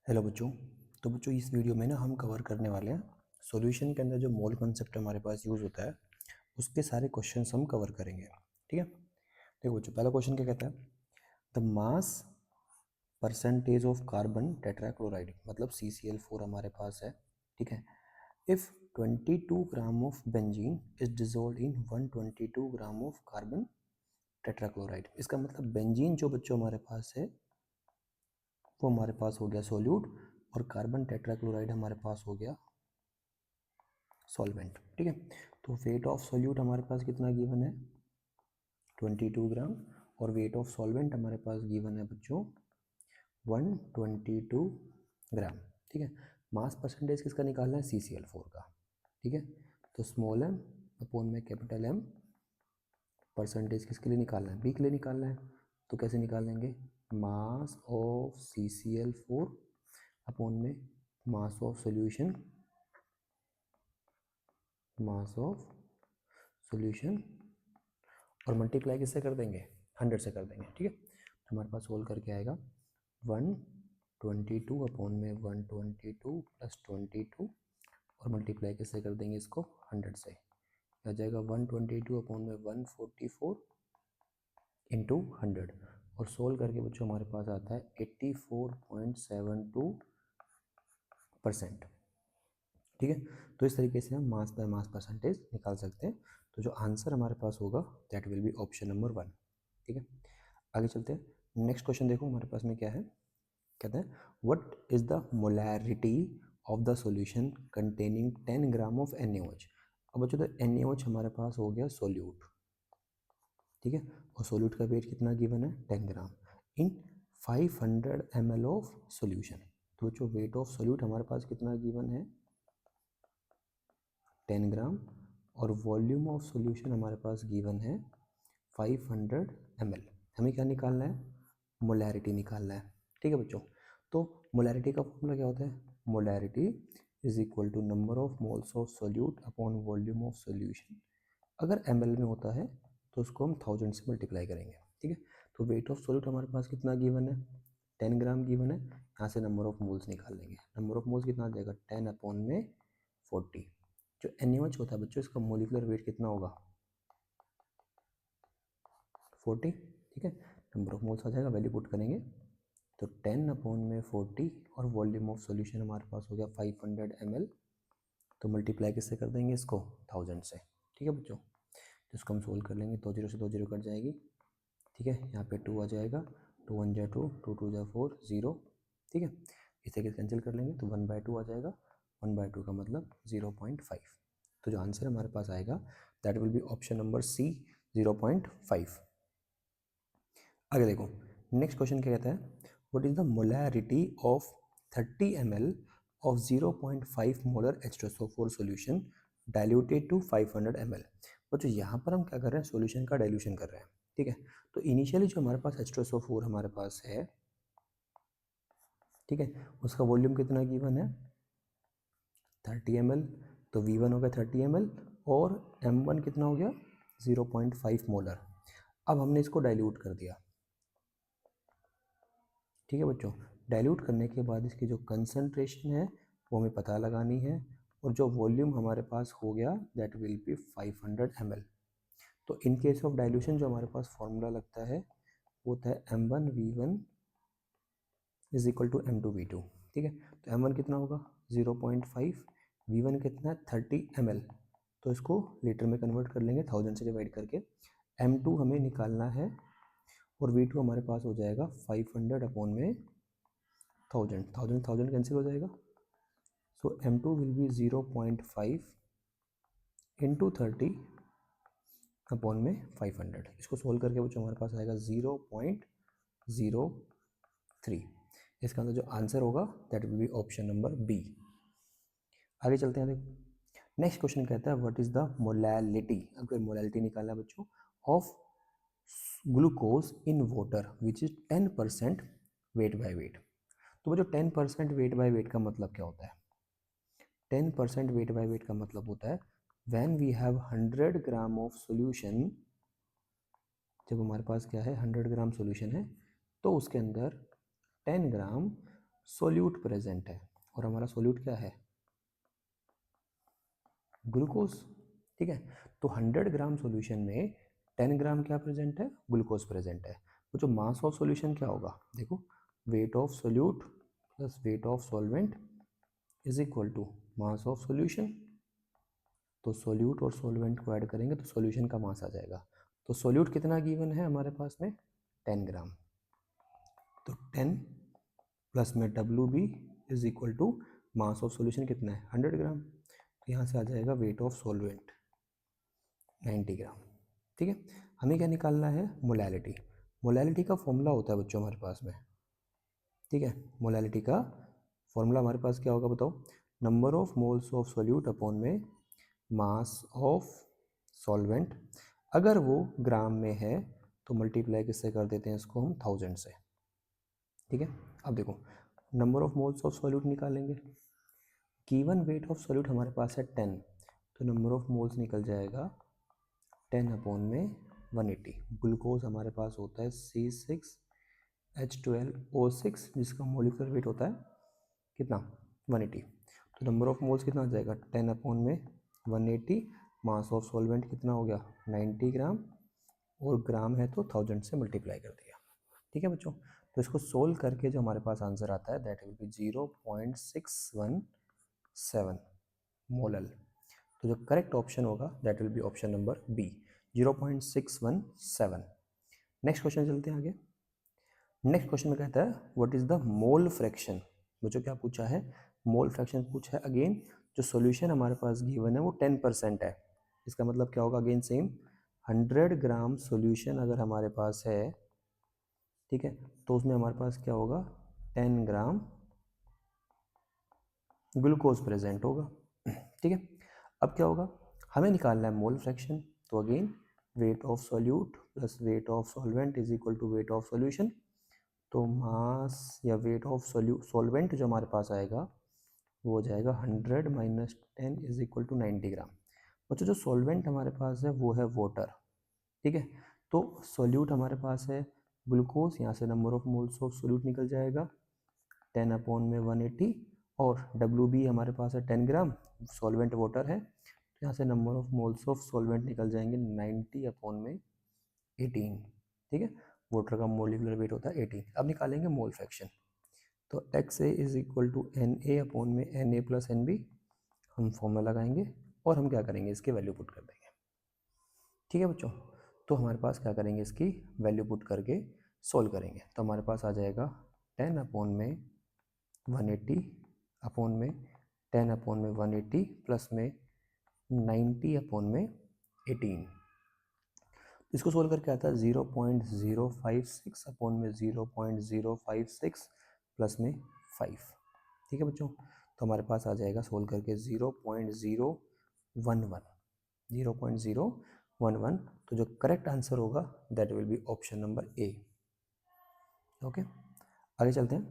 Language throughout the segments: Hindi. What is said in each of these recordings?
हेलो बच्चों। तो बच्चों इस वीडियो में ना हम कवर करने वाले हैं सॉल्यूशन के अंदर जो मोल कॉन्सेप्ट हमारे पास यूज़ होता है उसके सारे क्वेश्चंस हम कवर करेंगे। ठीक है, देखो बच्चों, पहला क्वेश्चन क्या कहता है, the mass percentage of carbon tetrachloride मतलब CCl4 हमारे पास है। ठीक है, if 22 gram of benzene is dissolve in 122 gram of carbon tetrachloride. इसका मतलब बेंजीन जो बच्चों हमारे पास है वो हमारे पास हो गया सोल्यूट और कार्बन टेट्राक्लोराइड हमारे पास हो गया सॉल्वेंट। ठीक है, तो वेट ऑफ सोल्यूट हमारे पास कितना गिवन है 22 ग्राम और वेट ऑफ सॉल्वेंट हमारे पास गिवन है बच्चों 122 ग्राम। ठीक है, मास परसेंटेज किसका निकालना है CCl4 का। ठीक है, तो स्मॉल m अपॉन में कैपिटल M परसेंटेज किसके लिए निकालना है, B के लिए निकालना है। तो कैसे निकालेंगे, मास ऑफ CCl4 अपॉन में mass of solution, mass of solution और मल्टीप्लाई किससे कर देंगे 100 से कर देंगे। ठीक है, तो हमारे पास सोल्व करके आएगा 122 अपॉन में 122 प्लस 22 और मल्टीप्लाई किससे कर देंगे इसको 100 से, आ जाएगा 122 अपॉन में 144 इंटू 100 और सोल्व करके बच्चों हमारे पास आता है 84.72%। ठीक है, तो इस तरीके से हम मास बाय मास परसेंटेज निकाल सकते हैं। तो जो आंसर हमारे पास होगा that will be option number 1। ठीक है, आगे चलते हैं। नेक्स्ट क्वेश्चन देखो हमारे पास में क्या है, कहते हैं what is the molarity of the solution containing 10 gram of NaOH। अब बच्चों तो NaOH हमारे पास हो गया सोल्यूट। ठीक है, और सोल्यूट का वेट कितना गिवन है 10 ग्राम इन 500 ml ऑफ सोल्यूशन। तो बच्चों वेट ऑफ सोल्यूट हमारे पास कितना गिवन है 10 ग्राम और वॉल्यूम ऑफ सॉल्यूशन हमारे पास गिवन है 500 ml। हमें क्या निकालना है, मोलैरिटी निकालना है। ठीक है बच्चों, तो मोलैरिटी का फॉर्मूला क्या होता है, molarity is equal to number of moles of solute upon volume of solution. अगर ml में होता है तो उसको हम 1000 से मल्टीप्लाई करेंगे। ठीक है, तो वेट ऑफ सोल्यूट हमारे पास कितना गिवन है 10 ग्राम गिवन है, यहाँ से नंबर ऑफ मोल्स निकाल लेंगे। नंबर ऑफ मोल्स कितना आ जाएगा 10 अपॉन में 40। जो NaOH होता है बच्चों इसका मोलिकुलर वेट कितना होगा 40। ठीक है, नंबर ऑफ मोल्स आ जाएगा, वैल्यू पुट करेंगे तो 10 अपॉन में 40 और वॉल्यूम ऑफ सॉल्यूशन हमारे पास हो गया 500 ml। तो मल्टीप्लाई किससे कर देंगे इसको 1000 से। ठीक है बच्चों, तो इसको हम सोल्व कर लेंगे, 2 0 से 2 0 कट जाएगी। ठीक है, यहाँ पे 2 आ जाएगा, 2 1 जा 2, 2 2 जा 4 0। ठीक है, इसे कैंसिल कर लेंगे तो 1/2 आ जाएगा, 1/2 का मतलब 0.5। तो जो आंसर हमारे पास आएगा that will be option number C 0.5। आगे देखो नेक्स्ट क्वेश्चन क्या कहता है, what is the molarity of 30 ml of 0.5 molar H2SO4 solution diluted to 500 ml। बच्चों यहाँ पर हम क्या कर रहे हैं, सॉल्यूशन का डाइल्यूशन कर रहे हैं। ठीक है, तो इनिशियली जो हमारे पास H2SO4 हमारे पास है, ठीक है, उसका वॉल्यूम कितना गिवन है 30 ml। तो V1 हो गया 30 ml और M1 कितना हो गया 0.5 मोलर। अब हमने इसको डाइल्यूट कर दिया। ठीक है बच्चों, डाइल्यूट करने के बाद इसकी जो कंसंट्रेशन है वो हमें पता लगानी है और जो वॉल्यूम हमारे पास हो गया दैट विल बी 500 ml। तो इन केस ऑफ डाइल्यूशन जो हमारे पास फॉर्मूला लगता है वो होता है M1V1 is equal to M2V2। ठीक है, तो M1 कितना होगा 0.5, V1 कितना है 30 ml। तो इसको लीटर में कन्वर्ट कर लेंगे 1000 से डिवाइड करके। M2 हमें निकालना है और V2 हमारे पास हो जाएगा 500 अपॉन में 1000, 1000 कैंसिल हो जाएगा। सो M2 will be 0.5 into 30 upon में 500। इसको सोल्व करके बच्चों हमारे पास आएगा 0.03। इसका अंदर जो आंसर होगा that will be option number B। आगे चलते हैं, देखो नेक्स्ट क्वेश्चन कहता है व्हाट इज द मोलैलिटी, अगर मोलैलिटी निकालना है बच्चों of glucose in water which is 10% weight by weight. तो वो जो 10% वेट बाय वेट का मतलब क्या होता है, 10% वेट बाय वेट का मतलब होता है when we have 100 gram of solution. जब हमारे पास क्या है 100 ग्राम सॉल्यूशन है तो उसके अंदर 10 ग्राम सोल्यूट प्रेजेंट है, और हमारा सोल्यूट क्या है, ग्लूकोज। ठीक है, तो 100 ग्राम सॉल्यूशन में 10 ग्राम क्या प्रेजेंट है, ग्लूकोज प्रेजेंट है। तो जो मास ऑफ सॉल्यूशन क्या होगा, देखो weight of solute plus weight of solvent is equal to mass of solution. तो सोल्यूट और सॉल्वेंट को ऐड करेंगे तो सॉल्यूशन का मास आ जाएगा। तो सोल्यूट कितना गिवन है हमारे पास में, 10 ग्राम। तो 10 प्लस में WB is equal to mass of solution कितना है, 100 ग्राम। तो यहाँ से आ जाएगा वेट ऑफ सॉल्वेंट 90 ग्राम। ठीक है, हमें क्या निकालना है, मोलैलिटी। मोलैलिटी का फॉर्मूला होता है बच्चों हमारे पास में। ठीक है, मोलैलिटी का फॉर्मूला हमारे पास क्या होगा बताओ, number of moles of solute upon में मास ऑफ सॉल्वेंट। अगर वो ग्राम में है तो मल्टीप्लाई किससे कर देते हैं इसको हम, 1000 से। ठीक है, अब देखो number of moles of solute निकालेंगे, गिवन वेट ऑफ सॉल्यूट हमारे पास है 10, तो नंबर ऑफ मोल्स निकल जाएगा 10 अपॉन में 180। ग्लूकोज हमारे पास होता है C6H12O6, जिसका मोलिकुलर वेट होता है कितना, 180। तो नंबर ऑफ मोल्स कितना आ जाएगा, 10 अपॉन में 180। मास ऑफ सॉल्वेंट कितना हो गया, 90 ग्राम, और ग्राम है तो 1000 से मल्टीप्लाई कर दिया। ठीक है बच्चों, तो इसको सोल्व करके जो हमारे पास आंसर आता है दैट विल बी 0.617 मोलल। तो जो करेक्ट ऑप्शन होगा that will be option number B, 0.617। Next question चलते हैं आगे। नेक्स्ट क्वेश्चन में कहता है what is the mole fraction. बच्चों क्या पूछा है, मोल फ्रैक्शन पूछा है। अगेन जो सॉल्यूशन हमारे पास गिवन है वो 10% है, इसका मतलब क्या होगा, अगेन सेम 100 ग्राम सॉल्यूशन अगर हमारे पास है, ठीक है, तो उसमें हमारे पास क्या होगा, 10 ग्राम ग्लूकोज प्रेजेंट होगा। ठीक है, अब क्या होगा, हमें निकालना है मोल फ्रैक्शन। तो again weight of solute plus weight of solvent is equal to weight of solution. तो मास या वेट ऑफ सॉल्वेंट जो हमारे पास आएगा वो हो जाएगा 100 माइनस 10 इज इक्वल टू 90 ग्राम। बच्चों जो सॉल्वेंट हमारे पास है वो है वाटर। ठीक है, तो सॉल्यूट हमारे पास है ग्लूकोज, यहाँ से number of moles of solute निकल जाएगा 10 अपॉन में 180, और WB हमारे पास है 10 ग्राम, सॉल्वेंट वाटर है, तो यहाँ से number of moles of solvent निकल जाएंगे 90 अपॉन में 18। ठीक है, वाटर का मोलिकुलर वेट होता है 18। अब निकालेंगे मोल फ्रैक्शन। तो XA is equal to NA upon में NA प्लस NB, हम फॉर्मूला लगाएंगे और हम क्या करेंगे, इसके वैल्यू पुट कर देंगे। ठीक है बच्चों, तो हमारे पास क्या करेंगे, इसकी वैल्यू पुट करके सोल्व करेंगे। तो हमारे पास आ जाएगा 10 अपॉन में 180 अपॉन में 10 अपॉन में 180 प्लस में 90 अपॉन में 18। इसको सोल्व करके आता है 0.056 अपॉन में 0.056 प्लस में 5। ठीक है बच्चों, तो हमारे पास आ जाएगा सोल्व करके 0.011। तो जो करेक्ट आंसर होगा that will be option number A. Okay, आगे चलते हैं।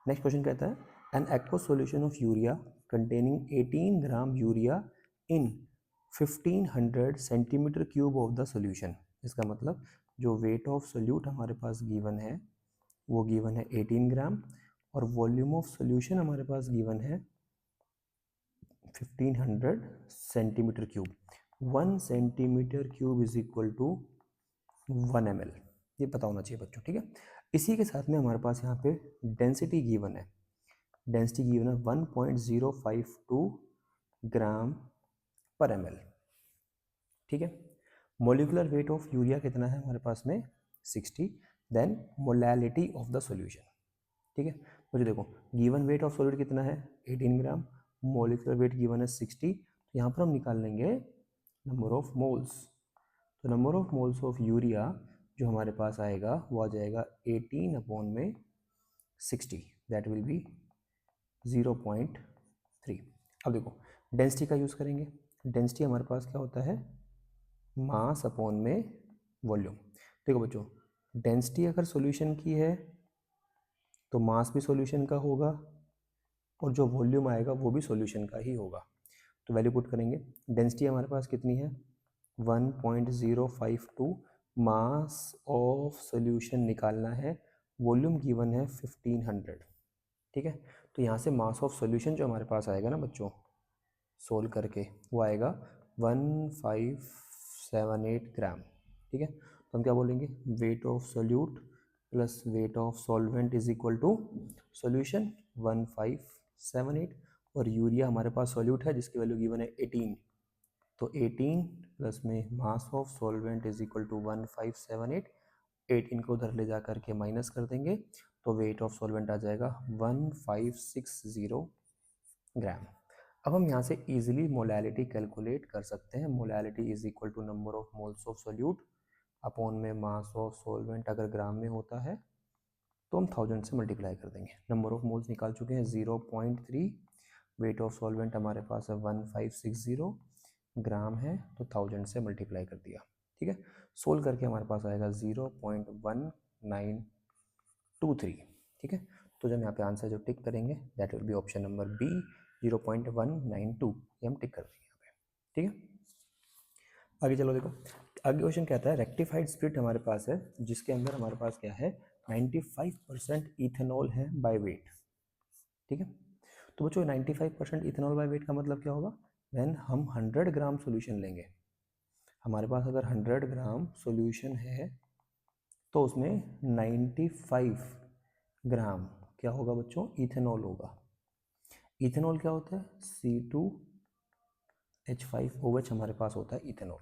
नेक्स्ट क्वेश्चन कहता है an aqueous solution of urea containing 18 gram urea in 1500 centimetre cube of the solution. इसका मतलब जो वेट ऑफ सोल्यूट हमारे पास गिवन है वो गिवन है 18 ग्राम, और वॉल्यूम ऑफ सॉल्यूशन हमारे पास गिवन है 1500 centimetre cube. 1 centimetre cube is equal to 1 ml, ये पता होना चाहिए बच्चों। ठीक है, इसी के साथ में हमारे पास यहाँ पे डेंसिटी गिवन है, डेंसिटी गिवन है 1.052 ग्राम पर ml। ठीक है, मोलिकुलर वेट ऑफ यूरिया कितना है हमारे पास में 60, then molality of the solution. ठीक है, मुझे देखो गिवन वेट ऑफ सॉल्यूट कितना है 18 ग्राम, मोलिकुलर वेट गिवन है 60, तो यहाँ पर हम निकाल लेंगे नंबर ऑफ मोल्स। तो number of moles of urea जो हमारे पास आएगा वो आ जाएगा 18 अपॉन में 60, दैट विल बी 0.3। अब देखो डेंसिटी का यूज़ करेंगे। डेंसिटी हमारे पास क्या होता है, मास अपॉन में वॉल्यूम। देखो बच्चों डेंसिटी अगर सॉल्यूशन की है तो मास भी सॉल्यूशन का होगा, और जो वॉल्यूम आएगा वो भी सॉल्यूशन का ही होगा। तो वैल्यू पुट करेंगे। डेंसिटी हमारे पास कितनी है 1.052, मास ऑफ सॉल्यूशन निकालना है, वॉल्यूम गिवन है 1500। ठीक है। तो यहाँ से मास ऑफ सॉल्यूशन जो हमारे पास आएगा ना बच्चों, सोल्व करके, वो आएगा 1578 ग्राम। ठीक है, तो हम क्या बोलेंगे, weight of solute plus weight of solvent is equal to solution 1578, और यूरिया हमारे पास सोल्यूट है जिसकी वैल्यू गिवन है 18, तो 18 प्लस में mass of solvent is equal to 1578, 18 को उधर ले जा करके माइनस कर देंगे तो वेट ऑफ सॉल्वेंट आ जाएगा 1560 ग्राम। अब हम यहाँ से इजीली मोलैलिटी कैलकुलेट कर सकते हैं। Molality is equal to number of moles of solute upon में मास ऑफ सॉल्वेंट, अगर ग्राम में होता है तो हम 1000 से मल्टीप्लाई कर देंगे। नंबर ऑफ मोल्स निकाल चुके हैं 0.3, वेट ऑफ सॉल्वेंट हमारे पास है 1560 ग्राम है, तो 1000 से मल्टीप्लाई कर दिया। ठीक है, सोल्व करके हमारे पास आएगा 0.1923। ठीक है, तो जब यहाँ पे आंसर जो टिक करेंगे that will be option number B, 0.192, ये हम टिक कर देंगे यहाँ पे। ठीक है, आगे चलो देखो, आगे क्वेश्चन कहता है रेक्टिफाइड स्प्रिट हमारे पास है जिसके अंदर हमारे पास क्या है, 95% इथेनॉल है बाय वेट। ठीक है, तो बच्चों 95% इथेनॉल बाय वेट का मतलब क्या होगा, व्हेन हम 100 ग्राम सॉल्यूशन लेंगे, हमारे पास अगर 100 ग्राम सॉल्यूशन है तो उसमें 95 ग्राम क्या होगा बच्चों, इथेनॉल होगा। इथेनॉल क्या होता है, C2H5OH हमारे पास होता है इथेनॉल।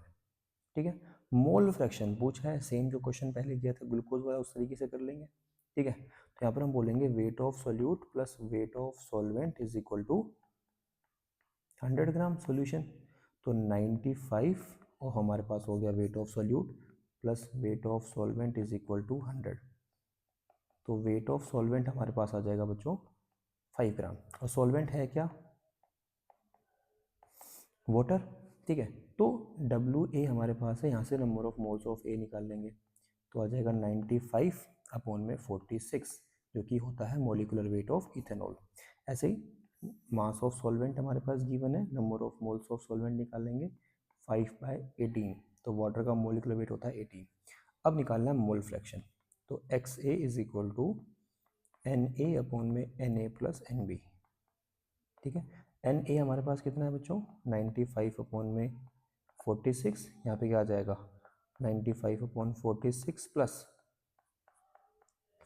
ठीक है, मोल फ्रैक्शन पूछा है, सेम जो क्वेश्चन पहले किया था ग्लूकोज वाला उस तरीके से कर लेंगे। ठीक है, तो यहाँ पर हम बोलेंगे weight of solute plus weight of solvent is equal to 100 gram solution, तो 95 और हमारे पास हो गया weight of solute plus weight of solvent is equal to 100, तो वेट ऑफ सॉल्वेंट हमारे पास आ जाएगा बच्चों 5 ग्राम, और सॉल्वेंट है क्या, वाटर। ठीक है, तो WA हमारे पास है, यहाँ से number of moles of A निकाल लेंगे तो आ जाएगा 95 अपॉन में 46, जो कि होता है मोलिकुलर वेट ऑफ इथेनॉल। ऐसे ही मास ऑफ सॉल्वेंट हमारे पास गिवन है, number of moles of solvent निकाल लेंगे 5/18, तो वाटर का मोलिकुलर वेट होता है 18। अब निकालना है मोल फ्रैक्शन, तो XA is equal to NA upon में NA प्लस NB। ठीक है, NA हमारे पास कितना है बच्चों, 95 अपॉन में 46, यहाँ पे क्या आ जाएगा 95 अपॉन 46 प्लस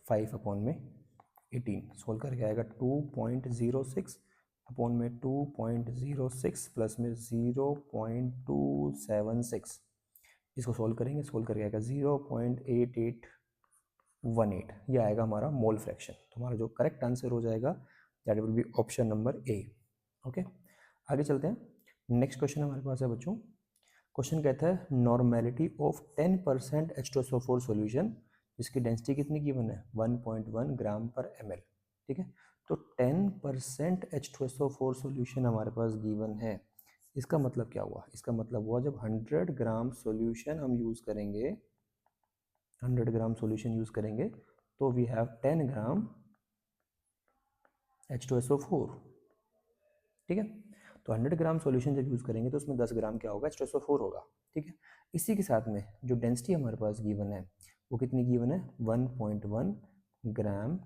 5 अपॉन में 18, सोल्व करके आएगा 2.06 अपॉन में 2.06 प्लस में 0.276, इसको सोल्व करेंगे, सोल्व करके आएगा 0.8818, ये आएगा हमारा मोल फ्रैक्शन। तो हमारा जो करेक्ट आंसर हो जाएगा that will be option number A. Okay, आगे चलते हैं। नेक्स्ट क्वेश्चन हमारे पास है बच्चों, क्वेश्चन कहता है नॉर्मेलिटी ऑफ 10% H2SO4 सॉल्यूशन जिसकी डेंसिटी कितनी गिवन है, 1.1 ग्राम पर ml। ठीक है, तो 10% H2SO4 सॉल्यूशन हमारे पास गिवन है, इसका मतलब क्या हुआ, इसका मतलब हुआ जब 100 ग्राम सॉल्यूशन हम यूज़ करेंगे, 100 ग्राम सॉल्यूशन यूज़ करेंगे तो वी हैव 10 ग्राम H2SO4। ठीक है, तो 100 ग्राम सॉल्यूशन जब यूज़ करेंगे तो उसमें 10 ग्राम क्या होगा, H2SO4 होगा। ठीक है, इसी के साथ में जो डेंसिटी हमारे पास गिवन है वो कितनी गिवन है, 1.1 ग्राम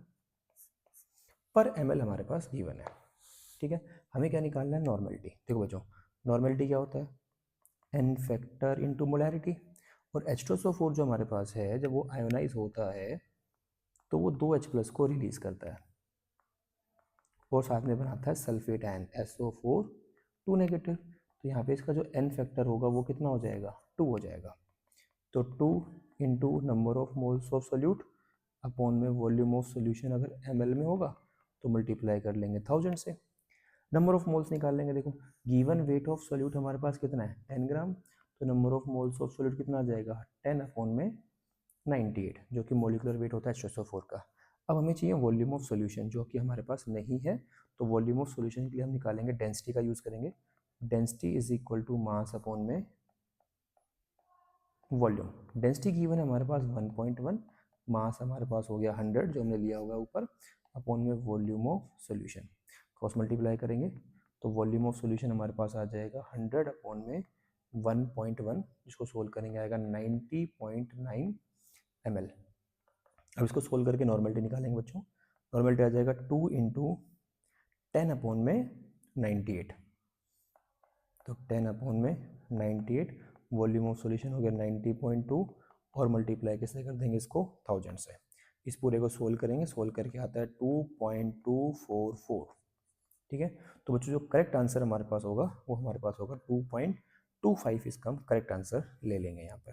पर ml हमारे पास गिवन है। ठीक है, हमें क्या निकालना है, नॉर्मेलिटी। देखो बच्चों, नॉर्मेलिटी क्या होता है, n फैक्टर इनटू मोलैरिटी, और H2SO4 जो हमारे पास है जब वो आयोनाइज होता है तो वो 2H+ को रिलीज करता है और साथ में बनाता है सल्फेट आयन SO4 2 नेगेटिव, तो यहाँ पे इसका जो n फैक्टर होगा वो कितना हो जाएगा, 2 हो जाएगा। तो 2 into number of moles of solute upon में वॉल्यूम ऑफ सोल्यूशन अगर ml में होगा तो मल्टीप्लाई कर लेंगे 1000 से, नंबर ऑफ मोल्स निकाल लेंगे। देखो गिवन वेट ऑफ सोल्यूट हमारे पास कितना है, 10 ग्राम, तो number of moles of solute कितना आ जाएगा, 10 अपॉन में 98, जो कि मोलिकुलर वेट होता है H2SO4 का। अब हमें चाहिए वॉल्यूम ऑफ सॉल्यूशन जो कि हमारे पास नहीं है, तो वॉल्यूम ऑफ सॉल्यूशन के लिए हम निकालेंगे डेंसिटी का यूज़ करेंगे, density is equal to mass upon में वॉल्यूम। डेंसिटी गिवन है हमारे पास 1.1, मास हमारे पास हो गया 100 जो हमने लिया होगा ऊपर, अपॉन में volume of solution, cross multiply करेंगे तो वॉल्यूम ऑफ सॉल्यूशन हमारे पास आ जाएगा 100 अपॉन में 1.1, जिसको सोल्व करेंगे आएगा 90.9 ml। अब इसको सोल्व करके नॉर्मलिटी निकालेंगे बच्चों, नॉर्मलिटी आ जाएगा 2 इंटू 10/98, तो 10/98, वॉल्यूम ऑफ सॉल्यूशन हो गया 90.2, और मल्टीप्लाई कैसे कर देंगे इसको 1000 से। इस पूरे को सोल्व करेंगे, सोल्व करके आता है 2.244। ठीक है, तो बच्चों जो करेक्ट आंसर हमारे पास होगा वो हमारे पास होगा 2.25, इसका हम करेक्ट आंसर ले लेंगे यहाँ पर।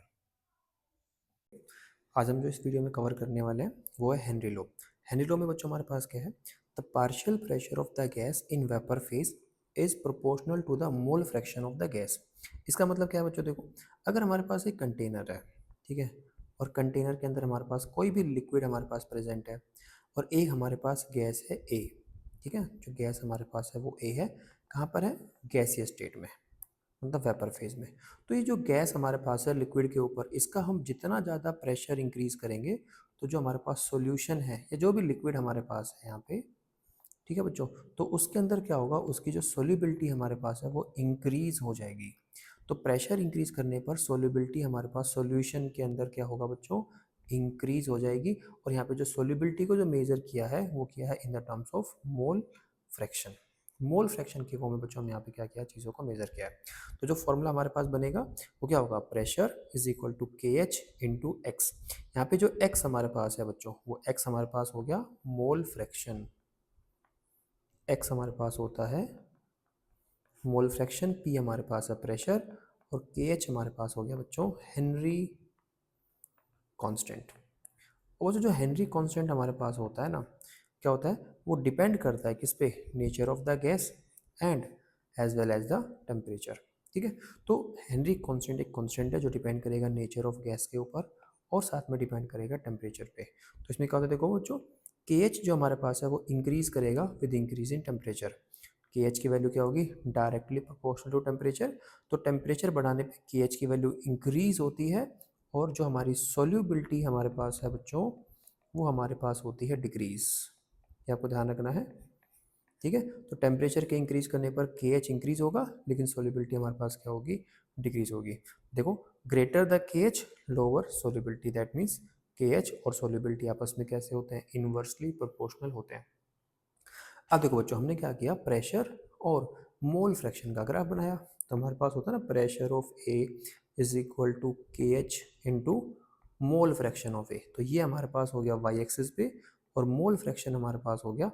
आज हम जो इस वीडियो में कवर करने वाले हैं वो है हेनरी लॉ। हेनरी लॉ में बच्चों हमारे पास क्या है, the partial pressure of the gas in vapour phase is proportional to the mole fraction of the gas. इसका मतलब क्या है बच्चों, देखो अगर हमारे पास एक कंटेनर है, ठीक है, और कंटेनर के अंदर हमारे पास कोई भी लिक्विड हमारे पास प्रेजेंट है, और एक हमारे पास गैस है ए, ठीक है, जो गैस हमारे पास है वो ए है, कहाँ पर है, गैसीय स्टेट में, मतलब वेपर फेज में। तो ये जो गैस हमारे पास है लिक्विड के ऊपर, इसका हम जितना ज़्यादा प्रेशर इंक्रीज करेंगे तो जो हमारे पास सॉल्यूशन है या जो भी लिक्विड हमारे पास है यहाँ पे, ठीक है बच्चों, तो उसके अंदर क्या होगा, उसकी जो सोल्यूबिलिटी हमारे पास है वो इंक्रीज हो जाएगी। तो प्रेशर इंक्रीज करने पर सोल्यूबिलिटी हमारे पास सॉल्यूशन के अंदर क्या होगा बच्चों, इंक्रीज हो जाएगी। और यहाँ पे जो सोल्यूबिलिटी को जो मेजर किया है वो किया है in the terms of mole fraction. Mole fraction के फॉर्म में बच्चों हम यहाँ पे क्या किया, चीज़ों को मेजर किया है। तो जो फॉर्मूला हमारे पास बनेगा वो क्या होगा, pressure is equal to K H into x. यहाँ पे जो एक्स हमारे पास है बच्चों, वो एक्स हमारे पास हो गया मोल फ्रैक्शन, एक्स हमारे पास होता है मोल फ्रैक्शन, पी हमारे पास है प्रेशर, और के एच हमारे पास हो गया बच्चों हेनरी कांस्टेंट। और जो हेनरी कांस्टेंट हमारे पास होता है ना, क्या होता है, वो डिपेंड करता है किस पे, nature of the gas and as well as the temperature. ठीक है, तो हेनरी कांस्टेंट एक कांस्टेंट है जो डिपेंड करेगा नेचर ऑफ गैस के ऊपर और साथ में डिपेंड करेगा टेम्परेचर पे। तो इसमें क्या होता है, देखो बच्चों के एच जो हमारे पास है वो इंक्रीज करेगा विद इंक्रीज इन टेम्परेचर। के एच की वैल्यू क्या होगी, डायरेक्टली प्रोपोर्शनल टू टेम्परेचर। तो टेम्परेचर बढ़ाने पे के एच की वैल्यू इंक्रीज होती है, और जो हमारी सोल्यूबिलिटी हमारे पास है बच्चों वो हमारे पास होती है डिक्रीज। ये आपको ध्यान रखना है। ठीक है, तो टेम्परेचर के इंक्रीज करने पर के एच इंक्रीज होगा, लेकिन सोल्यूबिलिटी हमारे पास क्या होगी, डिक्रीज होगी। देखो ग्रेटर द के H lower solubility, that means के एच और सोल्यूबिलिटी आपस में कैसे होते हैं, इनवर्सली प्रोपोर्शनल होते हैं। अब देखो बच्चों हमने क्या किया, प्रेशर और मोल फ्रैक्शन का ग्राफ बनाया। तो हमारे पास होता है ना, pressure of A is equal to K H into mole fraction of A. तो ये हमारे पास हो गया वाई एक्सिस पे, और मोल फ्रैक्शन हमारे पास हो गया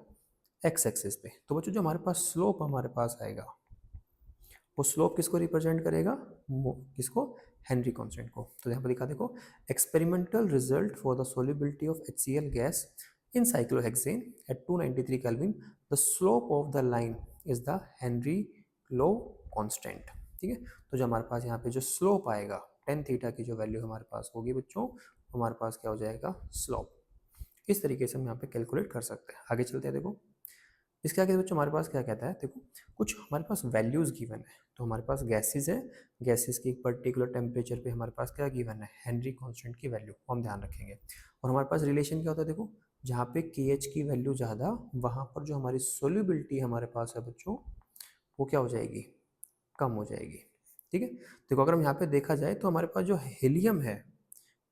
एक्स एक्सिस पे। तो बच्चों जो हमारे पास स्लोप हमारे पास आएगा, वो स्लोप किसको रिप्रेजेंट करेगा, किसको, हेनरी कांस्टेंट को। तो यहाँ पर लिखा देखो, experimental result for the solubility of HCl gas in cyclohexane at 293 kelvin, the slope of the line is the Henry law constant. ठीक है, तो जो हमारे पास यहाँ पे जो स्लोप आएगा टेन थीटा की जो वैल्यू हमारे पास होगी बच्चों, हमारे पास क्या हो जाएगा, स्लोप। इस तरीके से हम यहाँ पे कैलकुलेट कर सकते हैं। आगे चलते हैं, देखो इसके आगे बच्चों हमारे पास क्या कहता है, देखो कुछ हमारे पास वैल्यूज गिवन है। तो हमारे पास गैसेस है, गैसेस की एक पर्टिकुलर टेम्परेचर पे हमारे पास क्या गिवन है, हेनरी कांस्टेंट की वैल्यू हम ध्यान रखेंगे। और हमारे पास रिलेशन क्या होता है, देखो जहाँ पे के एच की वैल्यू ज़्यादा, वहाँ पर जो हमारी सोल्यूबिलिटी हमारे पास है बच्चों वो क्या हो जाएगी, कम हो जाएगी। ठीक है, देखो अगर हम यहाँ पे देखा जाए तो हमारे पास जो हीलियम है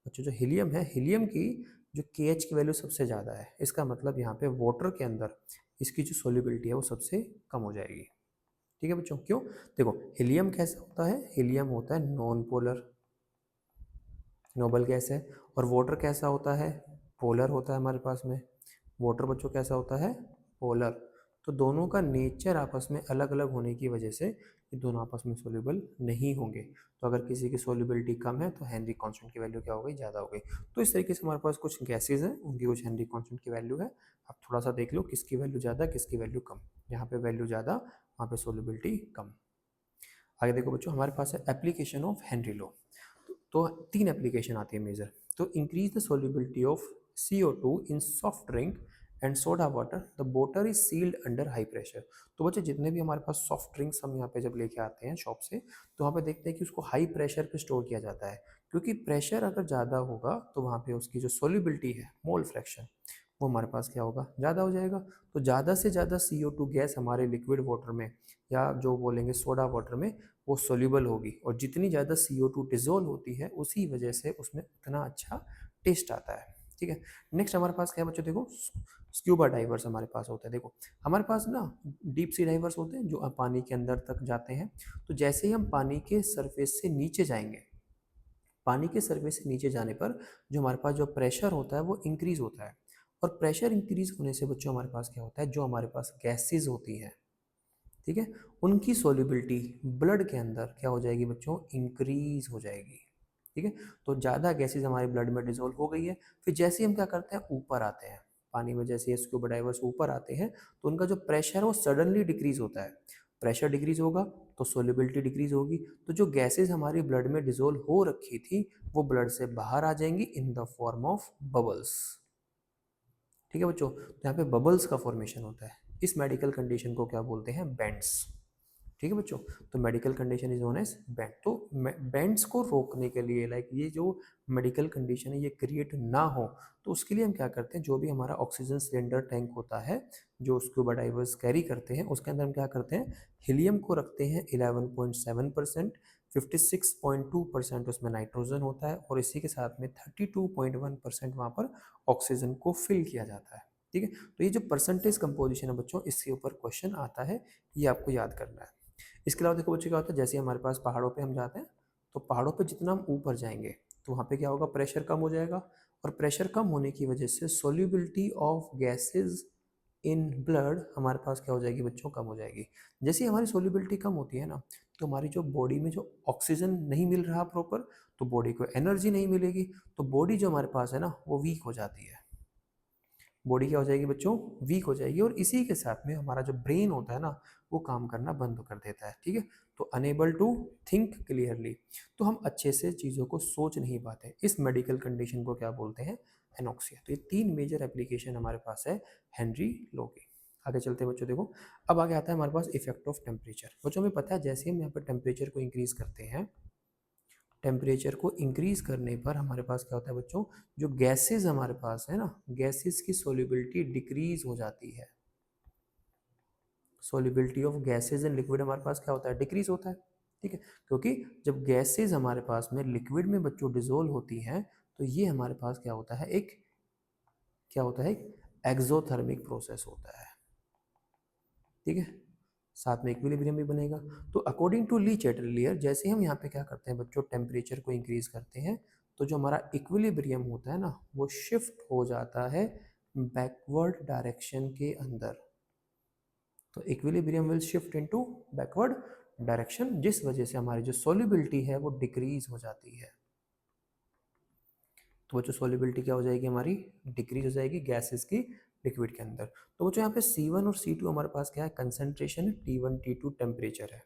बच्चों, जो हीलियम है, हीलियम की जो के एच की वैल्यू सबसे ज़्यादा है, इसका मतलब यहाँ पे वाटर के अंदर इसकी जो सोल्यूबिलिटी है वो सबसे कम हो जाएगी। ठीक है बच्चों, क्यों, देखो हीलियम कैसा होता है, हीलियम होता है नॉन पोलर, नोबल गैस है। और वाटर कैसा होता है, पोलर होता है हमारे पास में। वाटर बच्चों कैसा होता है, पोलर। तो दोनों का नेचर आपस में अलग अलग होने की वजह से ये दोनों आपस में सोल्यूबल नहीं होंगे। तो अगर किसी की सोल्यूबिलिटी कम है तो हेनरी कांस्टेंट की वैल्यू क्या हो गई, ज़्यादा हो गई। तो इस तरीके से हमारे पास कुछ गैसेज हैं, उनकी कुछ हेनरी कांस्टेंट की वैल्यू है। आप थोड़ा सा देख लो किसकी वैल्यू ज़्यादा, किसकी वैल्यू कम। यहाँ पे वैल्यू ज़्यादा, वहाँ पे सोल्यूबिलिटी कम। आगे देखो बच्चों हमारे पास है एप्लीकेशन ऑफ हेनरी लॉ। तो तीन एप्लीकेशन आती है मेजर। तो increase the solubility of CO2 in soft drink and soda water, the water is sealed under high pressure. तो बच्चे जितने भी हमारे पास सॉफ्ट ड्रिंक्स हम यहाँ पे जब लेके आते हैं शॉप से, तो वहाँ पे देखते हैं कि उसको हाई प्रेशर पे स्टोर किया जाता है, क्योंकि प्रेशर अगर ज़्यादा होगा तो वहाँ पे उसकी जो सोल्यूबिलिटी है, मोल फ्रैक्शन, वो हमारे पास क्या होगा, ज़्यादा हो जाएगा। तो ज़्यादा से ज़्यादा CO2 गैस हमारे लिक्विड वाटर में या जो बोलेंगे सोडा वाटर में वो सोल्यूबल होगी, और जितनी ज़्यादा CO2 डिजोल्व होती है उसी वजह से उसमें उतना अच्छा टेस्ट आता है। ठीक है। नेक्स्ट हमारे पास क्या है बच्चों, देखो स्क्यूबा डाइवर्स हमारे पास होता है। देखो हमारे पास ना डीप सी डाइवर्स होते हैं जो पानी के अंदर तक जाते हैं। तो जैसे ही हम पानी के सरफेस से नीचे जाएंगे, पानी के सरफेस से नीचे जाने पर जो हमारे पास जो प्रेशर होता है वो इंक्रीज होता है। और प्रेशर इंक्रीज होने से बच्चों हमारे पास क्या होता है, जो हमारे पास गैसेज होती हैं, ठीक है, उनकी सोल्युबिलिटी ब्लड के अंदर क्या हो जाएगी बच्चों, इंक्रीज हो जाएगी। ठीक है, तो ज़्यादा गैसेज हमारे ब्लड में डिजोल्व हो गई है। फिर जैसे ही हम क्या करते हैं, ऊपर आते हैं पानी में, जैसे ये स्क्यूबा डाइवर्स ऊपर आते हैं तो उनका जो प्रेशर है वो सडनली डिक्रीज होता है। प्रेशर डिक्रीज होगा तो सोल्युबिलिटी डिक्रीज होगी, तो जो गैसेज हमारी ब्लड में डिजोल्व हो रखी थी वो ब्लड से बाहर आ जाएंगी in the form of bubbles. ठीक है बच्चों, तो यहाँ पे बबल्स का फॉर्मेशन होता है। इस मेडिकल कंडीशन को क्या बोलते हैं, बेंड्स। ठीक है बच्चों, तो medical condition is known as bend. तो बेंड्स को रोकने के लिए, लाइक ये जो मेडिकल कंडीशन है ये क्रिएट ना हो, तो उसके लिए हम क्या करते हैं, जो भी हमारा ऑक्सीजन सिलेंडर टैंक होता है जो स्कूबा डाइवर्स कैरी करते हैं, उसके अंदर हम क्या करते हैं, हीलियम को रखते हैं 11.7%, 56.2% उसमें नाइट्रोजन होता है, और इसी के साथ में 32.1% वहाँ पर ऑक्सीजन को फिल किया जाता है। ठीक है, तो ये जो परसेंटेज कंपोजिशन है बच्चों, इसके ऊपर क्वेश्चन आता है, ये आपको याद करना है। इसके अलावा देखो बच्चों क्या होता है, जैसे हमारे पास पहाड़ों पे हम जाते हैं, तो पहाड़ों पे जितना हम ऊपर जाएंगे तो वहाँ पे क्या होगा, प्रेशर कम हो जाएगा, और प्रेशर कम होने की वजह से solubility of gases in blood हमारे पास क्या हो जाएगी बच्चों, कम हो जाएगी। जैसे ही हमारी सोल्यूबिलिटी कम होती है ना, तो हमारी जो बॉडी में जो ऑक्सीजन नहीं मिल रहा प्रॉपर, तो बॉडी को एनर्जी नहीं मिलेगी, तो बॉडी जो हमारे पास है ना वो वीक हो जाती है। बॉडी क्या हो जाएगी बच्चों, वीक हो जाएगी, और इसी के साथ में हमारा जो ब्रेन होता है ना वो काम करना बंद कर देता है। ठीक है, तो अनेबल टू थिंक क्लियरली, तो हम अच्छे से चीज़ों को सोच नहीं पाते। इस मेडिकल कंडीशन को क्या बोलते हैं, एनोक्सिया। तो ये 3 मेजर एप्लीकेशन हमारे पास है हेनरी लो की। आगे चलते हैं बच्चों, देखो अब आगे आता है हमारे पास इफेक्ट ऑफ टेम्परेचर। बच्चों हमें पता है जैसे हम यहाँ पर टेम्परेचर को इंक्रीज करते हैं, टेम्परेचर को इंक्रीज करने पर हमारे पास क्या होता है बच्चों, जो गैसेस हमारे पास है ना, गैसेस की सोल्यूबिलिटी डिक्रीज हो जाती है। Solubility of gases in liquid हमारे पास क्या होता है, डिक्रीज होता है। ठीक है, क्योंकि जब गैसेस हमारे पास में लिक्विड में बच्चों डिजोल्व होती हैं, तो ये हमारे पास क्या होता है, एक क्या होता है, एक एक्सोथर्मिक प्रोसेस होता है। ठीक है, साथ में इक्विलिब्रियम भी बनेगा। तो अकॉर्डिंग टू ली चैटलियर, जैसे हम यहाँ पे क्या करते हैं बच्चों, टेम्परेचर को इंक्रीज करते हैं, तो जो हमारा इक्विलिब्रियम होता है ना वो शिफ्ट हो जाता है बैकवर्ड डायरेक्शन के अंदर। तो equilibrium will shift into backward direction, जिस वजह से हमारी जो सोल्यूबिलिटी है वो डिक्रीज हो जाती है। तो बच्चों सोल्यूबिलिटी क्या हो जाएगी हमारी, डिक्रीज हो जाएगी गैसेस की लिक्विड के अंदर। तो बच्चों यहाँ पे C1 और C2 हमारे पास क्या है, कंसंट्रेशन है, T1 T2 टेम्परेचर है।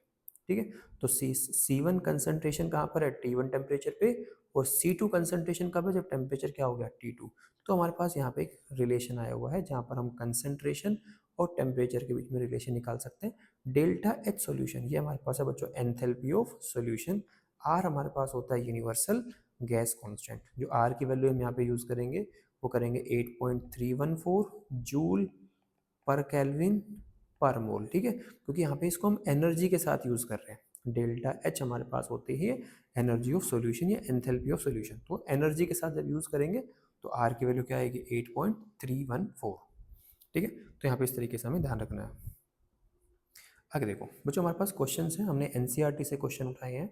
ठीक है, तो C1 कंसंट्रेशन कहाँ पर है, T1 टेम्परेचर पे, और C2 कंसंट्रेशन कब है, जब टेम्परेचर क्या हो गया, T2। तो हमारे पास यहाँ पे एक रिलेशन आया हुआ है जहाँ पर हम कंसंट्रेशन और टेम्परेचर के बीच में रिलेशन निकाल सकते हैं। डेल्टा H सोल्यूशन, ये हमारे पास है बच्चों एंथैल्पी ऑफ सोल्यूशन। R हमारे पास होता है यूनिवर्सल गैस कांस्टेंट, जो R की वैल्यू हम यहाँ पे यूज़ करेंगे वो करेंगे 8.314 जूल पर केल्विन पर मोल। ठीक है, क्योंकि यहाँ पे इसको हम एनर्जी के साथ यूज़ कर रहे हैं। डेल्टा H हमारे पास होती है एनर्जी ऑफ सॉल्यूशन या एंथैल्पी ऑफ सॉल्यूशन, तो एनर्जी के साथ जब यूज़ करेंगे तो R की वैल्यू क्या आएगी, 8.314। ठीक है, तो यहाँ पे इस तरीके से हमें ध्यान रखना है। आगे देखो बच्चों हमारे पास क्वेश्चन हैं, हमने NCERT से क्वेश्चन उठाए हैं।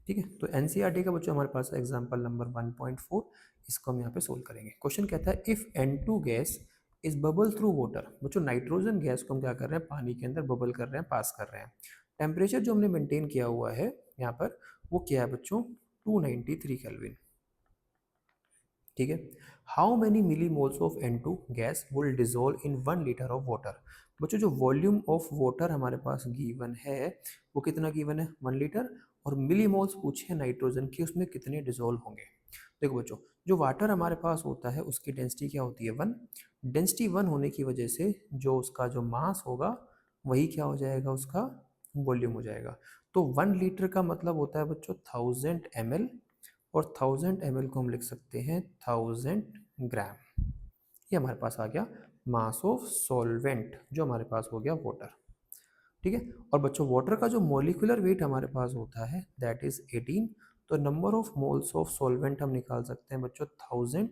ठीक है, तो NCERT का बच्चों हमारे पास एग्जांपल नंबर 1.4, इसको हम यहाँ पे सोल्व करेंगे। क्वेश्चन कहता है if N2 gas is bubble through water. बच्चों नाइट्रोजन गैस को हम क्या कर रहे हैं, पानी के अंदर बबल कर रहे हैं, पास कर रहे हैं। टेम्परेचर जो हमने मेंटेन किया हुआ है यहाँ पर वो क्या है बच्चों, 293 केल्विन। ठीक है, how many milli moles of N2 gas will dissolve in 1 litre of water. बच्चों जो वॉल्यूम ऑफ वाटर हमारे पास गिवन है वो कितना गिवन है, 1 लीटर, और मिली मोल्स पूछे नाइट्रोजन की, उसमें कितने डिजोल्व होंगे। देखो बच्चों जो वाटर हमारे पास होता है उसकी डेंसिटी क्या होती है, 1। डेंसिटी 1 होने की वजह से जो उसका जो मास होगा वही क्या हो जाएगा, उसका वॉल्यूम हो जाएगा। तो 1 लीटर का मतलब होता है बच्चों 1000 ml, और 1000 ml को हम लिख सकते हैं 1000 ग्राम। ये हमारे पास आ गया मास ऑफ सॉल्वेंट, जो हमारे पास हो गया वाटर। ठीक है, और बच्चों वाटर का जो मॉलिक्यूलर वेट हमारे पास होता है दैट इज 18। तो number of moles of solvent हम निकाल सकते हैं बच्चों 1000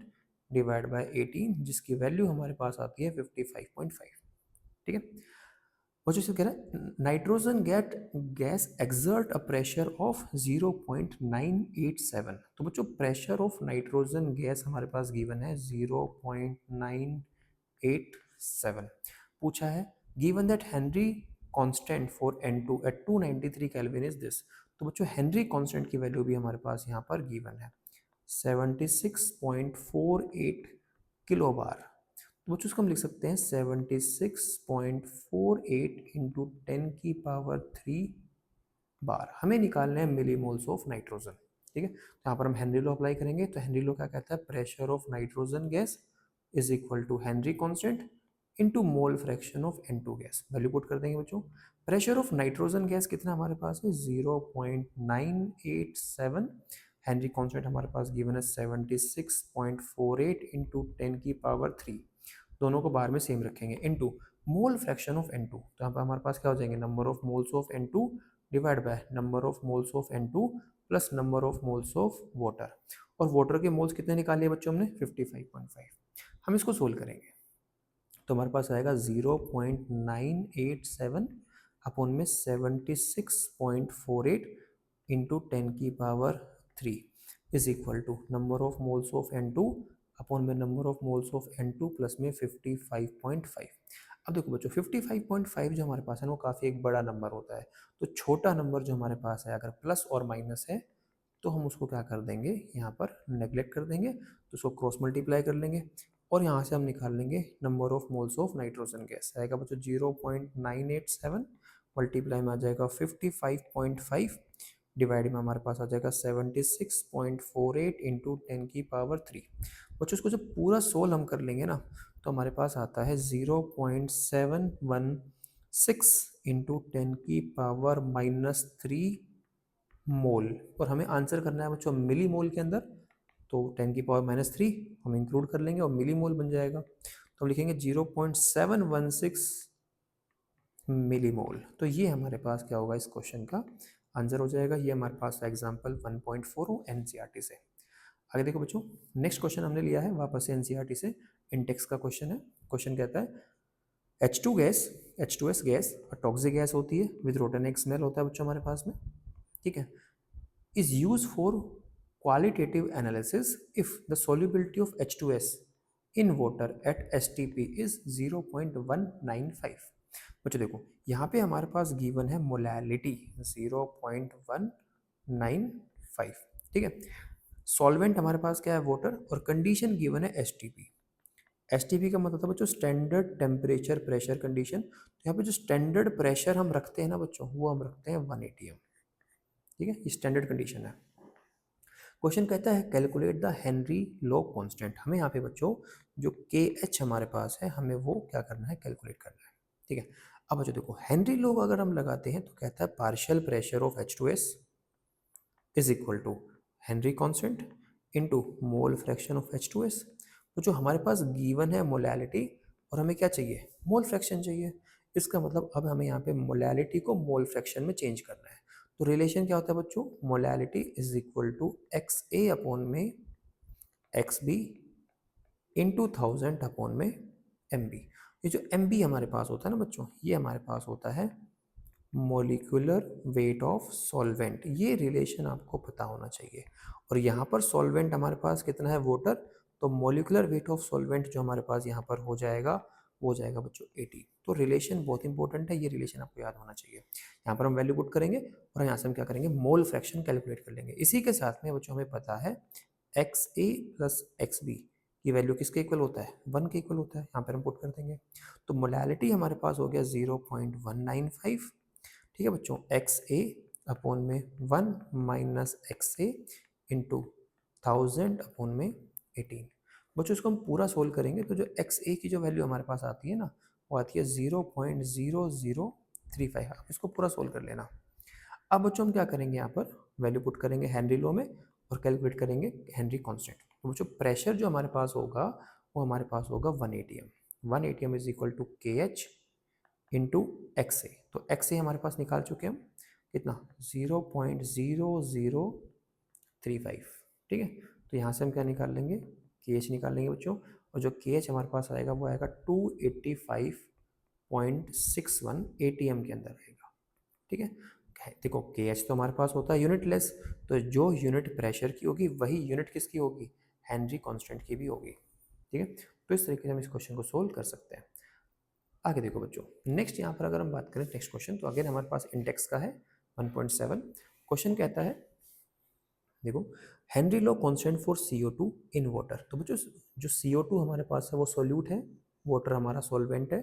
डिवाइड बाय 18, जिसकी वैल्यू हमारे पास आती है 55.5। ठीक है, वो जो कह रहा है nitrogen gas exert a pressure of 0.987। तो बच्चों प्रेशर ऑफ नाइट्रोजन गैस हमारे पास गिवन है 0.987। पूछा है given that Henry constant for N2 at 293 kelvin is this. तो बच्चों हेनरी कांस्टेंट की वैल्यू भी हमारे पास यहाँ पर गिवन है 76.48 किलो बार। तो बच्चों उसको हम लिख सकते हैं 76.48 इंटू 10⁻³ बार। हमें निकालना है मिलीमोल्स ऑफ नाइट्रोजन। ठीक है, तो यहाँ पर हम हेनरी लॉ अप्लाई करेंगे। तो हेनरी लॉ क्या कहता है, pressure of nitrogen gas is equal to Henry constant into mole fraction of N2 gas. Value put कर देंगे बच्चों। प्रेशर ऑफ नाइट्रोजन गैस कितना हमारे पास है 0.987। हेनरी कॉन्स्टेंट हमारे पास गिवन है 76.48 इंटू 10⁻³। दोनों को बार में सेम रखेंगे into mole fraction of N2। तो यहाँ पर हमारे पास क्या हो जाएंगे, number of moles of N2 divide by number of moles of N2 plus number of moles of water. और वाटर के मोल्स कितने निकाले बच्चों हमने 55.5। हम इसको सोल्व करेंगे तो हमारे पास आएगा 0.987 अपॉन में 76.48 into 10⁻³ is equal to number of moles of N2 upon में number of moles of N2 plus में 55.5। अब देखो बच्चों 55.5 जो हमारे पास है वो काफ़ी एक बड़ा नंबर होता है। तो छोटा नंबर जो हमारे पास है अगर प्लस और माइनस है तो हम उसको क्या कर देंगे, यहाँ पर नेग्लेक्ट कर देंगे, तो उसको क्रॉस मल्टीप्लाई कर लेंगे और यहाँ से हम निकाल लेंगे number of moles of nitrogen gas. आएगा बच्चों 0.987 मल्टीप्लाई में आ जाएगा 55.5 डिवाइड में हमारे पास आ जाएगा 76.48 इंटू 10⁻³ बच्चों उसको जब पूरा सोल्व हम कर लेंगे ना तो हमारे पास आता है 0.716 इंटू 10⁻³ मोल। और हमें आंसर करना है बच्चों मिली मोल के अंदर, तो 10⁻³ हम इंक्लूड कर लेंगे और मिली मोल बन जाएगा। तो हम लिखेंगे 0.716 मिली मोल। तो ये हमारे पास क्या होगा, इस क्वेश्चन का आंसर हो जाएगा। ये हमारे पास एग्जाम्पल 1.4 NCERT से। आगे देखो बच्चों, नेक्स्ट क्वेश्चन हमने लिया है वापस से NCERT से, इंटेक्स का क्वेश्चन है। क्वेश्चन कहता है H2S गैस टॉक्सिक गैस होती है विद रोटेनिक स्मेल होता है बच्चों हमारे पास में। ठीक है, is used for qualitative analysis if the solubility of H2S in water at STP is 0.195। बच्चों देखो यहाँ पे हमारे पास गिवन है मोलैलिटी 0.195। ठीक है, सॉल्वेंट हमारे पास क्या है वाटर, और कंडीशन गिवन है STP। STP का मतलब था बच्चों स्टैंडर्ड टेम्परेचर प्रेशर कंडीशन। तो यहाँ पे जो स्टैंडर्ड प्रेशर हम रखते हैं ना बच्चों, वो हम रखते हैं 1 atm। ठीक है, ये स्टैंडर्ड कंडीशन है। क्वेश्चन कहता है calculate the Henry law constant. हमें यहाँ पे बच्चों जो KH हमारे पास है हमें वो क्या करना है, कैलकुलेट करना है। ठीक है, अब बच्चों देखो हेनरी लॉ अगर हम लगाते हैं तो कहता है partial pressure of H2S is equal to Henry constant into mole fraction of H2S। तो जो हमारे पास गिवन है मोलैलिटी और हमें क्या चाहिए, मोल फ्रैक्शन चाहिए। इसका मतलब अब हमें यहाँ पे मोलैलिटी को मोल फ्रैक्शन में चेंज करना है। तो रिलेशन क्या होता है बच्चों, molality is equal to XA upon में XB इंटू 1000 अपॉन में MB। ये जो MB हमारे पास होता है ना बच्चों, ये हमारे पास होता है मोलिकुलर वेट ऑफ सॉल्वेंट। ये रिलेशन आपको पता होना चाहिए। और यहाँ पर सॉल्वेंट हमारे पास कितना है वाटर, तो मोलिकुलर वेट ऑफ सॉल्वेंट जो हमारे पास यहाँ पर हो जाएगा वो जाएगा बच्चों 80। तो रिलेशन बहुत इंपॉर्टेंट है, ये रिलेशन आपको याद होना चाहिए। यहाँ पर हम वैल्यू पुट करेंगे और यहाँ से हम क्या करेंगे, मोल फ्रैक्शन कैलकुलेट कर लेंगे। इसी के साथ में बच्चों हमें पता है XA प्लस XB की वैल्यू किसके इक्वल होता है, 1 के इक्वल होता है। यहाँ पर हम पुट कर देंगे तो मोलैलिटी हमारे पास हो गया 0.195। ठीक है बच्चों, XA अपॉन में 1 माइनस XA इंटू 1000 अपॉन में 18। बच्चों इसको हम पूरा सोल्व करेंगे तो जो XA की जो वैल्यू हमारे पास आती है ना वो आती है 0.0035। आप इसको पूरा सोल्व कर लेना। अब बच्चों हम क्या करेंगे, यहाँ पर वैल्यू पुट करेंगे हेनरी लॉ में और कैलकुलेट करेंगे हेनरी कांस्टेंट। तो बच्चों प्रेशर जो हमारे पास होगा वो हमारे पास होगा 1 atm। 1 atm is equal to KH into XA। तो XA हमारे पास निकाल चुके हम कितना 0.0035। ठीक है, तो यहाँ से हम क्या निकाल लेंगे के एच निकाल लेंगे बच्चों, और जो के एच हमारे पास आएगा वो आएगा 285.61 ATM के अंदर आएगा। ठीक है, देखो के एच तो हमारे पास होता है यूनिटलेस, तो जो यूनिट प्रेशर की होगी वही यूनिट किसकी होगी, हेनरी कांस्टेंट की भी होगी। ठीक है, तो इस तरीके से हम इस क्वेश्चन को सोल्व कर सकते हैं। आगे देखो बच्चों, नेक्स्ट यहाँ पर अगर हम बात करें नेक्स्ट क्वेश्चन, तो अगेन हमारे पास इंडेक्स का है 1.7। क्वेश्चन कहता है देखो, Henry law constant for CO2 in water. तो बच्चों जो CO2 हमारे पास है वो सॉल्यूट है, वाटर हमारा सॉल्वेंट है।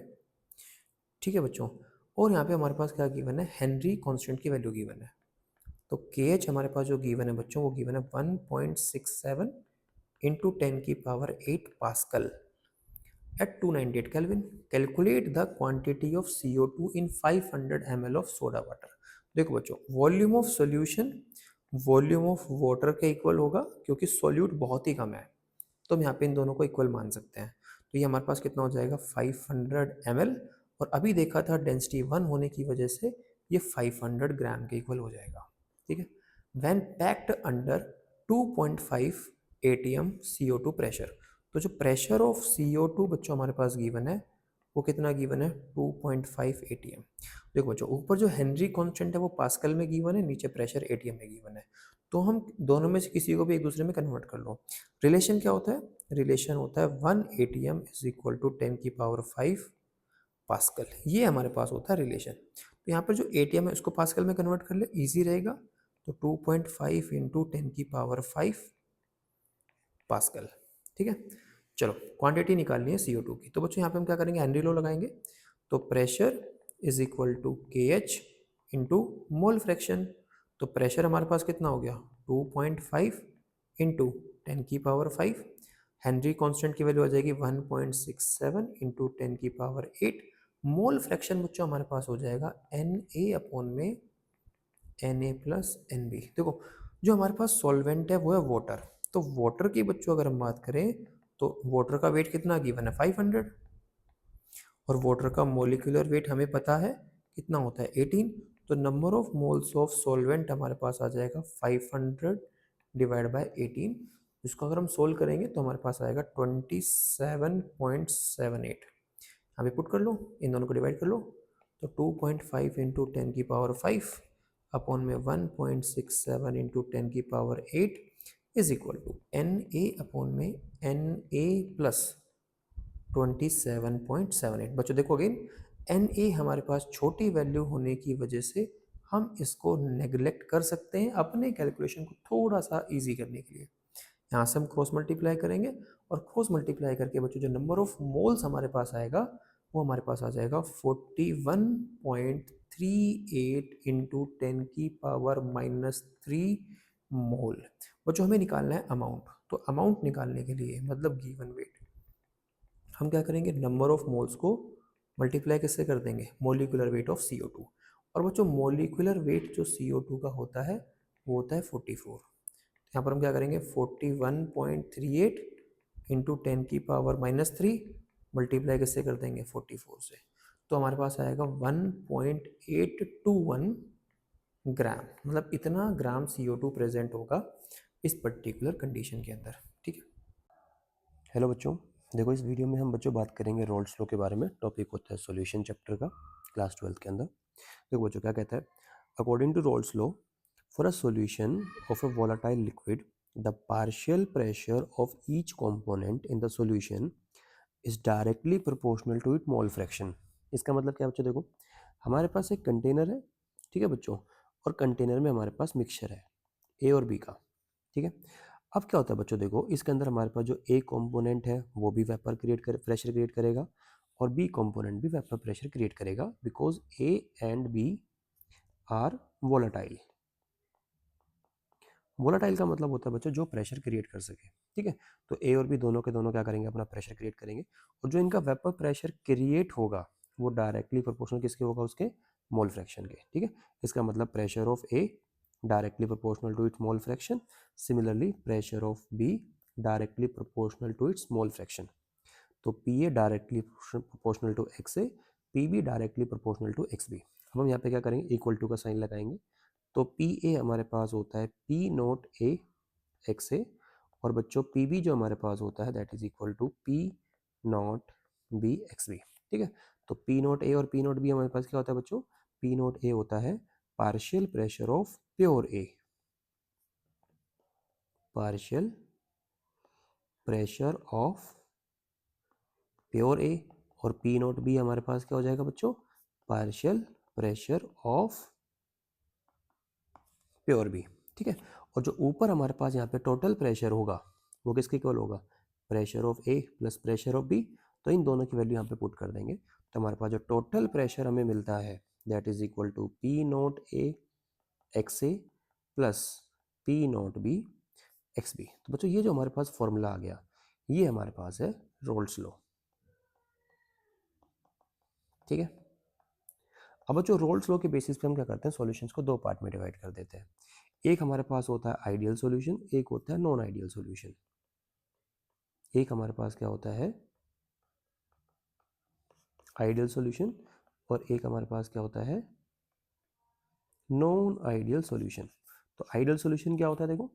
ठीक है बच्चों, और यहाँ पे हमारे पास क्या गिवन है, हेनरी कांस्टेंट की वैल्यू गिवन है। तो के एच हमारे पास जो गिवन है बच्चों वो गिवन है 1.67 into 10⁸ pascal at 298 Kelvin. Calculate the quantity of CO2 in 500 ml of soda water. देखो बच्चों, volume of solution volume of water के इक्वल होगा, क्योंकि सॉल्यूट बहुत ही कम है, तो हम यहाँ पे इन दोनों को इक्वल मान सकते हैं। तो ये हमारे पास कितना हो जाएगा 500 ml, और अभी देखा था डेंसिटी 1 होने की वजह से ये 500 ग्राम के इक्वल हो जाएगा। ठीक है, when packed under 2.5 ATM CO2 pressure. तो जो प्रेशर ऑफ CO2 बच्चों हमारे पास गिवन है वो कितना गिवन है, 2.5 ATM। देखो बच्चों, ऊपर जो हेनरी कांस्टेंट है वो पास्कल में गिवन है, नीचे प्रेशर ATM में गिवन है, तो हम दोनों में से किसी को भी एक दूसरे में कन्वर्ट कर लो। रिलेशन क्या होता है, रिलेशन होता है 1 ATM is equal to 10⁵ pascal, ये हमारे पास होता है रिलेशन। तो यहाँ पर जो ATM है उसको पास्कल में कन्वर्ट कर ले, इजी रहेगा। तो 2.5 इंटू 10⁵ पास्कल। ठीक है, चलो क्वांटिटी निकालनी है CO2 की। तो बच्चों यहाँ पे हम क्या करेंगे, हेनरी लॉ लगाएंगे। तो pressure is equal to K H into mole fraction. तो प्रेशर हमारे पास कितना हो गया 2.5 इंटू 10⁵। हेनरी कांस्टेंट की वैल्यू आ जाएगी 1.67 इंटू 10⁸। मोल फ्रैक्शन बच्चों हमारे पास हो जाएगा Na अपॉन में Na प्लस NB। देखो जो हमारे पास सॉल्वेंट है वो है वाटर, तो वाटर की बच्चों अगर हम बात करें तो वाटर का वेट कितना गिवन है 500, और वाटर का मोलिकुलर वेट हमें पता है कितना होता है 18। तो number of moles of solvent हमारे पास आ जाएगा 500 डिवाइड बाय 18। इसको अगर हम सोल्व करेंगे तो हमारे पास आएगा 27.78। यहाँ पे पुट कर लो, इन दोनों को डिवाइड कर लो। तो 2.5 इंटू 10⁵ अपॉन में 1.67 into 10⁸ is equal to Na upon में Na प्लस 27.78। बच्चों देखो अगेन, Na हमारे पास छोटी वैल्यू होने की वजह से हम इसको नेग्लेक्ट कर सकते हैं अपने कैलकुलेशन को थोड़ा सा इजी करने के लिए। यहाँ से हम क्रॉस मल्टीप्लाई करेंगे, और क्रॉस मल्टीप्लाई करके बच्चों जो नंबर ऑफ मोल्स हमारे पास आएगा वो हमारे पास आ जाएगा 41.38 इंटू 10⁻³ मोल। बच्चों हमें निकालना है अमाउंट, तो अमाउंट निकालने के लिए मतलब गिवन वेट हम क्या करेंगे, नंबर ऑफ मोल्स को मल्टीप्लाई किससे कर देंगे, मोलिकुलर वेट ऑफ CO2। और बच्चों मोलिकुलर वेट जो CO2 का होता है वो होता है 44। यहाँ पर हम क्या करेंगे 41.38 इंटू 10⁻³ मल्टीप्लाई किससे कर देंगे 44 से, तो हमारे पास आएगा 1.821 ग्राम, मतलब इतना ग्राम CO2 प्रेजेंट होगा इस पर्टिकुलर कंडीशन के अंदर। ठीक है, हेलो बच्चों, देखो इस वीडियो में हम बच्चों बात करेंगे रोल्स लॉ के बारे में। टॉपिक होता है सॉल्यूशन चैप्टर का, क्लास 12 के अंदर। देखो बच्चों क्या कहता है, according to Raoult's law for a solution of a volatile liquid the partial pressure of each component in the solution is directly proportional to it mole fraction. इसका मतलब क्या बच्चों, देखो हमारे पास एक कंटेनर है, ठीक है बच्चों, और कंटेनर में हमारे पास मिक्सचर है ए और बी का। ठीक है, अब क्या होता है बच्चों, देखो इसके अंदर हमारे पास जो ए कंपोनेंट है वो भी वेपर प्रेशर क्रिएट करेगा, और बी कंपोनेंट भी वेपर प्रेशर क्रिएट करेगा, because A and B are volatile. Volatile का मतलब होता है बच्चों जो प्रेशर क्रिएट कर सके। ठीक है, तो ए और बी दोनों के दोनों क्या करेंगे, अपना प्रेशर क्रिएट करेंगे, और जो इनका वेपर प्रेशर क्रिएट होगा वो डायरेक्टली प्रोपोर्शनल किसके होगा, उसके मोल फ्रैक्शन के। ठीक है, इसका मतलब pressure of A directly proportional to its mole fraction, similarly pressure of B directly proportional to its mole fraction. तो P A directly proportional to X A, P B directly proportional to X B. अब हम यहाँ पे क्या करेंगे, इक्वल टू का साइन लगाएंगे। तो पी ए हमारे पास होता है P naught A X A, और बच्चों पी बी जो हमारे पास होता है that is equal to P naught B X B. ठीक है, तो पी नॉट ए और पी नॉट बी हमारे पास क्या होता है बच्चों, पी नॉट ए होता है partial pressure of pure A, partial pressure of pure A, और पी नॉट बी हमारे पास क्या हो जाएगा बच्चों, partial pressure of pure B. ठीक है, और जो ऊपर हमारे पास यहाँ पे टोटल प्रेशर होगा वो किसके इक्वल होगा, pressure of A plus pressure of B. तो इन दोनों की वैल्यू यहाँ पे पुट कर देंगे, तो हमारे पास जो टोटल प्रेशर हमें मिलता है that is equal to P naught A X A plus P naught B X B. तो बच्चों ये जो हमारे पास फॉर्मूला आ गया ये हमारे पास है रोल्स लॉ। ठीक है, अब बच्चों रोल्स लॉ के बेसिस पे हम क्या करते हैं, सॉल्यूशंस को दो पार्ट में डिवाइड कर देते हैं। एक हमारे पास होता है आइडियल सॉल्यूशन, एक होता है नॉन आइडियल सॉल्यूशन। एक हमारे पास क्या होता है आइडियल सॉल्यूशन और एक हमारे पास क्या होता है नॉन आइडियल सॉल्यूशन। तो आइडियल सॉल्यूशन क्या होता है देखो,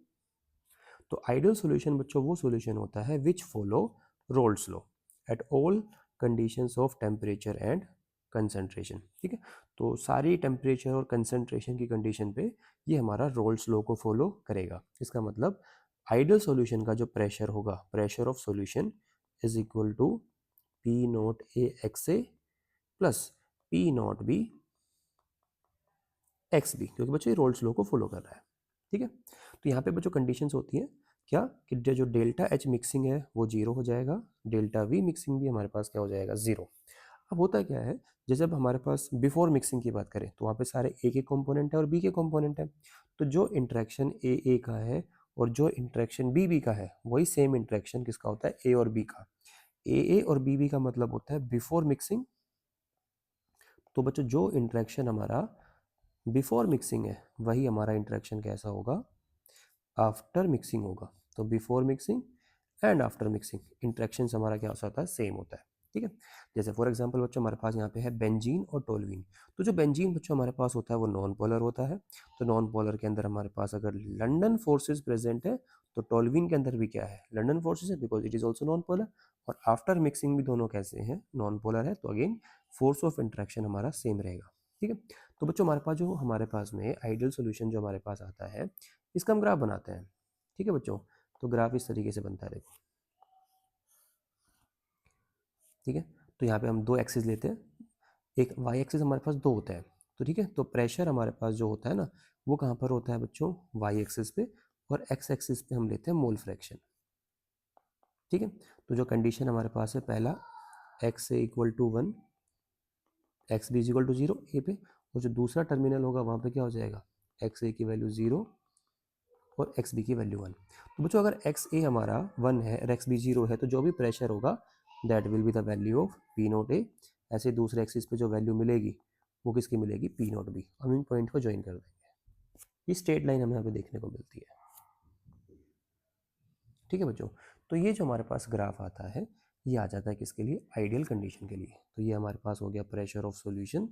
तो आइडियल सॉल्यूशन बच्चों वो सॉल्यूशन होता है which follow Raoult's law at all conditions of temperature and concentration. ठीक है, तो सारी टेम्परेचर और कंसंट्रेशन की कंडीशन पे ये हमारा रोल्स लॉ को फॉलो करेगा। इसका मतलब आइडियल सॉल्यूशन का जो प्रेशर होगा, pressure of solution is equal to P naught A X A plus P naught B X B, क्योंकि बच्चों ये रोल्स लॉ को फॉलो कर रहा है। ठीक है, तो यहाँ पे बच्चों कंडीशंस होती हैं क्या कि जो डेल्टा एच मिक्सिंग है वो जीरो हो जाएगा, डेल्टा वी मिक्सिंग भी हमारे पास क्या हो जाएगा जीरो। अब होता क्या है, जैसे अब हमारे पास बिफोर मिक्सिंग की बात करें तो वहाँ पे सारे ए के कंपोनेंट है और बी के कंपोनेंट है, तो जो इंट्रैक्शन ए का है और जो इंट्रैक्शन बी का है वही सेम इंट्रैक्शन किसका होता है, ए और बी का। ए और बी का मतलब होता है बिफोर मिक्सिंग। तो बच्चों जो इंट्रैक्शन हमारा बिफोर मिक्सिंग है वही हमारा इंटरेक्शन कैसा होगा, आफ्टर मिक्सिंग होगा। तो before mixing and after mixing interaction हमारा क्या होता है, सेम होता है। ठीक है, जैसे फॉर एग्जांपल बच्चों हमारे पास यहाँ पे है बेंजीन और टोल्यूइन। तो जो बेंजीन बच्चों हमारे पास होता है वो नॉन पोलर होता है, तो नॉन पोलर के अंदर हमारे पास अगर लंडन फोर्सेस प्रेजेंट है तो टोल्यूइन के अंदर भी क्या है, लंडन फोर्सेस है, because it is also non polar. और आफ्टर मिक्सिंग भी दोनों कैसे हैं, नॉन पोलर है, तो अगेन फोर्स ऑफ इंट्रैक्शन हमारा सेम रहेगा। ठीक है, तो बच्चों हमारे पास में आइडियल सोल्यूशन जो हमारे पास आता है इसका हम ग्राफ बनाते हैं। ठीक है बच्चों, तो ग्राफ इस तरीके से बनता है देखो। ठीक है, तो यहाँ पे हम दो एक्सिस लेते हैं, एक वाई एक्सिस हमारे पास दो होता है। तो ठीक है, तो प्रेशर हमारे पास जो होता है ना वो कहाँ पर होता है बच्चों, वाई एक्सिस पे, और एक्स एक्सिस पे हम लेते हैं मोल फ्रैक्शन। ठीक है, तो जो कंडीशन हमारे पास है पहला X A equal to 1, X B is equal to 0 A पे, और जो दूसरा टर्मिनल होगा वहाँ पे क्या हो जाएगा, एक्स ए की वैल्यू 0 और एक्स बी की वैल्यू 1। तो बच्चों अगर एक्स ए हमारा 1 है और एक्स बी 0 है तो जो भी प्रेशर होगा that will be the value of P naught A. ऐसे दूसरे एक्सिस पे जो वैल्यू मिलेगी वो किसकी मिलेगी, पी नोट बी। हम इन पॉइंट को ज्वाइन कर देंगे, ये स्ट्रेट लाइन हमें यहाँ पे देखने को मिलती है। ठीक है बच्चों, तो ये जो हमारे पास ग्राफ आता है ये आ जाता है किसके लिए, आइडियल कंडीशन के लिए। तो ये हमारे पास हो गया pressure of solution,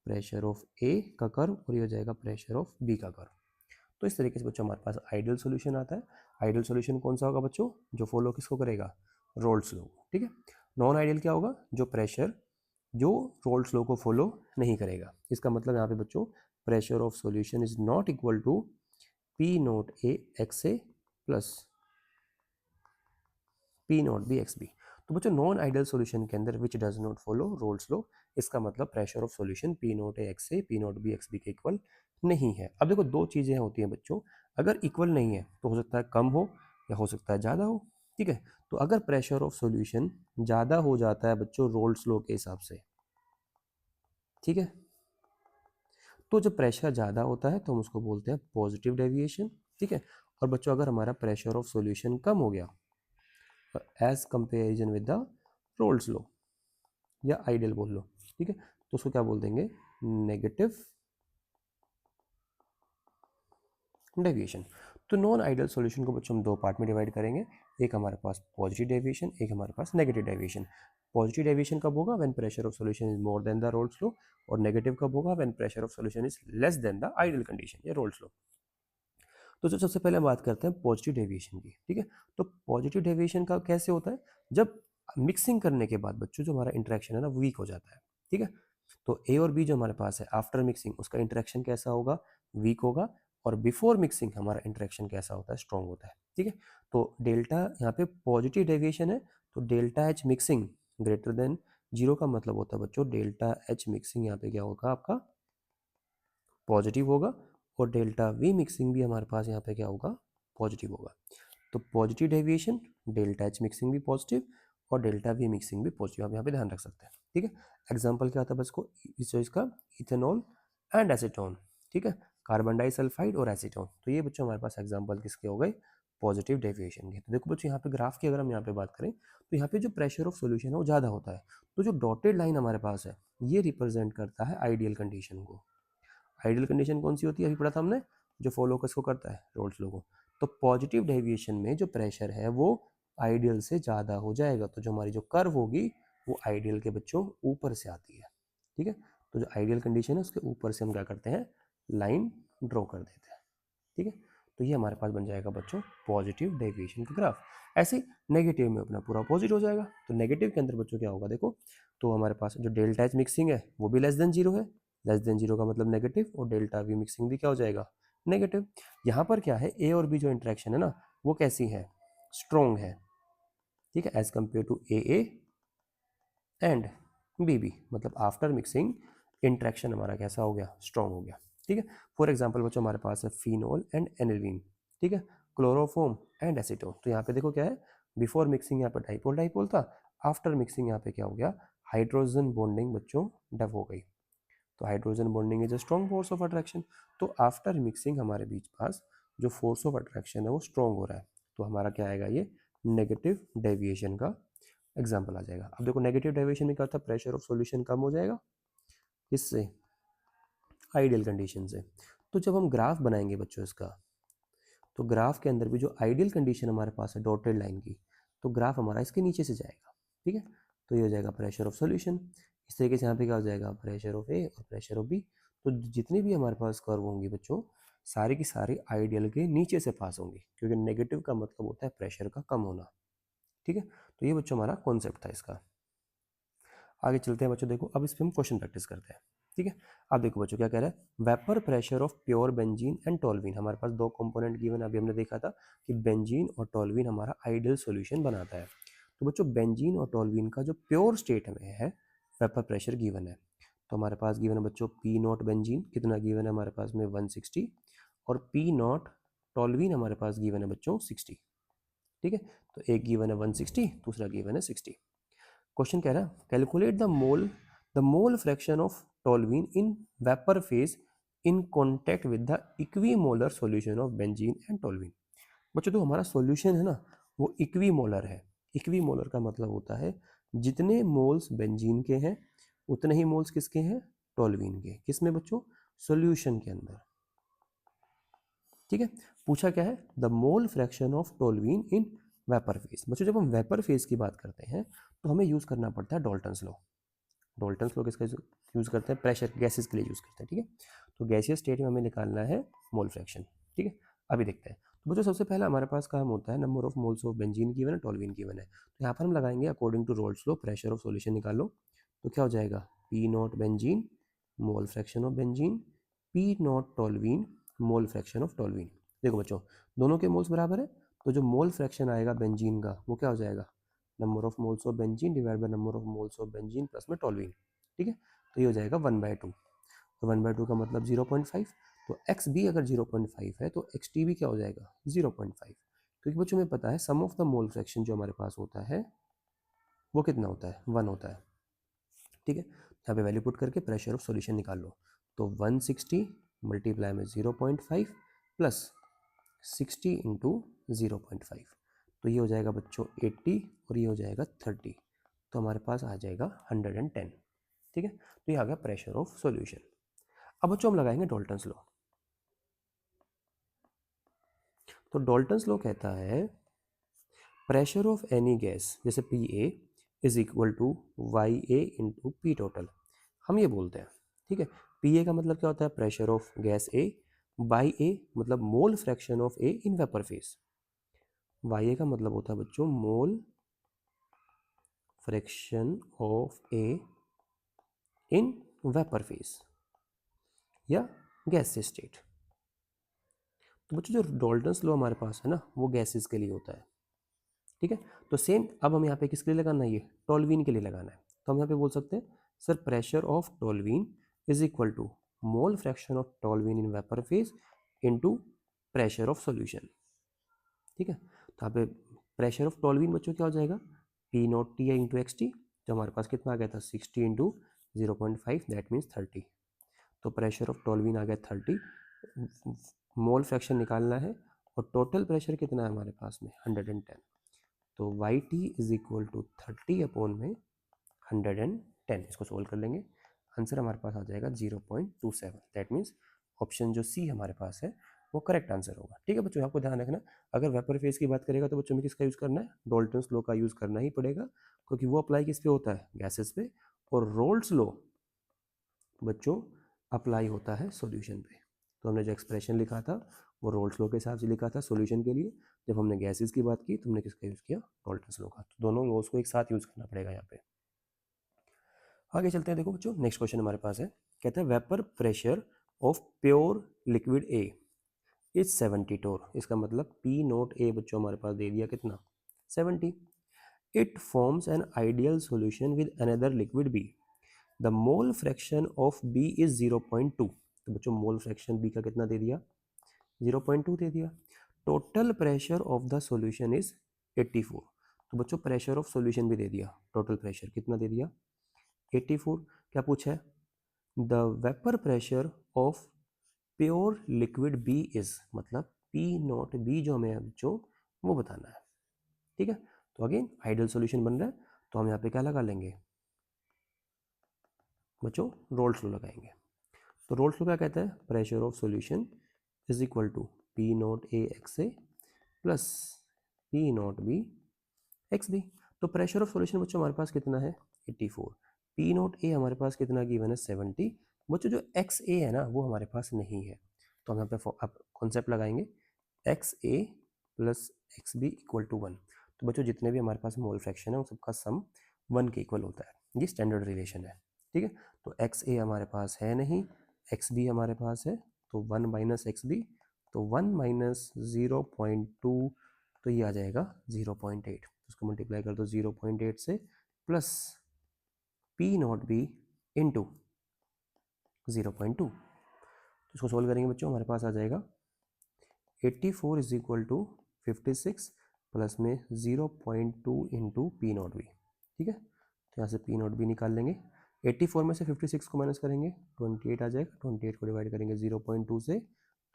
pressure of A का कर्व, और ये हो जाएगा प्रेशर ऑफ बी का कर्व। तो इस तरीके से बच्चों हमारे पास आइडियल सॉल्यूशन आता है। आइडियल सॉल्यूशन कौन सा होगा बच्चों, जो फॉलो किसको करेगा, रोल्स लॉ। ठीक है, नॉन आइडियल क्या होगा, जो प्रेशर जो रोल्स लॉ को फॉलो नहीं करेगा। इसका मतलब यहाँ पे बच्चों pressure of solution is not equal to P naught A X A plus P naught B X B. तो बच्चों नॉन आइडियल सॉल्यूशन के अंदर which does not follow Raoult's law, इसका मतलब pressure of solution P naught A X A P naught B X B के इक्वल नहीं है। अब देखो दो चीज़ें होती हैं बच्चों, अगर इक्वल नहीं है तो हो सकता है कम हो या हो सकता है ज़्यादा हो। ठीक है, तो अगर प्रेशर ऑफ सॉल्यूशन ज़्यादा हो जाता है बच्चों रोल्स लॉ के हिसाब से, ठीक है, तो जब प्रेशर ज़्यादा होता है तो हम उसको बोलते हैं पॉजिटिव डेविएशन। ठीक है, और बच्चों अगर हमारा प्रेशर ऑफ सॉल्यूशन कम हो गया as comparison with the Raoult's law या आइडियल बोल लो, ठीक है, तो उसको क्या बोल देंगे, नेगेटिव डेविएशन। तो नॉन आइडियल सॉल्यूशन को बच्चों हम दो पार्ट में डिवाइड करेंगे, एक हमारे पास पॉजिटिव डेविएशन, एक हमारे पास नेगेटिव डेविएशन। पॉजिटिव डेविएशन कब होगा, when pressure of solution is more than the Raoult's law, और नेगेटिव कब होगा, when pressure of solution is less than the ideal condition या रोल्स लॉ। तो जो सबसे पहले हम बात करते हैं पॉजिटिव डेविएशन की, ठीक है। तो पॉजिटिव डेविएशन का कैसे होता है, जब मिक्सिंग करने के बाद बच्चों जो हमारा इंटरेक्शन है ना वीक हो जाता है, ठीक है। तो ए और बी जो हमारे पास है आफ्टर मिक्सिंग उसका इंटरेक्शन कैसा होगा, वीक होगा, और बिफोर मिक्सिंग हमारा इंटरेक्शन कैसा होता है, स्ट्रॉन्ग होता है, ठीक है। तो डेल्टा यहाँ पे पॉजिटिव डेविएशन है, तो delta H mixing greater than 0 का मतलब होता है बच्चों डेल्टा एच मिक्सिंग यहाँ पे क्या होगा आपका पॉजिटिव होगा, और डेल्टा वी मिक्सिंग भी हमारे पास यहाँ पे क्या होगा पॉजिटिव होगा। तो positive deviation delta H mixing भी पॉजिटिव और डेल्टा वी मिक्सिंग भी पॉजिटिव, आप यहाँ पे ध्यान रख सकते हैं, ठीक है। एग्जाम्पल क्या आता है बस को इस चीज़ का, इथेनॉल एंड एसीटोन, ठीक है, कार्बन डाइसल्फाइड और एसीटोन। तो ये बच्चों हमारे पास एग्जाम्पल किसके हो गए पॉजिटिव डेविएशन के। तो देखो बच्चों यहाँ पे ग्राफ की अगर हम यहाँ पे बात करें तो यहाँ पे जो प्रेशर ऑफ सोल्यूशन है वो ज़्यादा होता है, तो जो डॉटेड लाइन हमारे पास है ये रिप्रेजेंट करता है आइडियल कंडीशन को। आइडियल कंडीशन कौन सी होती है अभी पढ़ा था हमने, जो फॉलो किसको करता है रोल्स लॉ को। तो पॉजिटिव डेविएशन में जो प्रेशर है वो आइडियल से ज़्यादा हो जाएगा, तो जो हमारी जो कर्व होगी वो आइडियल के बच्चों ऊपर से आती है, ठीक है। तो जो आइडियल कंडीशन है उसके ऊपर से हम क्या करते हैं लाइन ड्रॉ कर देते हैं, ठीक है। तो ये हमारे पास बन जाएगा बच्चों पॉजिटिव डेविएशन का ग्राफ। ऐसे नेगेटिव में अपना पूरा अपोजिट हो जाएगा। तो नेगेटिव के अंदर बच्चों क्या होगा देखो, तो हमारे पास जो डेल्टा एच मिक्सिंग है वो भी लेस देन 0 है, लेस देन 0 का मतलब नेगेटिव, और डेल्टा वी मिक्सिंग भी क्या हो जाएगा नेगेटिव। यहाँ पर क्या है ए और बी जो इंटरेक्शन है ना वो कैसी है स्ट्रॉन्ग है, ठीक है, as compare to A and B, मतलब आफ्टर मिक्सिंग इंट्रैक्शन हमारा कैसा हो गया स्ट्रॉन्ग हो गया, ठीक है। फॉर एग्जांपल बच्चों हमारे पास है फिनोल एंड एनिलीन, ठीक है, क्लोरोफॉर्म एंड एसीटोन। तो यहाँ पे देखो क्या है बिफोर मिक्सिंग यहाँ पे डाइपोल डाइपोल था, आफ्टर मिक्सिंग यहाँ पे क्या हो गया हाइड्रोजन बॉन्डिंग बच्चों डब हो गई। तो hydrogen bonding is a strong force of attraction. तो आफ्टर मिक्सिंग हमारे बीच पास जो फोर्स ऑफ अट्रैक्शन है वो स्ट्रॉन्ग हो रहा है, तो हमारा क्या आएगा ये नेगेटिव डेविएशन का एग्जाम्पल आ जाएगा। अब देखो नेगेटिव डेविएशन में क्या होता है प्रेशर ऑफ सॉल्यूशन कम हो जाएगा, किससे आइडियल कंडीशन से। तो जब हम ग्राफ बनाएंगे बच्चों इसका, तो ग्राफ के अंदर भी जो आइडियल कंडीशन हमारे पास है डॉटेड लाइन की, तो ग्राफ हमारा इसके नीचे से जाएगा, ठीक है। तो ये हो जाएगा प्रेशर ऑफ सॉल्यूशन। इस तरीके से यहाँ पे क्या हो जाएगा प्रेशर ऑफ ए और प्रेशर ऑफ बी। तो जितने भी हमारे पास कर्व होंगी बच्चों सारे की सारे आइडियल के नीचे से पास होंगी, क्योंकि नेगेटिव का मतलब होता है प्रेशर का कम होना, ठीक है। तो ये बच्चों हमारा कॉन्सेप्ट था इसका। आगे चलते हैं बच्चों, देखो अब इस पर हम क्वेश्चन प्रैक्टिस करते हैं, ठीक है। अब देखो बच्चों क्या कह रहा है vapour pressure of pure benzene and toluene. हमारे पास दो कंपोनेंट गिवन, अभी हमने देखा था कि बेंजीन और टोल्यूइन हमारा आइडियल सॉल्यूशन बनाता है। तो बच्चों बेंजीन और टोल्यूइन का जो प्योर स्टेट में है वेपर प्रेशर गिवन है। तो हमारे पास गिवन है बच्चों पी नॉट बेंजीन कितना गिवन है हमारे पास में 160, और पी नॉट टोल्यूइन हमारे पास गिवन है बच्चों 60, ठीक है। तो एक गिवन है 160 दूसरा गिवन है 60। क्वेश्चन कह रहा है calculate the mole fraction of toluene in vapour phase in contact with the equimolar solution of benzene and toluene. बच्चों तो हमारा सॉल्यूशन है ना वो इक्वीमोलर है। इक्वीमोलर का मतलब होता है जितने मोल्स बेंजीन के हैं उतने ही मोल्स किसके हैं टोल्यूइन के। किसमें बच्चों सॉल्यूशन के अंदर, ठीक है। पूछा क्या है the mole fraction of toluene in vapour phase. बच्चों जब हम वेपर फेज की बात करते हैं तो हमें यूज करना पड़ता है डाल्टन्स लॉ। डाल्टन्स लॉ किसका यूज करते हैं प्रेशर गैसेस के लिए यूज करते हैं, ठीक है। तो गैसियस स्टेट में हमें निकालना है मोल फ्रैक्शन, ठीक है। अभी देखते हैं। तो बच्चों सबसे पहला हमारे पास काम होता है number of moles of benzene given है टोल्यूइन गिवन है। तो यहाँ पर हम लगाएंगे according to Raoult's law pressure of solution निकालो। तो क्या हो जाएगा P naught benzene mole fraction of benzene P naught toluene mole fraction of toluene. देखो बच्चों दोनों के मोल्स बराबर है, तो जो मोल फ्रैक्शन आएगा बेंजीन का वो क्या हो जाएगा number of moles of benzene divide by number of moles of benzene plus में टोल्यूइन, ठीक है। तो ये हो जाएगा 1/2। तो 1/2 का मतलब 0.5। तो एक्स भी अगर 0.5 है तो एक्स टी भी क्या हो जाएगा 0.5, क्योंकि बच्चों में पता है सम ऑफ द मोल फ्रैक्शन जो हमारे पास होता है वो कितना होता है 1 होता है, ठीक है। यहाँ पे वैल्यू पुट करके प्रेशर ऑफ सॉल्यूशन निकाल लो। तो 160 मल्टीप्लाई में 0.5 प्लस 60 इंटू 0.5, तो ये हो जाएगा बच्चों 80 और ये हो जाएगा 30, तो हमारे पास आ जाएगा 110, ठीक है। तो ये आ गया प्रेशर ऑफ सॉल्यूशन। अब बच्चों हम लगाएंगे डाल्टन्स लॉ। तो डाल्टन्स लॉ कहता है प्रेशर ऑफ एनी गैस जैसे P A is equal to Y A into P total. हम ये बोलते हैं, ठीक है। पी ए का मतलब क्या होता है pressure of gas A y A मतलब mole fraction of A in vapour phase. Y A का मतलब होता है बच्चों mole fraction of A in vapour phase या गैस स्टेट। तो बच्चों जो डाल्टन्स लॉ हमारे पास है ना वो गैसेस के लिए होता है, ठीक है। तो सेम अब हम यहाँ पे किसके लिए लगाना है, ये टोल्यूइन के लिए लगाना है। तो हम यहाँ पे बोल सकते हैं sir pressure of toluene is equal to mole fraction of toluene in vapour phase into pressure of solution, ठीक है। तो यहाँ पे प्रेशर ऑफ टोल्यूइन बच्चों क्या हो जाएगा, P not T into x T, जो हमारे पास कितना आ गया था 60 इंटू 0.5 दैट मीन्स 30। तो प्रेशर ऑफ टोल्यूइन आ गया 30, मोल फ्रैक्शन निकालना है और टोटल प्रेशर कितना है हमारे पास में 110। तो Y T is equal to 30 upon में 110, इसको सोल्व कर लेंगे, आंसर हमारे पास आ जाएगा 0.27। दैट मीन्स ऑप्शन जो सी हमारे पास है वो करेक्ट आंसर होगा, ठीक है बच्चों। आपको ध्यान रखना अगर वेपर फेज की बात करेगा तो बच्चों में किसका यूज़ करना है, डाल्टन्स लॉ का यूज़ करना ही पड़ेगा, क्योंकि वो अप्लाई किस पे होता है, गैसेस पे, और रोल्स लॉ बच्चों अप्लाई होता है सॉल्यूशन पे। तो हमने जो एक्सप्रेशन लिखा था वो रोल्स लॉ के हिसाब से लिखा था सॉल्यूशन के लिए। जब हमने गैसेस की बात की तो हमने किसका यूज़ किया, डाल्टन्स लॉ का। तो दोनों लॉज को एक साथ यूज़ करना पड़ेगा यहाँ पे। आगे चलते हैं, देखो बच्चों नेक्स्ट क्वेश्चन हमारे पास है, कहता है vapour pressure of pure liquid A is 70 टोर। इसका मतलब पी नोट ए बच्चों हमारे पास दे दिया कितना 70। It forms an ideal solution with another liquid B, the mole fraction of B is 0.2। तो बच्चों मोल फ्रैक्शन बी का कितना दे दिया 0.2 दे दिया। Total pressure of the solution is 84। तो बच्चों प्रेशर ऑफ सॉल्यूशन भी दे दिया, टोटल प्रेशर कितना दे दिया 84। क्या पूछा है, the vapour pressure of pure liquid B is, मतलब पी नॉट बी जो हमें बच्चों वो बताना है, ठीक है। तो अगेन आइडियल सॉल्यूशन बन रहा है, तो हम यहाँ पे क्या लगा लेंगे बच्चों, रोल्स लॉ लगाएंगे। तो रोल्स लॉ क्या कहता है, pressure of solution is equal to P naught A X A plus P naught B X B. तो प्रेशर ऑफ सॉल्यूशन बच्चों हमारे पास कितना है 84, पी नॉट ए हमारे पास कितना गिवन है 70। बच्चों जो एक्स ए है ना वो हमारे पास नहीं है, तो हम यहाँ पे अब कॉन्सेप्ट लगाएंगे X A plus X B equal to 1। तो बच्चों जितने भी हमारे पास मोल फ्रैक्शन है उन सबका सम 1 के इक्वल होता है, ये स्टैंडर्ड रिलेशन है, ठीक है। तो एक्स ए हमारे पास है नहीं, एक्स बी हमारे पास है, तो 1 माइनस एक्स बी, तो 1 माइनस 0.2, तो ये आ जाएगा 0.8। उसको मल्टीप्लाई कर दो 0.8 से plus P naught B into 0.2। तो इसको सोल्व करेंगे बच्चों, हमारे पास आ जाएगा 84 इज इक्वल टू 56 प्लस में 0.2 इंटू पी नॉट बी, ठीक है। तो यहाँ से पी नॉट बी निकाल लेंगे, 84 में से 56 को माइनस करेंगे 28 आ जाएगा, 28 को डिवाइड करेंगे 0.2 से,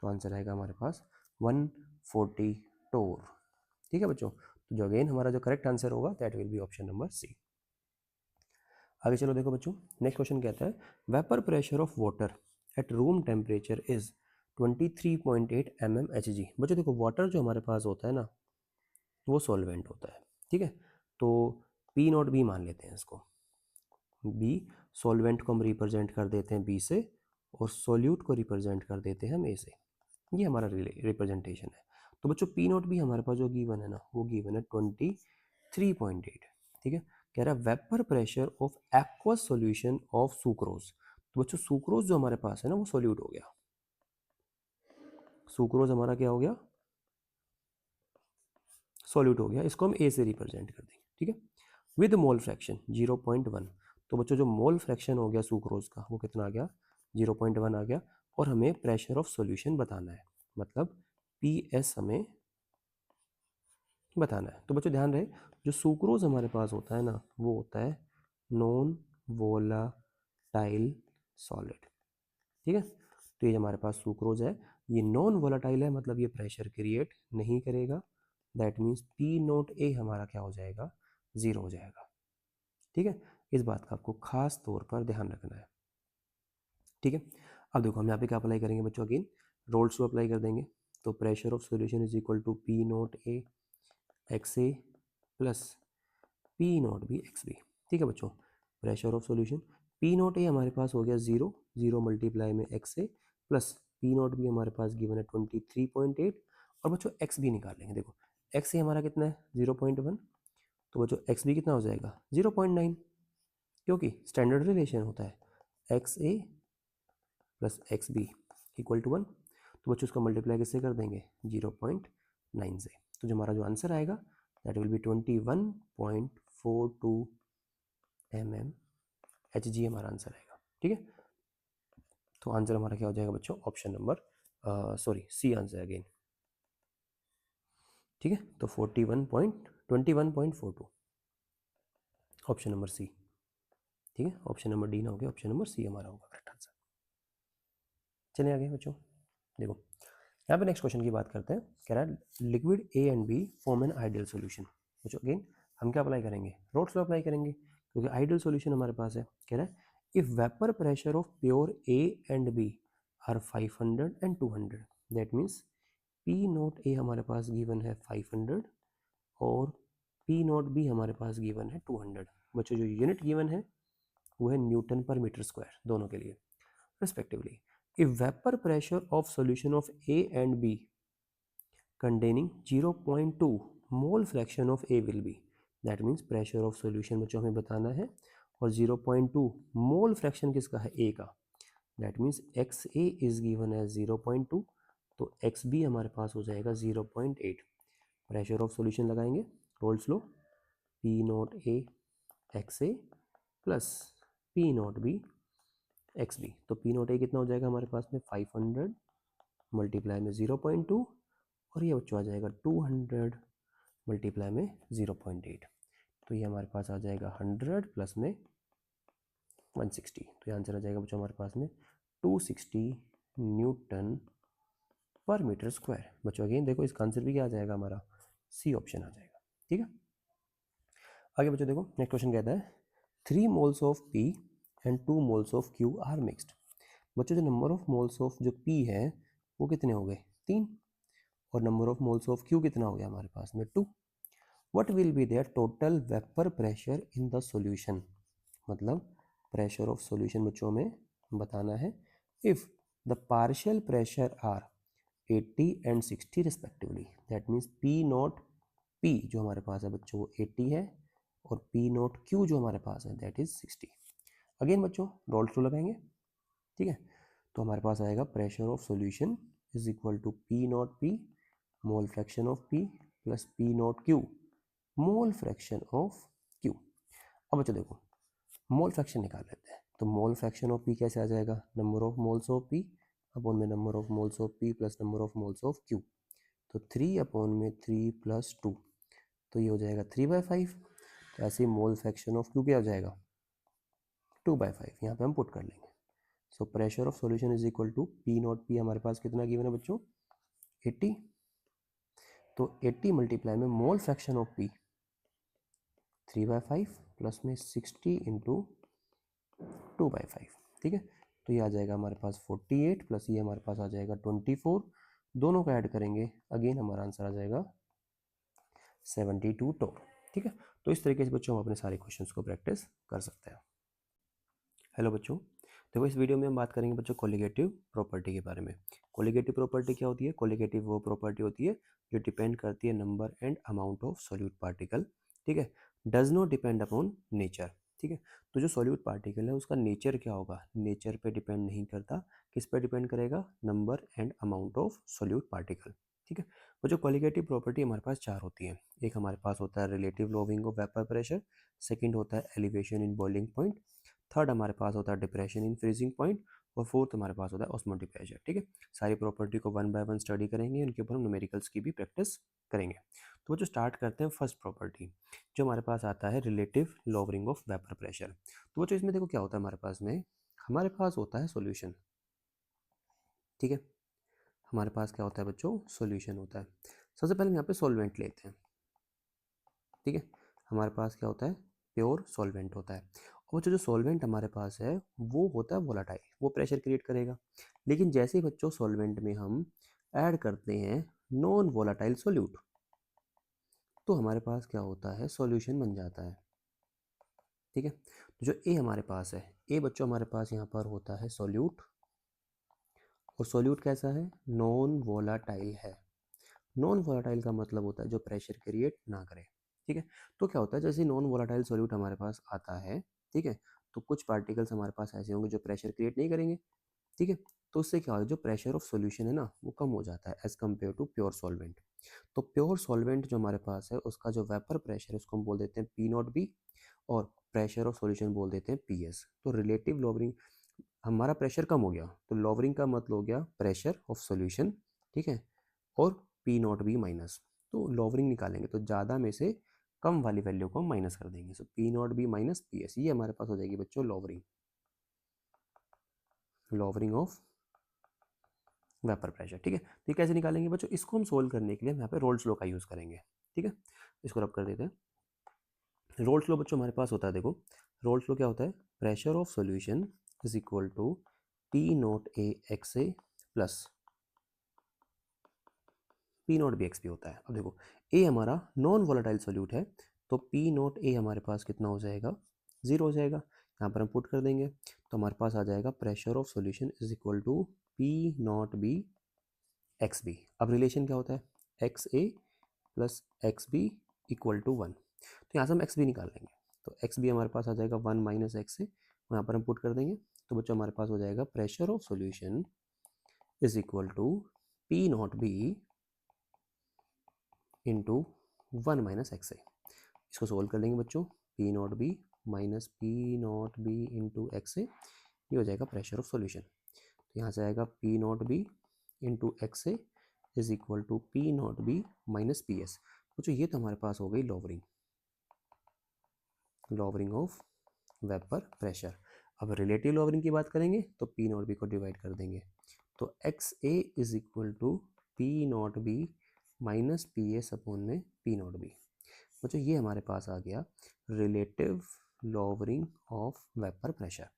तो आंसर आएगा हमारे पास 140 टोर, ठीक है बच्चों। तो जो अगेन हमारा जो करेक्ट आंसर होगा that will be option number C. आगे चलो देखो बच्चों नेक्स्ट क्वेश्चन कहता है vapour pressure of water at room temperature is 23.8 mmHg। बच्चों देखो वाटर जो हमारे पास होता है ना वो सॉल्वेंट होता है, ठीक है। तो पी नॉट बी मान लेते हैं इसको, बी सॉल्वेंट को हम रिप्रेजेंट कर देते हैं बी से और सॉल्यूट को रिप्रेजेंट कर देते हैं हम ए से, ये हमारा रिप्रेजेंटेशन है। तो बच्चों पी नॉट बी हमारे पास जो गिवन है ना वो गिवन है 23.8, ठीक है। कह रहा है vapour pressure of aqueous solution of sucrose. तो बच्चों सुक्रोज जो हमारे पास है ना वो सॉल्यूट हो गया, सुक्रोज हमारा क्या हो गया सॉल्यूट हो गया, इसको हम ए से रिप्रेजेंट कर देंगे, ठीक है। With mole fraction 0.1। तो बच्चों जो मोल फ्रैक्शन हो गया सुक्रोज का वो कितना आ गया 0.1 आ गया, और हमें प्रेशर ऑफ सॉल्यूशन बताना है, मतलब पी एस हमें बताना है। तो बच्चों ध्यान रहे जो सुक्रोज हमारे पास होता है ना वो होता है नॉन वोलाटाइल सॉलिड, ठीक है। तो ये हमारे पास सुक्रोज है, ये नॉन वोलाटाइल है, मतलब ये प्रेशर क्रिएट नहीं करेगा, दैट मीन्स पी नोट ए हमारा क्या हो जाएगा 0 हो जाएगा, ठीक है। इस बात का आपको खास तौर पर ध्यान रखना है, ठीक है। अब देखो हम यहाँ पे क्या अप्लाई करेंगे बच्चों, अगेन रोल्स को अप्लाई कर देंगे। तो pressure of solution is equal to P naught A X A plus P naught B X B, ठीक है बच्चों। Pressure of solution P naught A हमारे पास हो गया 0, 0 मल्टीप्लाई में X A plus P naught भी हमारे पास गिवन है 23.8 और बच्चों एक्स भी निकालेंगे। देखो एक्स ए हमारा कितना है 0.1, तो बच्चों एक्स भी कितना हो जाएगा 0.9, क्योंकि स्टैंडर्ड रिलेशन होता है X A plus X B equal to 1। तो बच्चों उसका मल्टीप्लाई किससे कर देंगे 0.9 से। तो जो हमारा जो आंसर आएगा that will B 21.42 mm H G हमारा आंसर आएगा। ठीक है, तो आंसर हमारा क्या हो जाएगा बच्चों option number C answer again. ठीक है, तो 21.42 ऑप्शन नंबर सी। ठीक है, ऑप्शन नंबर डी ना हो गया, ऑप्शन नंबर सी हमारा होगा करेक्ट आंसर। चलिए आगे बच्चों देखो यहाँ पे नेक्स्ट क्वेश्चन की बात करते हैं। कह रहा है liquid A and B form an ideal solution. बच्चों अगेन हम क्या अप्लाई करेंगे रोल्स लॉ अप्लाई करेंगे, क्योंकि आइडियल सॉल्यूशन हमारे पास है। कह रहा है if vapour pressure of pure A and B are 500 and 200 that means P naught A हमारे पास गिवन है 500 और पी नॉट बी हमारे पास गिवन है 200। बच्चों जो यूनिट गिवन है वो है न्यूटन पर मीटर स्क्वायर दोनों के लिए respectively. If vapor pressure of solution of A and B containing 0.2 mole fraction of A will be, that means pressure of solution बच्चों हमें बताना है और 0.2 mole fraction किसका है A का, that means XA is given as 0.2 तो XB हमारे पास हो जाएगा 0.8। प्रेशर ऑफ सॉल्यूशन लगाएंगे Raoult's law P naught A XA plus P naught B X B. तो पी नोट ए कितना हो जाएगा हमारे पास में 500 मल्टीप्लाई में 0.2 और ये बच्चों आ जाएगा 200 मल्टीप्लाई में 0.8। तो ये हमारे पास आ जाएगा 100 प्लस में 160। तो ये आंसर आ जाएगा बच्चों हमारे पास में 260 न्यूटन पर मीटर स्क्वायर। बच्चों अगेन देखो इसका आंसर भी क्या आ जाएगा हमारा सी ऑप्शन आ जाएगा। ठीक है, आगे बच्चों देखो नेक्स्ट क्वेश्चन कहता है 3 moles of P and 2 moles of Q are mixed. बच्चों जो नंबर ऑफ मोल्स ऑफ जो पी है वो कितने हो गए 3 और number of moles of Q कितना हो गया हमारे पास में 2। What will be there total vapour pressure in the solution. मतलब प्रेशर ऑफ सॉल्यूशन बच्चों में बताना है if the partial pressure are 80 and 60 respectively that means P naught P जो हमारे पास है बच्चों वो 80 है और पी नॉट क्यू जो हमारे पास है दैट इज 60। अगेन बच्चों रोल्स लॉ लगाएंगे। ठीक है, तो हमारे पास आएगा pressure of solution is equal to P naught P mole fraction of P plus P naught Q mole fraction of Q. अब बच्चों देखो मोल फ्रैक्शन निकाल लेते हैं। तो मोल फ्रैक्शन ऑफ पी कैसे आ जाएगा number of moles of P upon में number of moles of P plus number of moles of Q. तो 3 अपॉन में 3 प्लस 2 तो ये हो जाएगा 3/5। तो ऐसे ही मोल फ्रैक्शन ऑफ क्यू क्या हो जाएगा 2/5 यहाँ पे हम पुट कर लेंगे। So pressure of solution is equal to P naught P हमारे पास कितना गिवन है बच्चों 80। तो 80 मल्टीप्लाई में मोल फ्रैक्शन ऑफ पी 3/5 प्लस में 60 इंटू 2/5। ठीक है, तो ये आ जाएगा हमारे पास 48 प्लस ये हमारे पास आ जाएगा 24। दोनों का ऐड करेंगे अगेन हमारा आंसर आ जाएगा 72 टोर। ठीक है, तो इस तरीके से बच्चों हम अपने सारे क्वेश्चंस को प्रैक्टिस कर सकते हैं। हेलो बच्चों, देखो इस वीडियो में हम बात करेंगे बच्चों कोलिगेटिव प्रॉपर्टी के बारे में। कोलिगेटिव प्रॉपर्टी क्या होती है कोलिगेटिव वो प्रॉपर्टी होती है जो डिपेंड करती है number and amount of solute particle. ठीक है, does not depend upon nature. ठीक है, तो जो सॉल्यूट पार्टिकल है उसका नेचर क्या होगा नेचर पे डिपेंड नहीं करता, किस पे डिपेंड करेगा number and amount of solute particle. ठीक है, वो जो कोलिगेटिव प्रॉपर्टी हमारे पास 4 होती है। एक हमारे पास होता है relative lowering of vapour pressure, second होता है elevation in boiling point, third हमारे पास होता है डिप्रेशन इन फ्रीजिंग पॉइंट और फोर्थ हमारे पास होता है ऑस्मोटिक प्रेशर। ठीक है, सारी प्रॉपर्टी को 1 बाय 1 स्टडी करेंगे, उनके ऊपर हम न्यूमेरिकल्स की भी प्रैक्टिस करेंगे। तो जो स्टार्ट करते हैं फर्स्ट प्रॉपर्टी जो हमारे पास आता है relative lowering of vapour pressure. तो वो जो इसमें देखो क्या होता है हमारे पास होता है सॉल्यूशन। ठीक है, हमारे पास क्या होता है बच्चों सॉल्यूशन होता है। सबसे पहले हम यहाँ पे सॉल्वेंट लेते हैं। ठीक है, हमारे पास क्या होता है प्योर सॉल्वेंट होता है और जो सॉल्वेंट हमारे पास है वो होता है वोलाटाइल, वो प्रेशर क्रिएट करेगा। लेकिन जैसे ही बच्चों सॉल्वेंट में हम ऐड करते हैं नॉन वोलाटाइल सॉल्यूट तो हमारे पास क्या होता है सॉल्यूशन बन जाता है। ठीक है, तो जो ए हमारे पास है ए बच्चों हमारे पास यहाँ पर होता है सॉल्यूट और सॉल्यूट कैसा है, नॉन वोलाटाइल है। नॉन वोलाटाइल का मतलब होता है जो प्रेशर क्रिएट ना करे, ठीक है। तो क्या होता है, जैसे नॉन वोलाटाइल सॉल्यूट हमारे पास आता है, ठीक है, तो कुछ पार्टिकल्स हमारे पास ऐसे होंगे जो प्रेशर क्रिएट नहीं करेंगे, ठीक है। तो उससे क्या होगा, जो प्रेशर ऑफ सॉल्यूशन है ना वो कम हो जाता है as compare to pure solvent. तो प्योर सॉल्वेंट जो हमारे पास है उसका जो वेपर प्रेशर है उसको हम बोल देते हैं पी नॉट बी, और प्रेशर ऑफ सॉल्यूशन बोल देते हैं पी एस। तो रिलेटिव लोवरिंग, हमारा प्रेशर कम हो गया तो लोवरिंग का मतलब हो गया प्रेशर ऑफ सॉल्यूशन, ठीक है, और पी नॉट बी माइनस। तो लोवरिंग निकालेंगे तो ज़्यादा में से कम वाली वैल्यू को हम माइनस कर देंगे, so P naught B minus P S, ये हमारे पास हो जाएगी बच्चों lowering, lowering of vapour pressure, ठीक है। तो ये कैसे निकालेंगे बच्चों, इसको हम सोल्व करने के लिए हम यहाँ पे रोल्स लॉ का यूज़ करेंगे, ठीक है। इसको रब कर देते हैं। रोल्स लॉ बच्चों हमारे पास होता है, देखो रोल्स लॉ क्या होता है, pressure of solution is equal to P naught A X A plus P naught B X P होता है। अब देखो ए हमारा नॉन वोलाटाइल सोल्यूट है, तो पी नॉट ए हमारे पास कितना हो जाएगा, ज़ीरो हो जाएगा। यहाँ पर हम पुट कर देंगे तो हमारे पास आ जाएगा pressure of solution is equal to P naught B X B. अब रिलेशन क्या होता है, X A plus X B equal to one. तो यहाँ से हम एक्स बी निकाल लेंगे, तो एक्स बी हमारे पास आ जाएगा वन माइनस एक्स ए, यहाँ पर हम पुट कर देंगे तो बच्चों हमारे पास हो जाएगा pressure of solution is equal to P naught B into one minus X A. इसको सोल्व कर लेंगे बच्चों, P naught B minus P naught B into X A, ये हो जाएगा प्रेशर ऑफ सॉल्यूशन। तो यहाँ से आएगा P naught B into X A is equal to P naught B minus P S. बच्चों ये तो हमारे पास हो गई lowering, lowering of vapour pressure. अब रिलेटिव लोवरिंग की बात करेंगे तो पी नॉट बी को डिवाइड कर देंगे, तो X A is equal to P naught B minus P S upon में पी नॉट बी। बच्चों ये हमारे पास आ गया relative lowering of vapour pressure,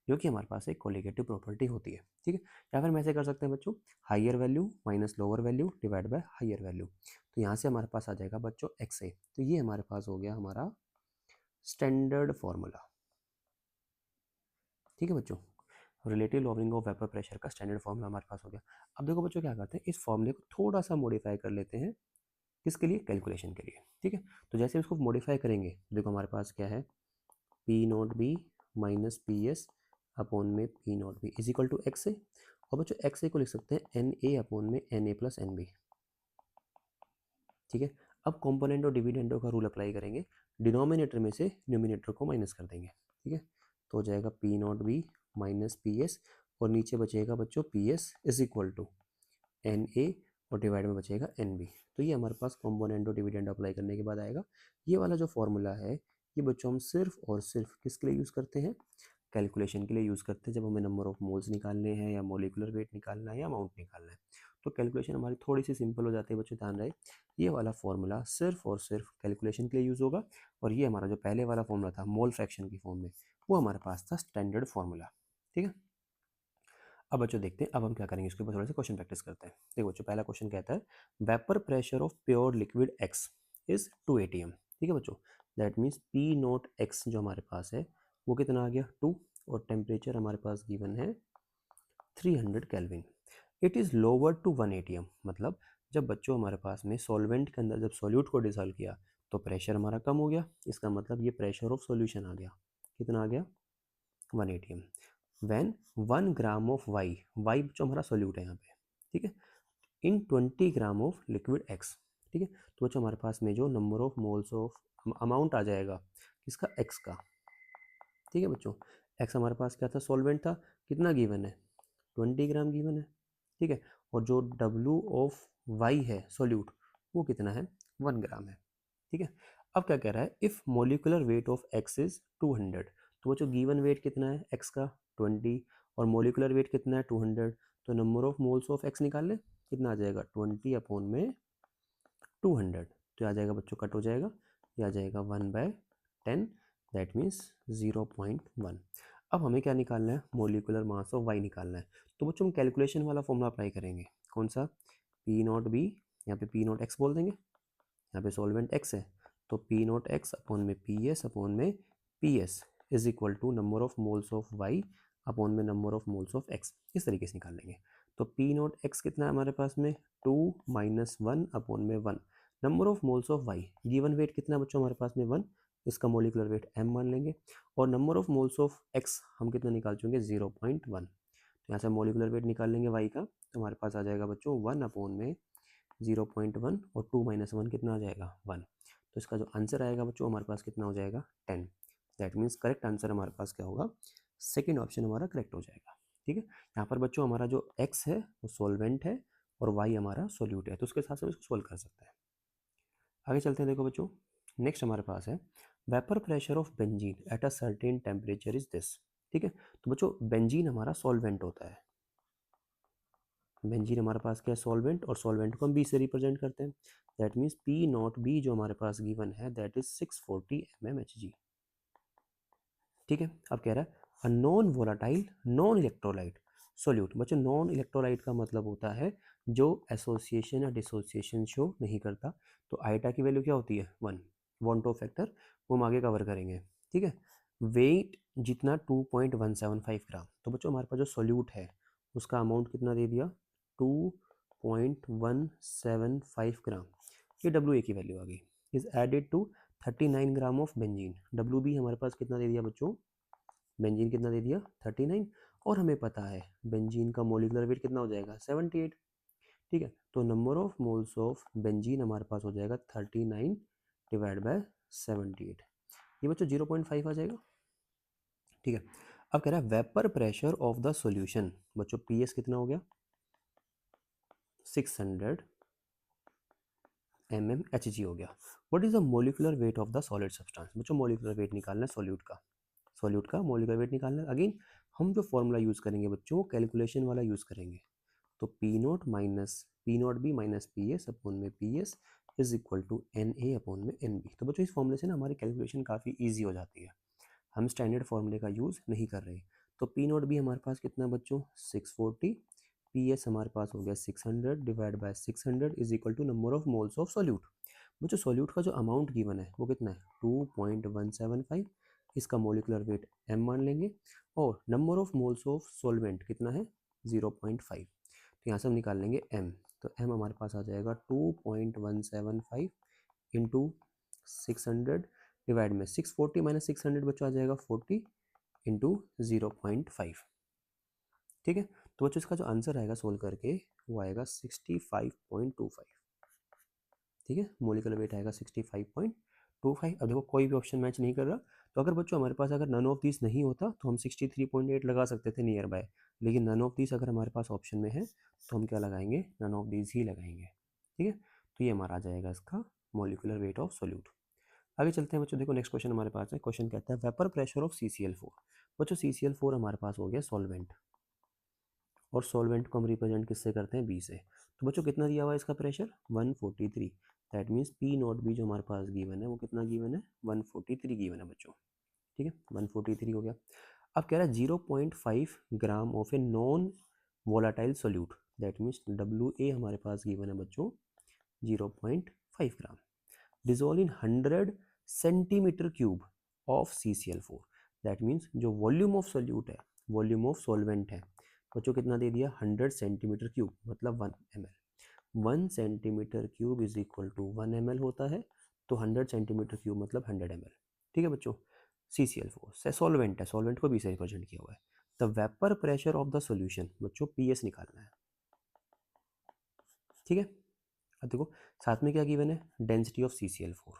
जो कि हमारे पास एक कोलिगेटिव प्रॉपर्टी होती है, ठीक है। या फिर हम ऐसे कर सकते हैं बच्चों, higher value minus lower value divide by higher value. तो यहाँ से हमारे पास आ जाएगा बच्चों एक्स ए, तो ये हमारे पास हो गया हमारा स्टैंडर्ड फॉर्मूला, ठीक है बच्चों। Relative lowering of vapour pressure का स्टैंडर्ड फॉर्मूला हमारे पास हो गया। अब देखो बच्चों क्या करते हैं, इस फॉर्मूले को थोड़ा सा मॉडिफाई कर लेते हैं, किसके लिए, कैलकुलेशन के लिए, ठीक है। तो जैसे इसको मॉडिफाई करेंगे देखो हमारे पास क्या है, P naught B minus P S upon में P naught B is equal to X A, और बच्चों एक्स ए को लिख सकते हैं एन ए अपॉन में N A plus N B, ठीक है। अब कॉम्पोनेंट और डिविडेंडो का रूल अप्लाई करेंगे, डिनोमिनेटर में से न्यूमिनेटर को माइनस कर देंगे, ठीक है। तो हो जाएगा P naught B minus P S, और नीचे बचेगा बच्चों P S is equal to N A, और डिवाइड में बचेगा एन बी। तो ये हमारे पास कॉम्पोनेंट और डिविडेंड अप्लाई करने के बाद आएगा। ये वाला जो फॉर्मूला है ये बच्चों हम सिर्फ और सिर्फ किसके लिए यूज़ करते हैं, कैलकुलेशन के लिए यूज़ करते हैं, जब हमें नंबर ऑफ मोल्स निकालने हैं या मोलिकुलर वेट निकालना है या अमाउंट निकालना है। तो कैलकुलेशन हमारी थोड़ी सी सिंपल हो जाती है बच्चों, ध्यान रहे ये वाला फॉर्मूला सिर्फ और सिर्फ कैलकुलेशन के लिए यूज़ होगा, और ये हमारा जो पहले वाला फॉर्मूला था मोल फ्रैक्शन की फॉर्म में, वो हमारे पास था स्टैंडर्ड फॉर्मूला, ठीक है। अब बच्चों देखते हैं, अब हम क्या करेंगे, इसके ऊपर थोड़ा सा क्वेश्चन प्रैक्टिस करते हैं। देखो बच्चों पहला क्वेश्चन कहता है vapour pressure of pure liquid x is 2 atm, ठीक है बच्चों। That means P naught x जो हमारे पास है वो कितना आ गया 2, और टेम्परेचर हमारे पास गिवन है 300 kelvin. It is lower to 1 atm, मतलब जब बच्चों हमारे पास में सॉल्वेंट के अंदर जब सॉल्यूट को डिसॉल्व किया तो प्रेशर हमारा कम हो गया, इसका मतलब ये प्रेशर ऑफ सॉल्यूशन आ गया, कितना आ गया 1 atm। When 1 gram of Y, Y जो हमारा सोल्यूट है यहाँ पे, ठीक है, in 20 gram of liquid X, ठीक है। तो बच्चों हमारे पास में जो number of moles of amount आ जाएगा किसका, एक्स का, ठीक है बच्चों। एक्स हमारे पास क्या था, सॉल्वेंट था, कितना गिवन है 20 ग्राम गिवन है, ठीक है। और जो डब्ल्यू ऑफ वाई है सोल्यूट, वो कितना है 1 ग्राम है, ठीक है। अब क्या कह रहा है, if molecular weight of x is 200, तो वो जो गिवन वेट कितना है एक्स का 20, और मोलिकुलर वेट कितना है 200, तो number of moles of x निकाल ले, कितना आ जाएगा 20 अपॉन में 200, तो आ जाएगा बच्चों कट हो जाएगा, ये आ जाएगा 1/10, दैट मीन्स 0.1। अब हमें क्या निकालना है, मोलिकुलर मास ऑफ वाई निकालना है। तो बच्चों हम कैलकुलेशन वाला फॉर्मूला अप्लाई करेंगे, कौन सा, पी नॉट बी, यहाँ पे पी नॉट एक्स बोल देंगे, यहाँ पे सॉल्वेंट एक्स है, तो पी नॉट एक्स अपॉन में पी एस अपॉन में P S is equal to number of moles of Y upon में number of moles of X, इस तरीके से निकाल लेंगे। तो पी नॉट एक्स कितना है हमारे पास में 2 माइनस 1 अपॉन में 1। Number of moles of Y, given weight कितना बच्चों हमारे पास में 1, इसका मोलिकुलर वेट m मान लेंगे। और number of moles of x हम कितना निकाल चुके 0.1। तो यहाँ से मोलिकुलर वेट निकाल लेंगे y का, तो हमारे पास आ जाएगा बच्चों 1 अपॉन में 0.1 और 2 माइनस 1 कितना आ जाएगा 1। तो इसका जो आंसर आएगा बच्चों हमारे पास कितना हो जाएगा 10। दैट मीन्स करेक्ट आंसर हमारे पास क्या होगा, सेकेंड ऑप्शन हमारा करेक्ट हो जाएगा। ठीक है, यहाँ पर बच्चों हमारा जो x है वो सॉल्वेंट है और y हमारा सोल्यूट है, तो उसके साथ हम इसको सोल्व कर सकते हैं। आगे चलते हैं, देखो बच्चों नेक्स्ट हमारे पास है vapour pressure of benzene at a certain temperature is this. ठीक है, तो बच्चों बेंजीन हमारा सॉल्वेंट होता है, बेंजीन हमारे पास क्या है सॉल्वेंट, और सॉल्वेंट को हम बी से रिप्रेजेंट करते हैं। That means P naught B जो हमारे पास गिवन है दैट इज 640 mmHg। ठीक है, अब कह रहा है a non volatile non electrolyte solute. बच्चों नॉन इलेक्ट्रोलाइट का मतलब होता है जो एसोसिएशन या डिसोसिएशन शो नहीं करता। तो आइटा की वैल्यू क्या होती है 1, वॉन्टो फैक्टर वो हम आगे कवर करेंगे। ठीक है, वेट जितना 2.175 ग्राम। तो बच्चों हमारे पास जो सोल्यूट है उसका अमाउंट कितना दे दिया 2.175 ग्राम, ये डब्ल्यू ए की वैल्यू आ गई। Is added to 39 gram of benzene. W B हमारे पास कितना दे दिया बच्चों, बेंजीन कितना दे दिया 39, और हमें पता है बेंजीन का मोलिकुलर वेट कितना हो जाएगा 78। ठीक है, तो number of moles of benzene हमारे पास हो जाएगा 39 डिवाइड बाय 78, ये बच्चों 0.5 आ जाएगा। ठीक है, अब कह रहा है vapour pressure of the solution. बच्चों पीएस कितना हो गया 600 mmHg हो गया। What is the molecular weight of the solid substance. बच्चों मोलिकुलर वेट निकालना है सॉल्यूट का, सॉल्यूट का मोलिकुलर वेट निकालना है। अगेन हम जो फॉर्मूला यूज़ करेंगे बच्चों कैलकुलेशन वाला यूज़ करेंगे। तो P naught B minus P S upon में P S is equal to N A upon में एन बी। तो बच्चों इस फॉर्मूले से ना हमारी कैलकुलेशन काफ़ी ईजी हो जाती है, हम स्टैंडर्ड फॉर्मूले का यूज़ नहीं कर रहे। तो पी नॉट बी हमारे पास कितना बच्चों 640, पी एस हमारे पास हो गया 600 divide by 600 is equal to number of moles of solute. बच्चों सॉल्यूट का जो अमाउंट गिवन है वो कितना है 2.175, इसका मोलिकुलर वेट m मान लेंगे, और number of moles of solvent कितना है 0.5। तो यहाँ से हम निकाल लेंगे m, तो m हमारे पास आ जाएगा 2.175 इंटू 600 डिवाइड में 640 माइनस 600 बच्चों आ जाएगा 40 इंटू 0.5। ठीक है, तो बच्चों इसका जो आंसर आएगा सोल्व करके वो आएगा 65.25। ठीक है, मोलिकुलर वेट आएगा 65.25। अब देखो कोई भी ऑप्शन मैच नहीं कर रहा, तो अगर बच्चों हमारे पास अगर नन ऑफ दिस नहीं होता तो हम 63.8 लगा सकते थे नियर बाय, लेकिन नन ऑफ दिस अगर हमारे पास ऑप्शन में है तो हम क्या लगाएंगे नन ऑफ दिस ही लगाएंगे। ठीक है, तो ये हमारा आ जाएगा इसका मोलिकुलर वेट ऑफ सोल्यूट। आगे चलते हैं बच्चों, देखो नेक्स्ट क्वेश्चन हमारे पास है। क्वेश्चन कहता है वेपर प्रेशर ऑफ CCl4। बच्चों CCl4 हमारे पास हो गया सॉल्वेंट, और सॉल्वेंट को हम रिप्रेजेंट किससे करते हैं बी से। तो बच्चों कितना दिया हुआ है इसका pressure 143। That means P naught B जो हमारे पास गिवन है वो कितना गिवन है 143 गिवन है बच्चों। ठीक है, 143 हो गया। अब कह रहा है 0.5 gram of a non volatile solute. That means W A हमारे पास गिवन है बच्चों 0.5 gram, dissolve in 100 centimetre cube of CCl4। That means जो वॉल्यूम ऑफ सोल्यूट है, वॉल्यूम ऑफ सॉल्वेंट है बच्चों कितना दे दिया 100 सेंटीमीटर क्यूब मतलब 1 ml। 1 centimetre cube is equal to 1 ml होता है, तो 100 सेंटीमीटर क्यूब मतलब 100 ml। ठीक है बच्चों, CCl4 से सॉल्वेंट है, सॉल्वेंट को बी से रिप्रेजेंट किया हुआ है। The vapour pressure of the solution बच्चों PS निकालना है। ठीक है, अब देखो साथ में क्या गिवन है density of CCl4,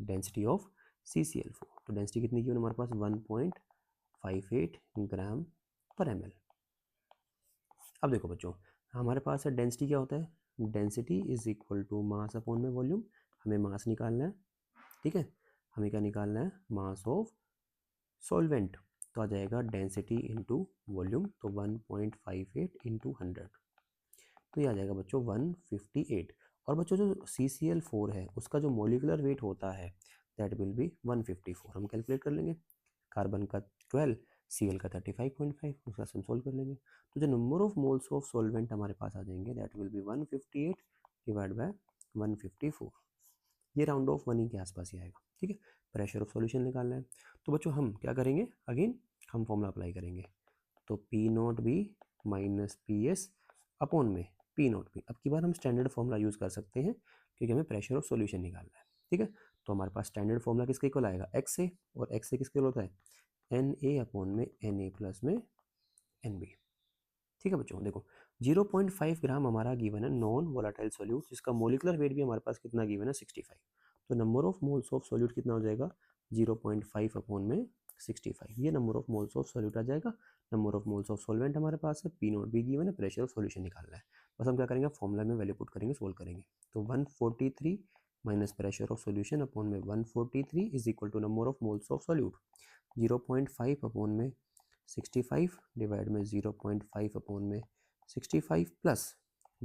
density of CCl4। तो डेंसिटी कितनी गिवन हमारे पास 1.58 ग्राम पर ml। अब देखो बच्चों हमारे पास है डेंसिटी क्या होता है, density is equal to mass upon में वॉल्यूम। हमें मास निकालना है। ठीक है, हमें क्या निकालना है मास ऑफ सॉल्वेंट, तो आ जाएगा डेंसिटी इंटू वॉल्यूम, तो 1.58 इंटू 100, तो ये आ जाएगा बच्चों 158। और बच्चों जो CCl4 है उसका जो मोलिकुलर वेट होता है दैट विल बी 154। हम कैलकुलेट कर लेंगे, कार्बन का 12, Cl का 35.5, उसका हम सोल्व कर लेंगे। तो जो number of moles of solvent हमारे पास आ जाएंगे that will B 158 divide by 154, ये राउंड ऑफ 1 ही के आसपास ही आएगा। ठीक है, प्रेशर ऑफ सॉल्यूशन निकालना है, तो बच्चों हम क्या करेंगे अगेन हम फॉर्मूला अप्लाई करेंगे। तो P naught B minus P S upon में पी नॉट पी। अब की बार हम स्टैंडर्ड फॉर्मूला यूज़ कर सकते हैं क्योंकि हमें प्रेशर ऑफ सॉल्यूशन निकालना है, ठीक है। तो हमारे पास स्टैंडर्ड फॉर्मूला किसके इक्वल आएगा, एक्स ए, और एक्स ए किसके इक्वल होता है, एन ए अपॉन में एन ए प्लस में एन बी, ठीक है बच्चों। देखो 0.5 ग्राम हमारा गिवन है नॉन वोलाटाइल सॉल्यूट, जिसका मोलिकुलर वेट भी हमारे पास कितना गिवन है, 65। तो number of moles of solute कितना हो जाएगा, 0.5 अपॉन में 65, ये number of moles of solute आ जाएगा। Number of moles of solvent हमारे पास है, पी नॉट भी गिवन है, प्रेशर ऑफ सॉल्यूशन निकालना है। बस हम क्या करेंगे, फॉर्मूला में वैल्यू पुट करेंगे, सोल्व करेंगे। तो 143 minus pressure of solution upon में 143 is equal to number of moles of solute 0.5 upon में 65 डिवाइड में 0.5 अपॉन में 65 प्लस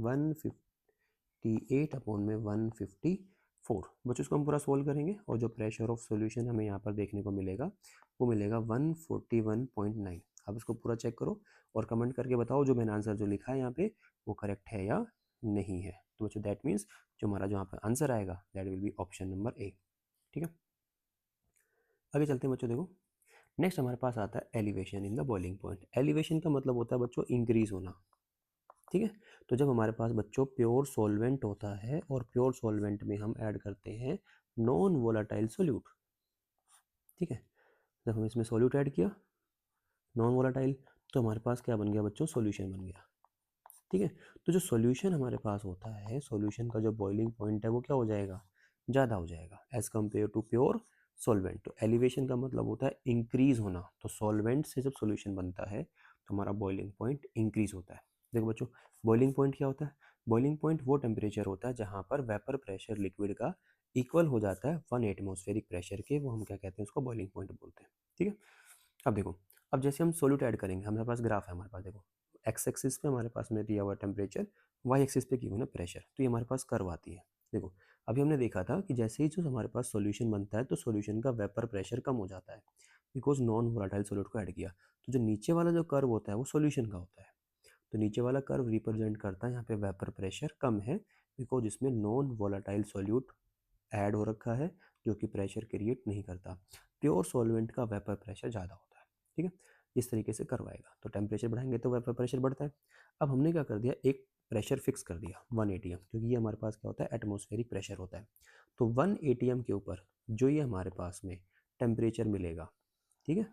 158 अपॉन में 154। बच्चों इसको हम पूरा सोल्व करेंगे और जो प्रेशर ऑफ सॉल्यूशन हमें यहाँ पर देखने को मिलेगा वो मिलेगा 141.9। अब इसको पूरा चेक करो और कमेंट करके बताओ जो मैंने आंसर जो लिखा है यहाँ पे वो करेक्ट है या नहीं है। तो बच्चों दैट मीन्स जो हमारा जो यहाँ पर आंसर आएगा that will be option number A, ठीक है। आगे चलते हैं बच्चों, देखो नेक्स्ट हमारे पास आता है elevation in the boiling point. Elevation का मतलब होता है बच्चों इंक्रीज होना, ठीक है। तो जब हमारे पास बच्चों प्योर सॉल्वेंट होता है और प्योर सॉल्वेंट में हम ऐड करते हैं नॉन वोलाटाइल सोल्यूट, ठीक है। जब हम इसमें सोल्यूट ऐड किया नॉन वोलाटाइल तो हमारे पास क्या बन गया बच्चों, सॉल्यूशन बन गया, ठीक है। तो जो सॉल्यूशन हमारे पास होता है, सॉल्यूशन का जो बॉइलिंग पॉइंट है वो क्या हो जाएगा, ज़्यादा हो जाएगा as compare to pure solvent. तो एलिवेशन का मतलब होता है इंक्रीज होना। तो सॉल्वेंट से जब सॉल्यूशन बनता है तो हमारा बॉइलिंग पॉइंट इंक्रीज होता है। देखो बच्चों बॉइलिंग पॉइंट क्या होता है, बॉइलिंग पॉइंट वो टेम्परेचर होता है जहाँ पर वेपर प्रेशर लिक्विड का इक्वल हो जाता है 1 एटमॉस्फेरिक प्रेशर के, वो हम क्या कहते हैं उसको बॉइलिंग पॉइंट बोलते हैं, ठीक है। अब देखो अब जैसे हम सोल्यूट ऐड करेंगे, हमारे पास ग्राफ है, हमारे पास देखो एक्स एक्सिस पे हमारे पास में दिया हुआ टेम्परेचर, वाई एक्सिस पे गिवन है प्रेशर, तो ये हमारे पास कर्व आती है। देखो अभी हमने देखा था कि जैसे ही जो हमारे पास सॉल्यूशन बनता है तो सॉल्यूशन का वेपर प्रेशर कम हो जाता है बिकॉज नॉन वोलाटाइल सॉल्यूट को ऐड किया। तो जो नीचे वाला जो कर्व होता है वो सॉल्यूशन का होता है। तो नीचे वाला कर्व रिप्रेजेंट करता है यहाँ पे वेपर प्रेशर कम है बिकॉज इसमें नॉन वोलाटाइल सॉल्यूट ऐड हो रखा है जो कि प्रेशर क्रिएट नहीं करता। प्योर सॉल्वेंट का वेपर प्रेशर ज़्यादा होता है, ठीक है। इस तरीके से करवाएगा, तो टेम्परेचर बढ़ाएंगे तो वेपर प्रेशर बढ़ता है। अब हमने क्या कर दिया, एक प्रेशर फिक्स कर दिया 1 atm, क्योंकि ये हमारे पास क्या होता है एटमॉस्फेरिक प्रेशर होता है। तो 1 atm के ऊपर जो ये हमारे पास में टेम्परेचर मिलेगा, ठीक है,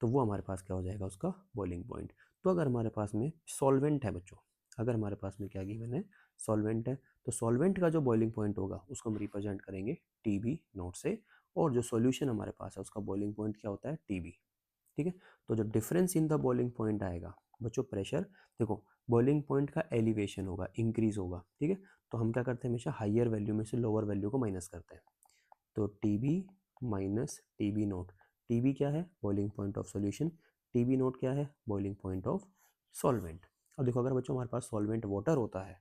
तो वो हमारे पास क्या हो जाएगा उसका बॉइलिंग पॉइंट। तो अगर हमारे पास में सॉल्वेंट है बच्चों, अगर हमारे पास में क्या गिवन है सॉल्वेंट है, तो सॉल्वेंट का जो बॉइलिंग पॉइंट होगा उसको हम रिप्रेजेंट करेंगे टीबी नोट से, और जो सॉल्यूशन हमारे पास है उसका बॉइलिंग पॉइंट क्या होता है टीबी, ठीक है। तो जो difference in the boiling point आएगा बच्चों प्रेशर, देखो बॉइलिंग पॉइंट का एलिवेशन होगा, इंक्रीज होगा, ठीक है। तो हम क्या करते हैं हमेशा हाइयर वैल्यू में से लोअर वैल्यू को माइनस करते हैं। तो TB minus TB note, TB क्या है boiling point of solution, TB note क्या है बॉइलिंग पॉइंट ऑफ सॉल्वेंट। अब देखो अगर बच्चों हमारे पास सॉल्वेंट वाटर होता है,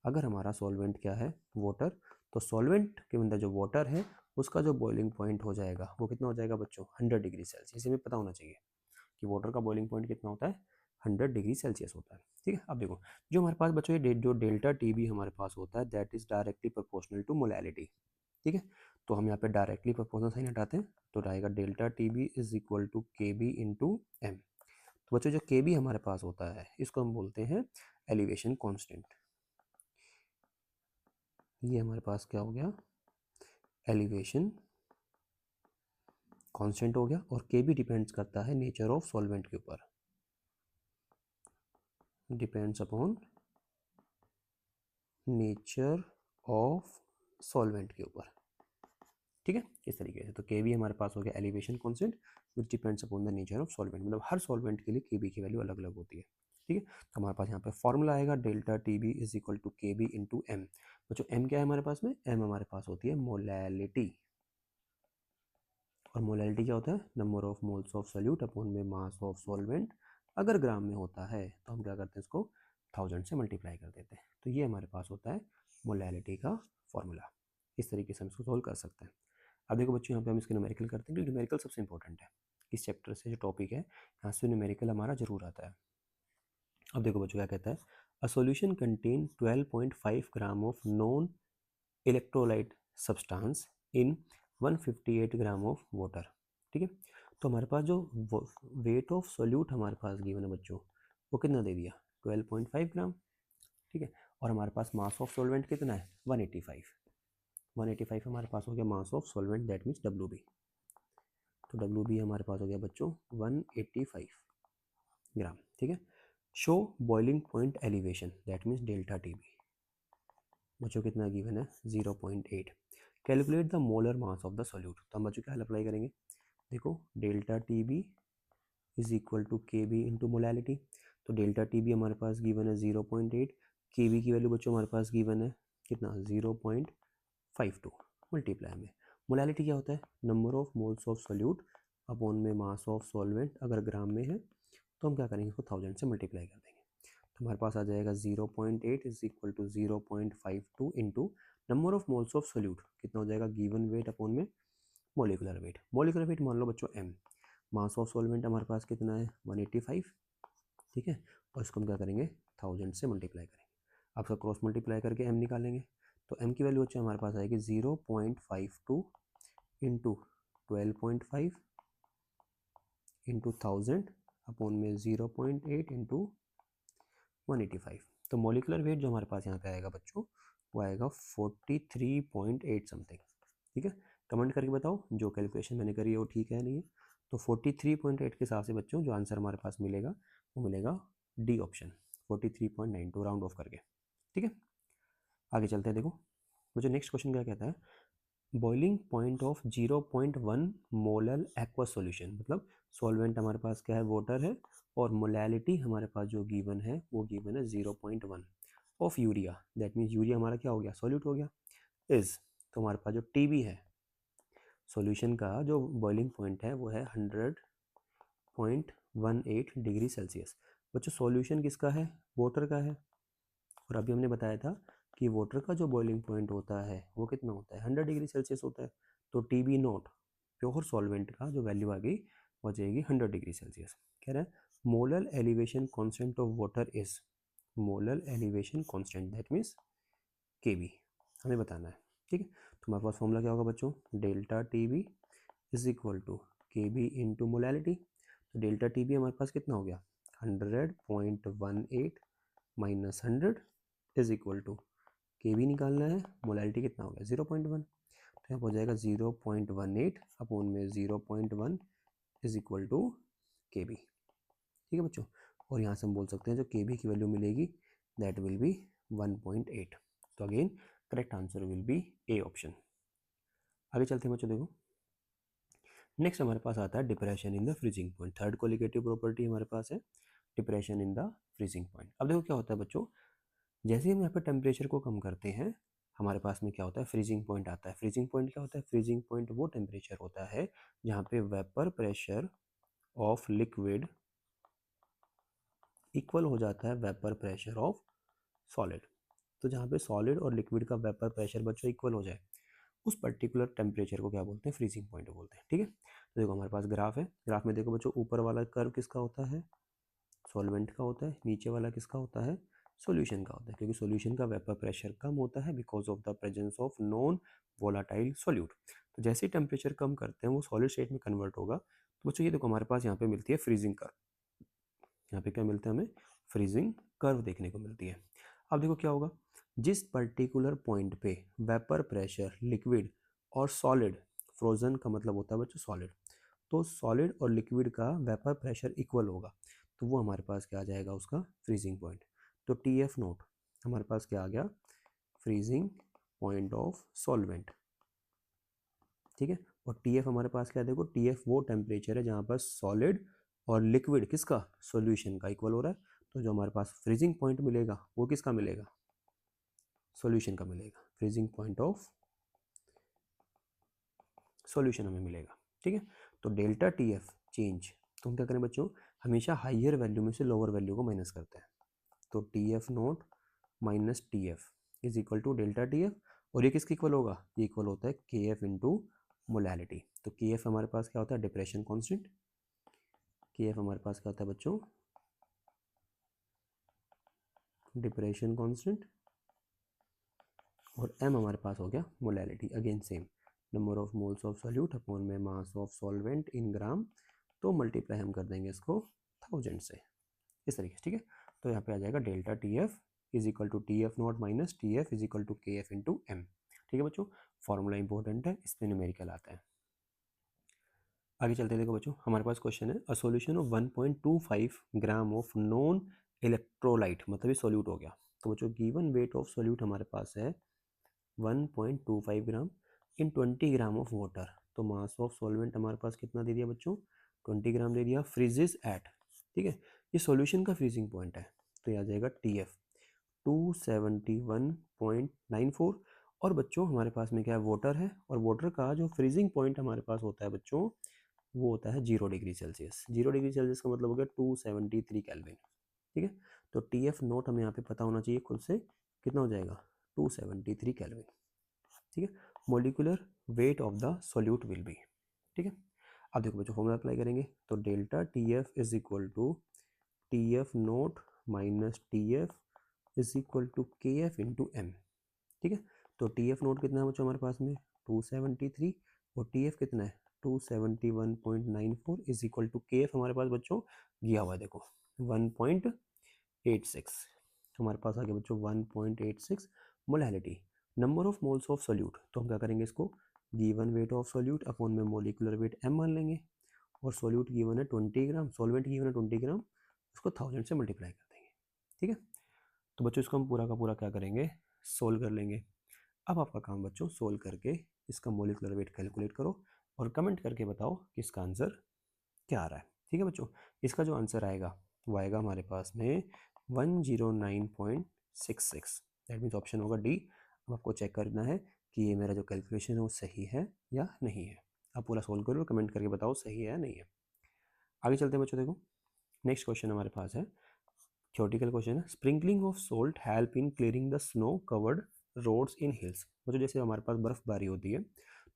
अगर हमारा सॉल्वेंट क्या है वाटर, तो सॉल्वेंट के अंदर जो वाटर है उसका जो बॉइलिंग पॉइंट हो जाएगा वो कितना हो जाएगा बच्चों 100 डिग्री सेल्सियस। इसे हमें पता होना चाहिए कि वाटर का बॉइलिंग पॉइंट कितना होता है 100 डिग्री सेल्सियस होता है, ठीक है। अब देखो जो हमारे पास बच्चों ये जो डेल्टा टी बी हमारे पास होता है that is directly proportional to molality, ठीक है। तो हम यहाँ पे डायरेक्टली प्रोपोर्शनल साइन हटाते हैं तो आएगा delta T B is equal to K B into M. तो बच्चों जो के बी हमारे पास होता है इसको हम बोलते हैं एलिवेशन कॉन्स्टेंट। ये हमारे पास क्या हो गया एलिवेशन कांस्टेंट हो गया, और के भी डिपेंड्स करता है नेचर ऑफ सॉल्वेंट के ऊपर, depends upon nature of solvent के ऊपर, ठीक है। इस तरीके से तो के भी हमारे पास हो गया elevation constant which depends upon the nature of solvent, मतलब हर सॉल्वेंट के लिए के बी की वैल्यू अलग अलग होती है, ठीक है। तो हमारे पास यहाँ पे फॉर्मूला आएगा delta T B is equal to K B into M. बच्चों एम क्या है हमारे पास में, एम हमारे पास होती है मोलैलिटी, और मोलैलिटी क्या होता है number of moles of solute upon में मास ऑफ सॉल्वेंट। अगर ग्राम में होता है तो हम क्या करते हैं इसको 1000 से मल्टीप्लाई कर देते हैं। तो ये हमारे पास होता है मोलैलिटी का फॉर्मूला। इस तरीके से हम इसको सोल्व कर सकते हैं। अब देखो बच्चों यहाँ पे हम इसके न्यूमेरिकल करते हैं क्योंकि न्यूमेरिकल सबसे इंपॉर्टेंट है इस चैप्टर से, जो टॉपिक है यहाँ से न्यूमेरिकल हमारा जरूर आता है। अब देखो बच्चों क्या कहता है, a solution contain 12.5 gram of non electrolyte substance in 158 gram of water, ठीक है। तो हमारे पास जो वेट ऑफ सोल्यूट हमारे पास गिवन है बच्चों वो कितना दे दिया 12.5 ग्राम, ठीक है। और हमारे पास मास ऑफ सॉल्वेंट कितना है 185 हमारे पास हो गया मास of solvent, that means WB। तो WB हमारे पास हो गया बच्चों 185 ग्राम, ठीक है। Show boiling point elevation, that means delta TB बच्चों कितना गिवन है 0.8। Calculate the molar mass of the solute, तो हम बच्चों क्या हल अप्लाई करेंगे, देखो delta TB is equal to KB into molality. तो डेल्टा TB हमारे पास गिवन है 0.8, KB की वैल्यू बच्चों हमारे पास गिवन है कितना 0.52 मल्टीप्लाई में मोलैलिटी क्या होता है number of moles of solute upon में मास ऑफ सॉल्वेंट, अगर ग्राम में है तो हम क्या करेंगे इसको 1000 से मल्टीप्लाई कर देंगे। तो हमारे पास आ जाएगा 0.8 is equal to 0.52 into number of moles of solute कितना हो जाएगा गिवन वेट अपॉन में मोलिकुलर वेट। मोलिकुलर वेट मान लो बच्चों m, मास ऑफ सॉल्वेंट हमारे पास कितना है 185, ठीक है। और इसको हम क्या करेंगे 1000 से मल्टीप्लाई करेंगे, आपका क्रॉस मल्टीप्लाई करके m निकालेंगे। तो m की वैल्यू बच्चों हमारे पास आएगी 0.52 इंटू 12.5 इंटू 1000 अपॉन में 0.8 इंटू 185। तो मोलिकुलर वेट जो हमारे पास यहाँ पे आएगा बच्चों वो आएगा 43.8 समथिंग, ठीक है। कमेंट करके बताओ जो कैलकुलेशन मैंने करी है वो ठीक है नहीं है। तो 43.8 के हिसाब से बच्चों जो आंसर हमारे पास मिलेगा वो मिलेगा डी ऑप्शन 43.92 राउंड ऑफ करके, ठीक है। आगे चलते हैं, देखो मुझे नेक्स्ट क्वेश्चन क्या कहता है, boiling point of 0.1 molal aqua solution, मतलब सॉल्वेंट हमारे पास क्या है वाटर है और मोलैलिटी हमारे पास जो गिवन है वो गिवन है 0.1 of urea, that means urea हमारा क्या हो गया सॉल्यूट हो गया, इज तो हमारे पास जो TB है सॉल्यूशन का जो बॉइलिंग पॉइंट है वो है 100.18 डिग्री सेल्सियस। बच्चों सॉल्यूशन किसका है वाटर का है, और अभी हमने बताया था कि वाटर का जो बॉइलिंग पॉइंट होता है वो कितना होता है 100 डिग्री सेल्सियस होता है। तो TB नॉट प्योर सॉल्वेंट का जो वैल्यू आ गई हो जाएगी 100 डिग्री सेल्सियस। कह रहे हैं molal elevation constant of water is, molal elevation constant that means KB हमें बताना है, ठीक है। तो हमारे पास फॉर्मूला क्या होगा बच्चों delta TB is equal to KB into molality. तो डेल्टा TB हमारे पास कितना हो गया 100.18 minus 100 is equal to KB निकालना है, मोलैलिटी कितना हो गया 0.1, तो यहाँ हो जाएगा 0.18 अपॉन में 0.1 इज इक्वल टू KB, ठीक है बच्चों। और यहाँ से हम बोल सकते हैं जो KB की वैल्यू मिलेगी दैट विल बी 1.8। तो again correct answer will be A option. आगे चलते हैं बच्चों, देखो नेक्स्ट हमारे पास आता है depression in the freezing point. Third colligative property हमारे पास है depression in the freezing point. अब देखो क्या होता है बच्चों, जैसे ही हम यहाँ पे टेम्परेचर को कम करते हैं हमारे पास में क्या होता है फ्रीजिंग पॉइंट आता है। फ्रीजिंग पॉइंट क्या होता है, फ्रीजिंग पॉइंट वो टेम्परेचर होता है जहाँ पे vapour pressure of liquid equal हो जाता है वेपर प्रेशर ऑफ सॉलिड। तो जहाँ पे सॉलिड और लिक्विड का वेपर प्रेशर बच्चों इक्वल हो जाए उस पर्टिकुलर टेम्परेचर को क्या बोलते हैं फ्रीजिंग पॉइंट बोलते हैं, ठीक है। तो देखो हमारे पास ग्राफ है, ग्राफ में देखो बच्चों ऊपर वाला कर्व किसका होता है सॉल्वेंट का होता है, नीचे वाला किसका होता है सॉल्यूशन का होता है, क्योंकि सॉल्यूशन का वेपर प्रेशर कम होता है because of the presence of non volatile solute. तो जैसे ही टेम्परेचर कम करते हैं वो सॉलिड स्टेट में कन्वर्ट होगा। तो बच्चों ये देखो हमारे पास यहाँ पे मिलती है फ्रीजिंग कर्व, यहाँ पे क्या मिलता है हमें फ्रीजिंग कर्व देखने को मिलती है। अब देखो क्या होगा, जिस पर्टिकुलर पॉइंट पे वेपर प्रेशर लिक्विड और सॉलिड, फ्रोजन का मतलब होता है बच्चों सॉलिड, तो सॉलिड और लिक्विड का वेपर प्रेशर इक्वल होगा तो वो हमारे पास क्या आ जाएगा उसका फ्रीजिंग पॉइंट। तो TF नोट हमारे पास क्या आ गया फ्रीजिंग पॉइंट ऑफ सॉल्वेंट, ठीक है। और TF हमारे पास क्या है, देखो TF वो टेम्परेचर है जहाँ पर सॉलिड और लिक्विड किसका सॉल्यूशन का इक्वल हो रहा है। तो जो हमारे पास फ्रीजिंग पॉइंट मिलेगा वो किसका मिलेगा सॉल्यूशन का मिलेगा, फ्रीजिंग पॉइंट ऑफ सॉल्यूशन हमें मिलेगा, ठीक है। तो डेल्टा TF चेंज, तो हम क्या करें बच्चों हमेशा हाइयर वैल्यू में से लोअर वैल्यू को माइनस करते हैं। तो TF naught minus TF is equal to delta TF, और ये किसके इक्वल होगा ये इक्वल होता है KF इंटू मोलैलिटी। तो KF हमारे पास क्या होता है डिप्रेशन कॉन्स्टेंट, KF हमारे पास क्या होता है बच्चों डिप्रेशन कांस्टेंट, और m हमारे पास हो गया molality, again same number of moles of solute upon में मास ऑफ सॉल्वेंट इन ग्राम। तो मल्टीप्लाई हम कर देंगे इसको 1000 से इस तरीके से, ठीक है। तो यहाँ पे आ जाएगा delta T F is equal to T F not minus T F is equal to K F into M. ठीक है बच्चों, फॉर्मूला इंपॉर्टेंट है, इसमें न्यूमेरिकल आता है। आगे चलते हैं, देखो बच्चों हमारे पास क्वेश्चन है अ solution of 1.25 gram of non electrolyte, मतलब ये सॉल्यूट हो गया। तो बच्चों गिवन वेट ऑफ सॉल्यूट हमारे पास है 1.25 ग्राम इन 20 ग्राम ऑफ वाटर। तो मास ऑफ सॉल्वेंट हमारे पास कितना दे दिया बच्चों, 20 ग्राम दे दिया। फ्रीजेस एट, ठीक है, ये सॉल्यूशन का फ्रीजिंग पॉइंट है, तो ये आ जाएगा टी एफ 271.94। और बच्चों हमारे पास में क्या है, वाटर है, और वाटर का जो फ्रीजिंग पॉइंट हमारे पास होता है बच्चों, वो होता है 0 डिग्री सेल्सियस। 0 डिग्री सेल्सियस का मतलब हो गया 273 केल्विन। ठीक है, तो टी एफ नोट हमें यहाँ पे पता होना चाहिए खुद से, कितना हो जाएगा 273 केल्विन। ठीक है, molecular weight of the solute will be. ठीक है, अब देखो बच्चों फॉर्मूला अप्लाई करेंगे, तो delta T F is equal to T F nought minus T F is equal to K F into M. ठीक है, तो टी एफ नोट कितना है बच्चों हमारे पास में 273, और टी एफ कितना है 271.94 is equal to K F हमारे पास बच्चों दिया हुआ है, देखो 1.86 हमारे पास आ गया बच्चों 1.86 molality. Number of moles of solute, तो हम क्या करेंगे इसको given weight of solute upon में मोलिकुलर वेट m मान लेंगे, और सोल्यूट गिवन है 20 ग्राम, सॉल्वेंट गिवन है 20 ग्राम, उसको 1000 से मल्टीप्लाई कर देंगे। ठीक है, तो बच्चों इसको हम पूरा का पूरा क्या करेंगे, सोल्व कर लेंगे। अब आपका काम बच्चों सोल्व करके इसका मोलिकुलर वेट कैलकुलेट करो और कमेंट करके बताओ कि इसका आंसर क्या आ रहा है। ठीक है बच्चों, इसका जो आंसर आएगा वो आएगा हमारे पास में 109.66, दैट मीन्स ऑप्शन होगा डी। अब आपको चेक करना है कि ये मेरा जो कैलकुलेशन है वो सही है या नहीं है। आप पूरा सोल्व करो और कमेंट करके बताओ सही है या नहीं है। आगे चलते हैं बच्चों, देखो नेक्स्ट क्वेश्चन हमारे पास है, थ्योरेटिकल क्वेश्चन है, sprinkling of salt help in clearing the snow covered roads in hills. मतलब जैसे हमारे पास बर्फबारी होती है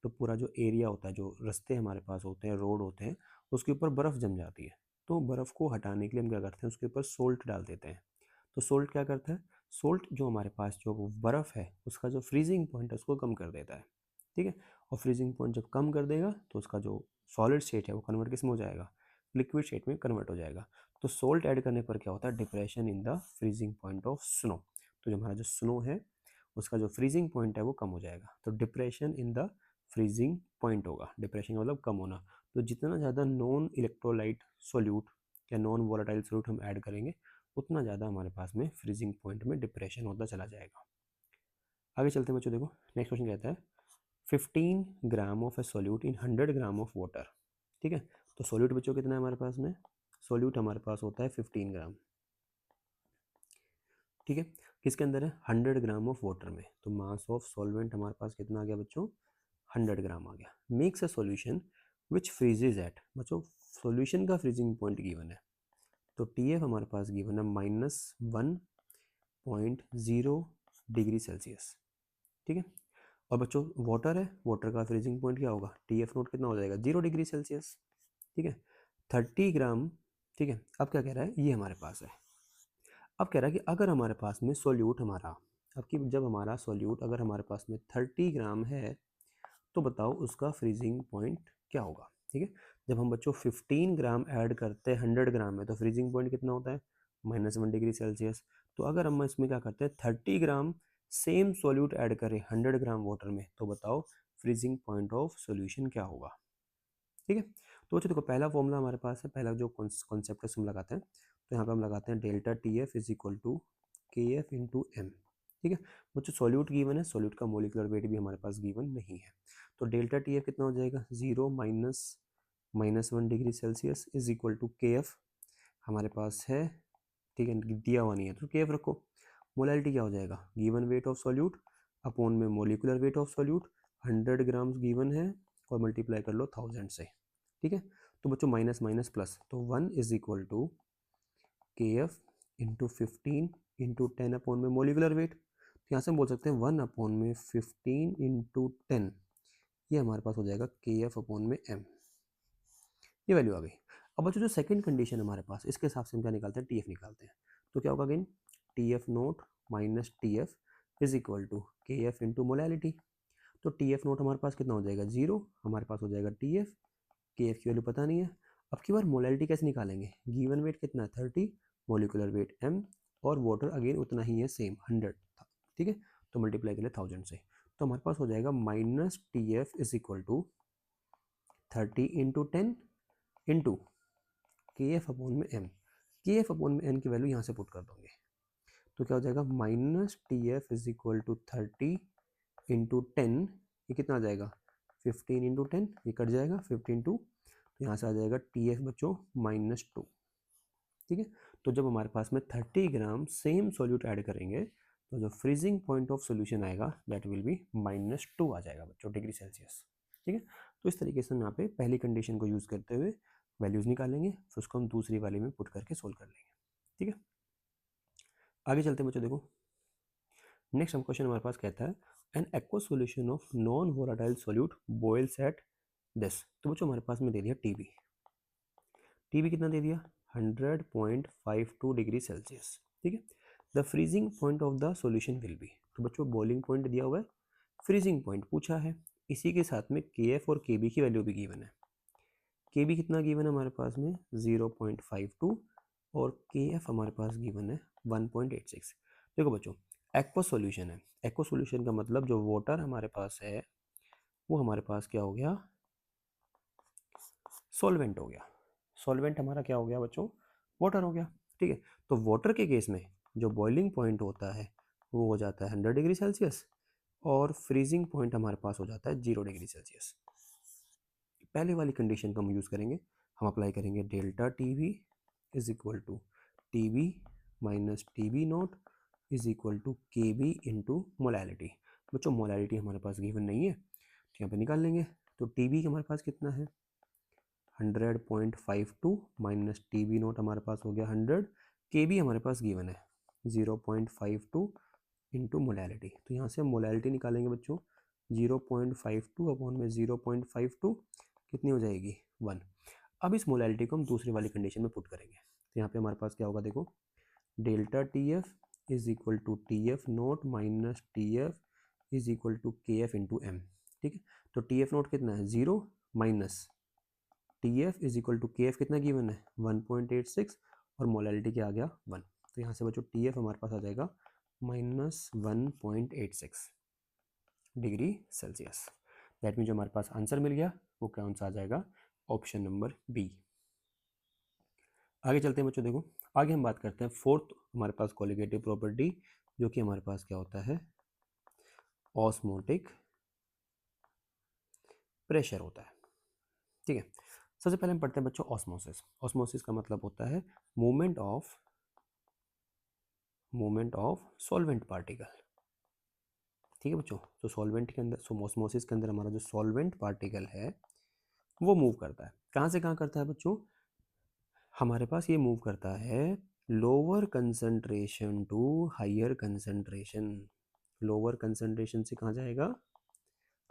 तो पूरा जो एरिया होता है, जो रास्ते हमारे पास होते हैं, रोड होते हैं, उसके ऊपर बर्फ़ जम जाती है। तो बर्फ़ को हटाने के लिए हम क्या करते हैं, उसके ऊपर सोल्ट डाल देते हैं। तो सोल्ट क्या करता है, सोल्ट जो हमारे पास जो बर्फ़ है उसका जो फ्रीजिंग पॉइंट है उसको कम कर देता है। ठीक है, और फ्रीजिंग पॉइंट जब कम कर देगा तो उसका जो सॉलिड स्टेट है वो कन्वर्ट किस में हो जाएगा, लिक्विड स्टेट में कन्वर्ट हो जाएगा। तो सोल्ट ऐड करने पर क्या होता है, depression in the freezing point of snow. तो जो हमारा जो स्नो है उसका जो फ्रीजिंग पॉइंट है वो कम हो जाएगा। तो depression in the freezing point होगा, डिप्रेशन का मतलब कम होना। तो जितना ज़्यादा नॉन इलेक्ट्रोलाइट सोल्यूट या नॉन वोलेटाइल सोल्यूट हम ऐड करेंगे उतना ज़्यादा हमारे पास में फ्रीजिंग पॉइंट में डिप्रेशन होता चला जाएगा। आगे चलते हैं बच्चों, देखो नेक्स्ट क्वेश्चन कहता है 15 ग्राम of A solute in 100 gram of water. ठीक है, तो सोल्यूट बच्चों कितना है हमारे पास में, सोल्यूट हमारे पास होता है 15 ग्राम। ठीक है, किसके अंदर है 100 ग्राम ऑफ वाटर में। तो मास ऑफ सॉल्वेंट हमारे पास कितना आ गया बच्चों, 100 ग्राम आ गया। Makes a solution which freezes at, बच्चों सॉल्यूशन का फ्रीजिंग पॉइंट गिवन है, तो टी एफ हमारे पास गिवन है -1.0 डिग्री सेल्सियस। ठीक है, और बच्चों वाटर है, वाटर का फ्रीजिंग पॉइंट क्या होगा, टी एफ नोट कितना हो जाएगा 0 डिग्री सेल्सियस। ठीक है, 30 ग्राम। ठीक है, अब क्या कह रहा है, ये हमारे पास है। अब कह रहा है कि अगर हमारे पास में सोल्यूट हमारा, अब कि जब हमारा सोल्यूट अगर हमारे पास में 30 ग्राम है तो बताओ उसका फ्रीजिंग पॉइंट क्या होगा। ठीक है, जब हम बच्चों 15 ग्राम ऐड करते हैं 100 ग्राम में तो फ्रीजिंग पॉइंट कितना होता है -1 डिग्री सेल्सियस। तो अगर हम इसमें क्या करते हैं 30 ग्राम सेम सोल्यूट ऐड करें 100 ग्राम वाटर में तो बताओ फ्रीजिंग पॉइंट ऑफ सोल्यूशन क्या होगा। ठीक है, तो बच्चों देखो पहला फॉर्मूला हमारे पास है, पहला जो कॉन्सेप्ट है हम लगाते हैं, तो यहाँ पे हम लगाते हैं delta T F is equal to K F into M. ठीक है बच्चों, सॉल्यूट गिवन है, सॉल्यूट का मोलिकुलर वेट भी हमारे पास गिवन नहीं है, तो डेल्टा टी एफ कितना हो जाएगा 0 -1 degree Celsius is equal to K F हमारे पास है। ठीक है, दिया हुआ नहीं है तो के एफ रखो। मोलैलिटी क्या हो जाएगा, given weight of solute upon में molecular weight of solute, 100 grams given है और मल्टीप्लाई कर लो 1000 से। ठीक है, तो बच्चों माइनस माइनस प्लस, तो 1 is equal to K F into 15 into 10 upon में मोलिकुलर वेट, तो यहाँ से हम बोल सकते हैं 1 अपॉन में 15 इंटू 10, ये हमारे पास हो जाएगा के एफ अपॉन में एम, ये वैल्यू आ गई। अब बच्चों जो सेकंड कंडीशन हमारे पास, इसके हिसाब से हम क्या निकालते हैं, टी एफ निकालते हैं। तो क्या होगा again, T F nought minus T F is equal to K F into molality. तो टी एफ नोट हमारे पास कितना हो जाएगा 0, हमारे पास हो जाएगा टी एफ, के एफ की वैल्यू पता नहीं है। अब की बार मोलैलिटी कैसे निकालेंगे, गिवन वेट कितना है 30, मोलिकुलर वेट m, और वाटर अगेन उतना ही है, सेम 100 था, ठीक है। तो मल्टीप्लाई कर ले 1000 से, तो हमारे पास हो जाएगा minus T F is equal to 30 into 10 into K F upon में एम। के एफ अपॉन में एन की वैल्यू यहाँ से पुट कर दोगे, तो क्या हो जाएगा minus T F is equal to 30 into 10, ये कितना आ जाएगा 15 इंटू 10, ये कट जाएगा 15 2, तो यहाँ से आ जाएगा टी एफ बच्चों -2, ठीक है। तो जब हमारे पास में 30 ग्राम सेम सॉल्यूट ऐड करेंगे तो जो फ्रीजिंग पॉइंट ऑफ सॉल्यूशन आएगा दैट विल बी -2 आ जाएगा बच्चों, डिग्री सेल्सियस, ठीक है। तो इस तरीके से हम यहाँ पे पहली कंडीशन को यूज़ करते हुए वैल्यूज़ निकालेंगे, फिर उसको हम दूसरी वाले में पुट करके सोल्व कर लेंगे, ठीक है। आगे चलते हैं बच्चों, देखो नेक्स्ट हम क्वेश्चन हमारे पास कहता है an aqua solution of non volatile solute boils at this. तो बच्चों हमारे पास में दे दिया टीबी, टीबी कितना दे दिया 100.52 डिग्री सेल्सियस, ठीक है। The freezing point of the solution will be, तो बच्चों बॉइलिंग पॉइंट दिया हुआ है, फ्रीजिंग पॉइंट पूछा है, इसी के साथ में के एफ और के बी की वैल्यू भी गिवन है। के बी कितना गिवन है हमारे पास में 0.52 और के एफ हमारे पास गिवन है 1.86। देखो बच्चों एक्वा सॉल्यूशन है, एक्वा सॉल्यूशन का मतलब जो वाटर हमारे पास है वो हमारे पास क्या हो गया सॉल्वेंट हो गया, सॉल्वेंट हमारा क्या हो गया बच्चों वाटर हो गया, ठीक है। तो वाटर के केस में जो बॉइलिंग पॉइंट होता है वो हो जाता है 100 डिग्री सेल्सियस और फ्रीजिंग पॉइंट हमारे पास हो जाता है 0 डिग्री सेल्सियस। पहले वाली कंडीशन को हम यूज़ करेंगे, हम अप्लाई करेंगे delta T V is equal to T V minus T V nought is equal to K B into molality. बच्चों मोलैलिटी हमारे पास गिवन नहीं है तो यहाँ पे निकाल लेंगे, तो टी वी हमारे पास कितना है 100.52 माइनस टी बी नॉट हमारे पास हो गया 100, के बी हमारे पास गिवन है 0.52 इंटू मोलैलिटी, तो यहाँ से हम मोलैलिटी निकालेंगे बच्चों 0.52 अपॉन में 0.52 कितनी हो जाएगी 1। अब इस मोलैलिटी को हम दूसरी वाली कंडीशन में पुट करेंगे, तो यहाँ पे हमारे पास क्या होगा देखो delta T F is equal to T F not minus T F is equal to K F into M, ठीक है। तो टी एफ नॉट कितना है 0 minus T F is equal to K F कितना गिवन है 1.86 और मोलैलिटी क्या आ गया 1, तो यहाँ से बच्चों टी एफ हमारे पास आ जाएगा -1.86 डिग्री सेल्सियस। दैट मीन जो हमारे पास आंसर मिल गया वो कौन सा आ जाएगा ऑप्शन नंबर बी। आगे चलते हैं बच्चों, देखो आगे हम बात करते हैं फोर्थ हमारे पास कोलिगेटिव प्रॉपर्टी जो कि हमारे पास क्या होता है ऑस्मोटिक प्रेशर होता है, ठीक है। सबसे पहले हम पढ़ते हैं बच्चों ऑस्मोसिस। ऑस्मोसिस का मतलब होता है मूवमेंट ऑफ सॉल्वेंट पार्टिकल, ठीक है बच्चों। तो सॉल्वेंट के अंदर ऑस्मोसिस के अंदर हमारा जो सॉल्वेंट पार्टिकल है वो मूव करता है, कहाँ से कहाँ करता है बच्चों, हमारे पास ये मूव करता है lower concentration to higher concentration, lower concentration से कहाँ जाएगा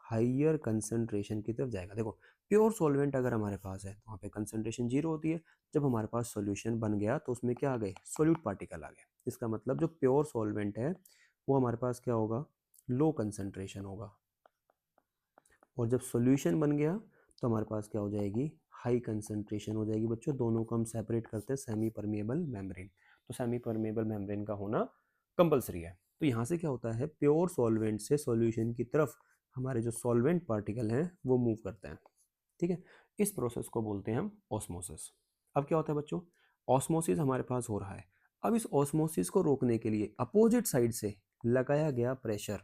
हायर कंसंट्रेशन की तरफ जाएगा। देखो प्योर सॉल्वेंट अगर हमारे पास है तो वहाँ पे कंसंट्रेशन 0 होती है, जब हमारे पास सॉल्यूशन बन गया तो उसमें क्या आ गए सोल्यूट पार्टिकल आ गए, इसका मतलब जो प्योर सॉल्वेंट है वो हमारे पास क्या होगा लो कंसंट्रेशन होगा, और जब सॉल्यूशन बन गया तो हमारे पास क्या हो जाएगी हाई कंसंट्रेशन हो जाएगी। बच्चों दोनों को हम सेपरेट करते हैं सेमी परमेबल मेम्ब्रेन, तो सेमी परमेबल मेम्ब्रेन का होना कंपलसरी है। तो यहाँ से क्या होता है प्योर सॉल्वेंट से सॉल्यूशन की तरफ हमारे जो सॉल्वेंट पार्टिकल हैं वो मूव करते हैं, ठीक है। इस प्रोसेस को बोलते हैं हम ऑस्मोसिस। अब क्या होता है बच्चों ऑस्मोसिस हमारे पास हो रहा है, अब इस ऑस्मोसिस को रोकने के लिए अपोजिट साइड से लगाया गया pressure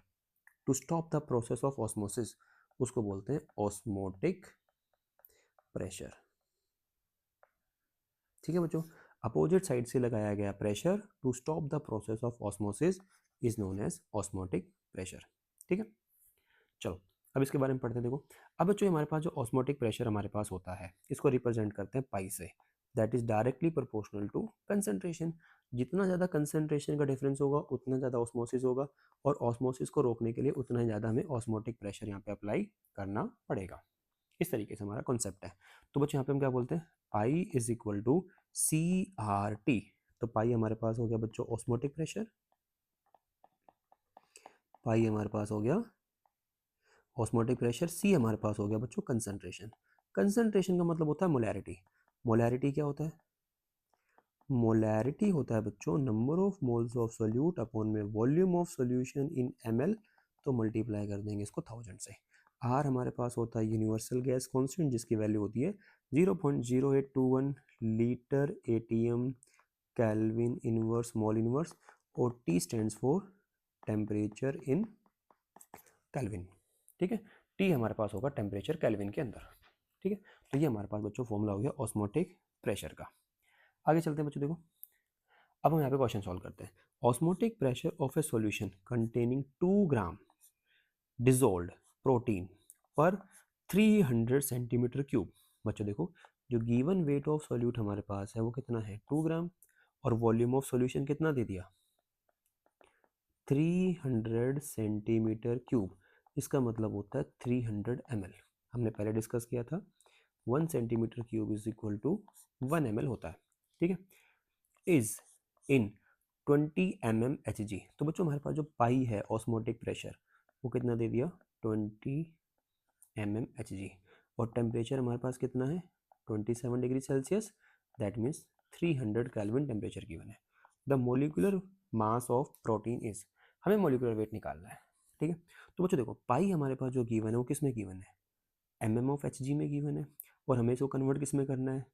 to stop the process of osmosis उसको बोलते हैं ऑस्मोटिक प्रेशर, ठीक है बच्चों। अपोजिट साइड से लगाया गया pressure to stop the process of osmosis is known as osmotic pressure, ठीक है। चलो अब इसके बारे में पढ़ते हैं, देखो अब बच्चों हमारे पास जो ऑस्मोटिक प्रेशर हमारे पास होता है इसको रिप्रेजेंट करते हैं पाई से, that is directly proportional to concentration, जितना ज़्यादा कंसंट्रेशन का डिफरेंस होगा उतना ज़्यादा ऑस्मोसिस होगा, और ऑस्मोसिस को रोकने के लिए उतना ही ज़्यादा हमें ऑस्मोटिक प्रेशर यहाँ पे अप्लाई करना पड़ेगा। इस तरीके से हमारा कॉन्सेप्ट है। तो बच्चों यहाँ पे हम क्या बोलते हैं pi is equal to C R T, तो पाई हमारे पास हो गया बच्चों ऑस्मोटिक प्रेशर, पाई हमारे पास हो गया ऑस्मोटिक प्रेशर, सी हमारे पास हो गया बच्चों कंसंट्रेशन। कंसंट्रेशन का मतलब होता है मोलैरिटी, मोलैरिटी क्या होता है मोलैरिटी होता है बच्चों number of moles of solute upon में volume of solution in ml, तो मल्टीप्लाई कर देंगे इसको 1000 से। आर हमारे पास होता है यूनिवर्सल गैस कांस्टेंट जिसकी वैल्यू होती है 0.0821 litre ATM kelvin inverse mole inverse, और T stands for temperature in kelvin. ठीक है, टी हमारे पास होगा टेम्परेचर केल्विन के अंदर। ठीक है, तो ये हमारे पास बच्चों फॉर्मूला हो गया ऑस्मोटिक प्रेशर का। आगे चलते हैं बच्चों, देखो अब हम यहाँ पे क्वेश्चन सॉल्व करते हैं। Osmotic pressure of A solution containing 2 gram dissolved protein पर 300 सेंटीमीटर क्यूब। बच्चों देखो जो गिवन वेट ऑफ सॉल्यूट हमारे पास है वो कितना है 2 ग्राम, और वॉल्यूम ऑफ सॉल्यूशन कितना दे दिया 300 सेंटीमीटर क्यूब। इसका मतलब होता है 300 ml। हमने पहले डिस्कस किया था 1 centimetre cube is equal to 1 ml होता है। ठीक है, इज इन 20 mm Hg। तो बच्चों हमारे पास जो पाई है ऑस्मोटिक प्रेशर वो कितना दे दिया 20 mm Hg, और टेम्परेचर हमारे पास कितना है 27 degree Celsius, that means 300 kelvin temperature given है। The molecular mass of protein is, हमें मोलिकुलर वेट निकालना है। ठीक है, तो बच्चों देखो पाई हमारे पास जो गिवन है वो किस में गिवन है mm ऑफ Hg में गिवन है, और हमें इसको कन्वर्ट किस में करना है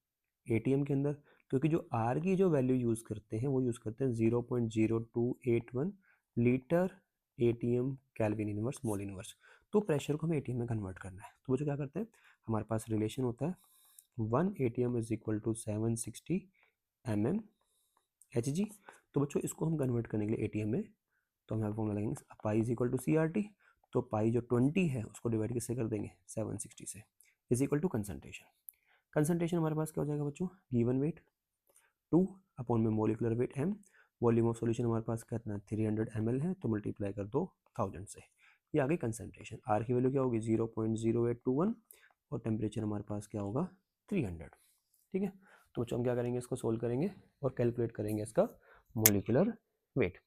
ATM के अंदर, क्योंकि जो R की जो वैल्यू यूज़ करते हैं वो यूज़ करते हैं 0.0281 litre ATM kelvin inverse mole inverse. तो प्रेशर को हमें ATM में कन्वर्ट करना है, तो बच्चों क्या करते हैं हमारे पास रिलेशन होता है 1 ATM is equal to 760 mm Hg। तो बच्चों इसको हम कन्वर्ट करने के लिए ATM में, तो हम यहाँ फॉर्मूला लगेंगे pi is equal to CRT। तो पाई जो 20 है उसको डिवाइड किससे कर देंगे 760 से, is equal to concentration. Concentration हमारे पास क्या हो जाएगा बच्चों गिवन वेट 2 अपॉन में molecular weight m, volume of solution हमारे पास कितना 300 ml है, तो मल्टीप्लाई कर दो 1000 से। ये आ गई कंसंट्रेशन। R की वैल्यू क्या होगी 0.0821, और टेम्परेचर हमारे पास क्या होगा 300। ठीक है, तो बच्चों हम क्या करेंगे इसको सोल्व करेंगे और कैलकुलेट करेंगे इसका मोलिकुलर वेट।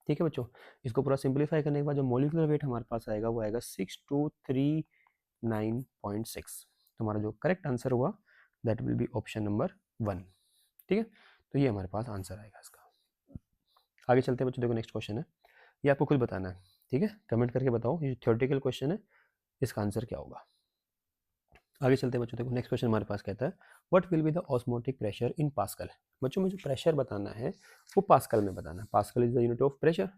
ठीक है बच्चों, इसको पूरा सिंप्लीफाई करने के बाद जो मोलिकुलर वेट हमारे पास आएगा वो आएगा 6239.6। तो हमारा जो करेक्ट आंसर हुआ that will be option number 1। ठीक है, तो ये हमारे पास आंसर आएगा इसका। आगे चलते हैं बच्चों, देखो नेक्स्ट क्वेश्चन है, ये आपको खुद बताना है। ठीक है, कमेंट करके बताओ ये थ्योरेटिकल क्वेश्चन है इसका आंसर क्या होगा। आगे चलते हैं बच्चों, देखो नेक्स्ट क्वेश्चन हमारे पास कहता है what will be the osmotic pressure in pascal. बच्चों में जो प्रेशर बताना है वो पास्कल में बताना है। Pascal is the unit of pressure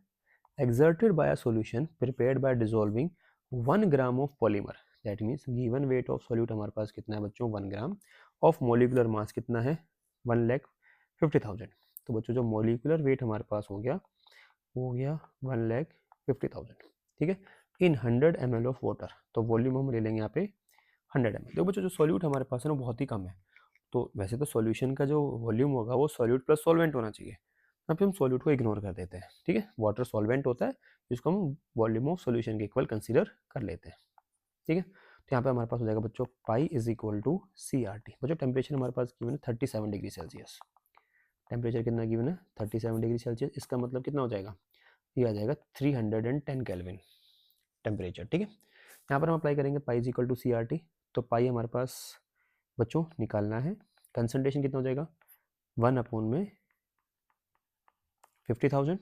exerted by a solution prepared by dissolving 1 gram of polymer, that means given weight of solute हमारे पास कितना है बच्चों 1 ग्राम, of molecular mass कितना है 1,50,000। तो बच्चों जो molecular weight हमारे पास हो गया 1,50,000। ठीक है, इन 100 ml ऑफ वाटर, तो वॉल्यूम हम ले लेंगे यहाँ पे 100 ml। देखो बच्चों जो सॉल्यूट हमारे पास है ना बहुत ही कम है, तो वैसे तो सॉल्यूशन का जो वॉल्यूम होगा वो सॉल्यूट प्लस सॉल्वेंट होना चाहिए, यहाँ पे हम सॉल्यूट को इग्नोर कर देते हैं। ठीक है, वाटर सॉल्वेंट होता है जिसको हम वॉल्यूम ऑफ सॉल्यूशन के इक्वल कंसीडर कर लेते हैं। ठीक है, तो यहाँ पे हमारे पास हो जाएगा बच्चों pi is equal to CRT। बच्चों टेम्परेचर हमारे पास गिवन है 37 डिग्री सेल्सियस। टेम्परेचर कितना गिवन है 37 डिग्री सेल्सियस, इसका मतलब कितना हो जाएगा ये आ जाएगा 310 केल्विन टेम्परेचर। ठीक है, यहाँ पर हम अप्लाई करेंगे pi is equal to CRT। तो पाई हमारे पास बच्चों निकालना है, कंसंट्रेशन कितना हो जाएगा 1 अपॉन में 50,000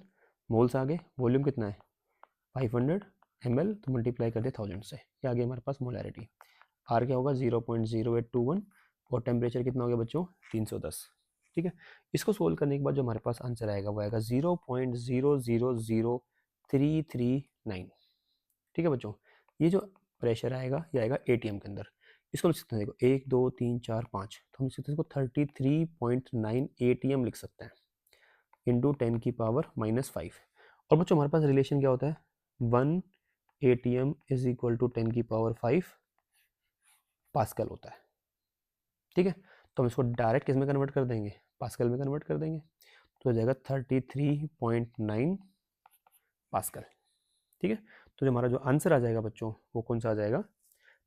मोल्स आ गए, वॉल्यूम कितना है 500 ml, तो मल्टीप्लाई कर दे 1000 से, ये आ गया हमारे पास मोलैरिटी। आर क्या होगा 0.0821, और टेम्परेचर कितना हो गया बच्चों 310। ठीक है, इसको सोल्व करने के बाद जो हमारे पास आंसर आएगा वो आएगा 0.000339। ठीक है बच्चों, ये जो प्रेशर आएगा ये आएगा ATM के अंदर। इसको लिख सकते हैं, देखो 1 2 3 4 5, तो हम लिख सकते हैं इसको 33.9 ATM लिख सकते हैं इंटू 10 की पावर -5। और बच्चों हमारे पास रिलेशन क्या होता है 1 ATM इज इक्वल टू 10 की पावर 5 पास्कल होता है। ठीक है, तो हम इसको डायरेक्ट किस में कन्वर्ट कर देंगे पास्कल में कन्वर्ट कर देंगे, तो हो जाएगा 33.9 पास्कल। ठीक है, तो जो हमारा जो आंसर आ जाएगा बच्चों वो कौन सा आ जाएगा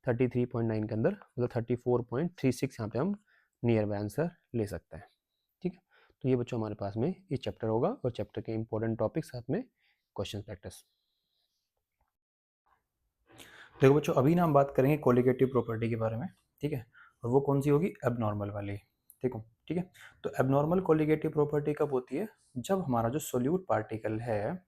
33.9 के अंदर, मतलब 34.36 यहाँ पे हम नियर बाय आंसर ले सकते हैं। ठीक है, तो ये बच्चों हमारे पास में ये चैप्टर होगा, और चैप्टर के इंपॉर्टेंट टॉपिक साथ में क्वेश्चन प्रैक्टिस। देखो बच्चों अभी ना हम बात करेंगे कोलिगेटिव प्रॉपर्टी के बारे में। ठीक है, और वो कौन सी होगी एबनॉर्मल वाली। देखो ठीक है। तो एबनॉर्मल कोलिगेटिव प्रॉपर्टी कब होती है, जब हमारा जो सोल्यूट पार्टिकल है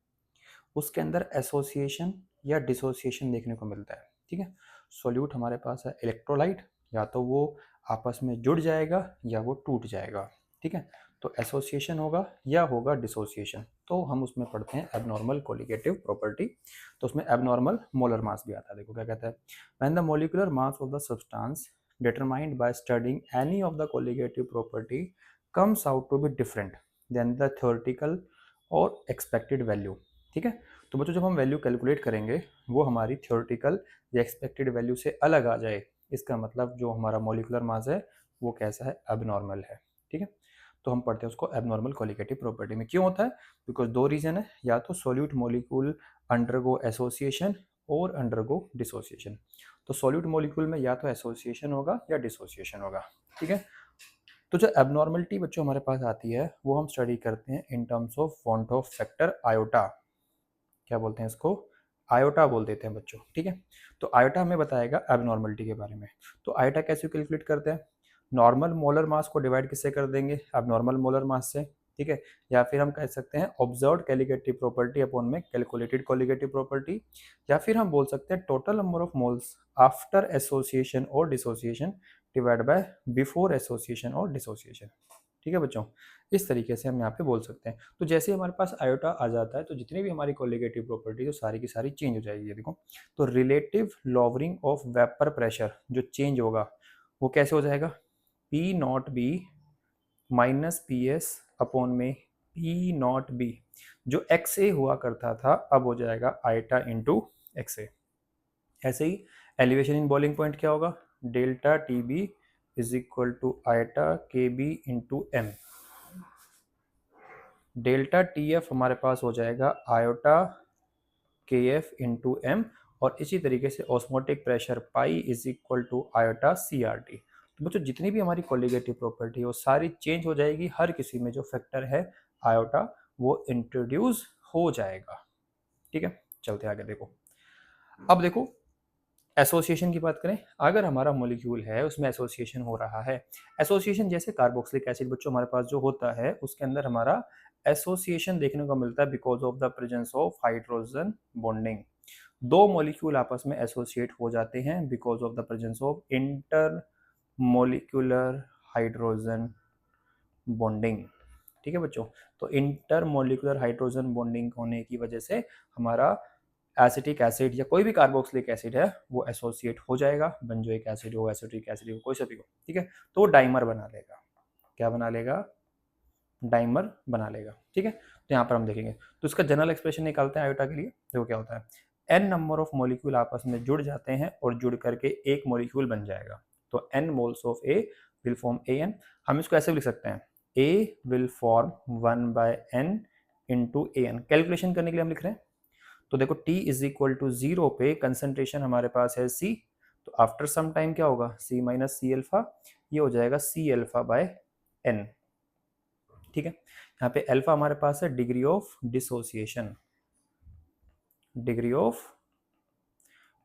उसके अंदर एसोसिएशन या डिसोसिएशन देखने को मिलता है, ठीक है। सोल्यूट हमारे पास है इलेक्ट्रोलाइट, या तो वो आपस में जुड़ जाएगा या वो टूट जाएगा, ठीक है। तो एसोसिएशन होगा या होगा डिसोसिएशन, तो हम उसमें पढ़ते हैं एबनॉर्मल कोलिगेटिव प्रॉपर्टी। तो उसमें एबनॉर्मल मोलर मास भी आता है। देखो क्या कहता है, when the molecular mass of the substance determined by studying any of the colligative property comes out to be different than the theoretical or expected value, ठीक है। तो बच्चों जब हम वैल्यू कैलकुलेट करेंगे वो हमारी थ्योरेटिकल या एक्सपेक्टेड वैल्यू से अलग आ जाए, इसका मतलब जो हमारा मॉलिकुलर मास है वो कैसा है, एबनॉर्मल है, ठीक है। तो हम पढ़ते हैं उसको एबनॉर्मल कोलिगेटिव प्रॉपर्टी में। क्यों होता है, बिकॉज दो रीजन है, या तो सोल्यूट मॉलिक्यूल अंडरगो एसोसिएशन और अंडरगो डिसोसिएशन। तो सॉल्यूट मॉलिक्यूल में या तो एसोसिएशन होगा या डिसोसिएशन होगा, ठीक है। तो जो एबनॉर्मलिटी बच्चों हमारे पास आती है वो हम स्टडी करते हैं in terms of want of factor iota. क्या बोलते हैं इसको, आयोटा बोल देते हैं बच्चों, ठीक है। तो आयोटा हमें बताएगा एबनॉर्मलिटी के बारे में। तो आयोटा कैसे कैलकुलेट करते हैं, नॉर्मल मोलर मास को डिवाइड किससे कर देंगे, एबनॉर्मल मोलर मास से, ठीक है। या फिर हम कह सकते हैं ऑब्जर्व्ड कोलिगेटिव प्रॉपर्टी अपॉन में कैलकुलेटेड कोलिगेटिव प्रॉपर्टी, या फिर हम बोल सकते हैं total number of moles after association और dissociation divide by before association और डिसोसिएशन, ठीक है बच्चों। इस तरीके से हम यहाँ पे बोल सकते हैं। तो जैसे ही हमारे पास आयोटा आ जाता है तो जितनी भी हमारी कोलिगेटिव प्रॉपर्टी है सारी की सारी चेंज हो जाएगी। ये देखो, तो relative lowering of vapour pressure जो चेंज होगा वो कैसे हो जाएगा, P naught B minus P S upon में पी नॉट बी, जो एक्स ए हुआ करता था अब हो जाएगा आइटा इंटू एक्स ए। ऐसे ही एलिवेशन इन बॉइलिंग पॉइंट क्या होगा, delta T B is equal to iota K B into M. Delta T F हमारे पास हो जाएगा आयोटा के एफ इंटू एम, और इसी तरीके से osmotic pressure pi is equal to iota C R T. तो बच्चों जितनी भी हमारी कोलिगेटिव प्रॉपर्टी है वो सारी चेंज हो जाएगी, हर किसी में जो फैक्टर है आयोटा वो इंट्रोड्यूस हो जाएगा, ठीक है। चलते आगे देखो, अब देखो एसोसिएशन की बात करें, अगर हमारा मॉलिक्यूल है उसमें एसोसिएशन हो रहा है, एसोसिएशन जैसे कार्बोक्सिलिक एसिड बच्चों हमारे पास जो होता है उसके अंदर हमारा एसोसिएशन देखने को मिलता है because of the presence of hydrogen bonding. दो मॉलिक्यूल आपस में एसोसिएट हो जाते हैं because of the presence of inter molecular hydrogen bonding, ठीक है बच्चों। तो इंटर मॉलिक्यूलर हाइड्रोजन बॉन्डिंग होने की वजह से हमारा एसिटिक एसिड या कोई भी कार्बोक्सिलिक एसिड है वो एसोसिएट हो जाएगा, बेंजोइक एसिड हो, एसिटिक एसिड हो, कोई सा भी हो, ठीक है। तो वो डाइमर बना लेगा, क्या बना लेगा, डाइमर बना लेगा, ठीक है। तो यहाँ पर हम देखेंगे, तो इसका जनरल एक्सप्रेशन निकालते हैं आयोटा के लिए। देखो क्या होता है, एन नंबर ऑफ मॉलिक्यूल आपस में जुड़ जाते हैं और जुड़ करके एक मॉलिक्यूल बन जाएगा। तो N moles of A will form A N. हम इसको ऐसे भी लिख सकते हैं, A will form 1/n into A N. Calculation करने के लिए हम लिख रहे हैं, तो देखो T इज इक्वल टू 0 पे कंसंट्रेशन हमारे पास है C, तो आफ्टर सम टाइम क्या होगा, C माइनस सी अल्फा, ये हो जाएगा C अल्फा बाय N, ठीक है। यहाँ पे अल्फा हमारे पास है degree of dissociation, degree of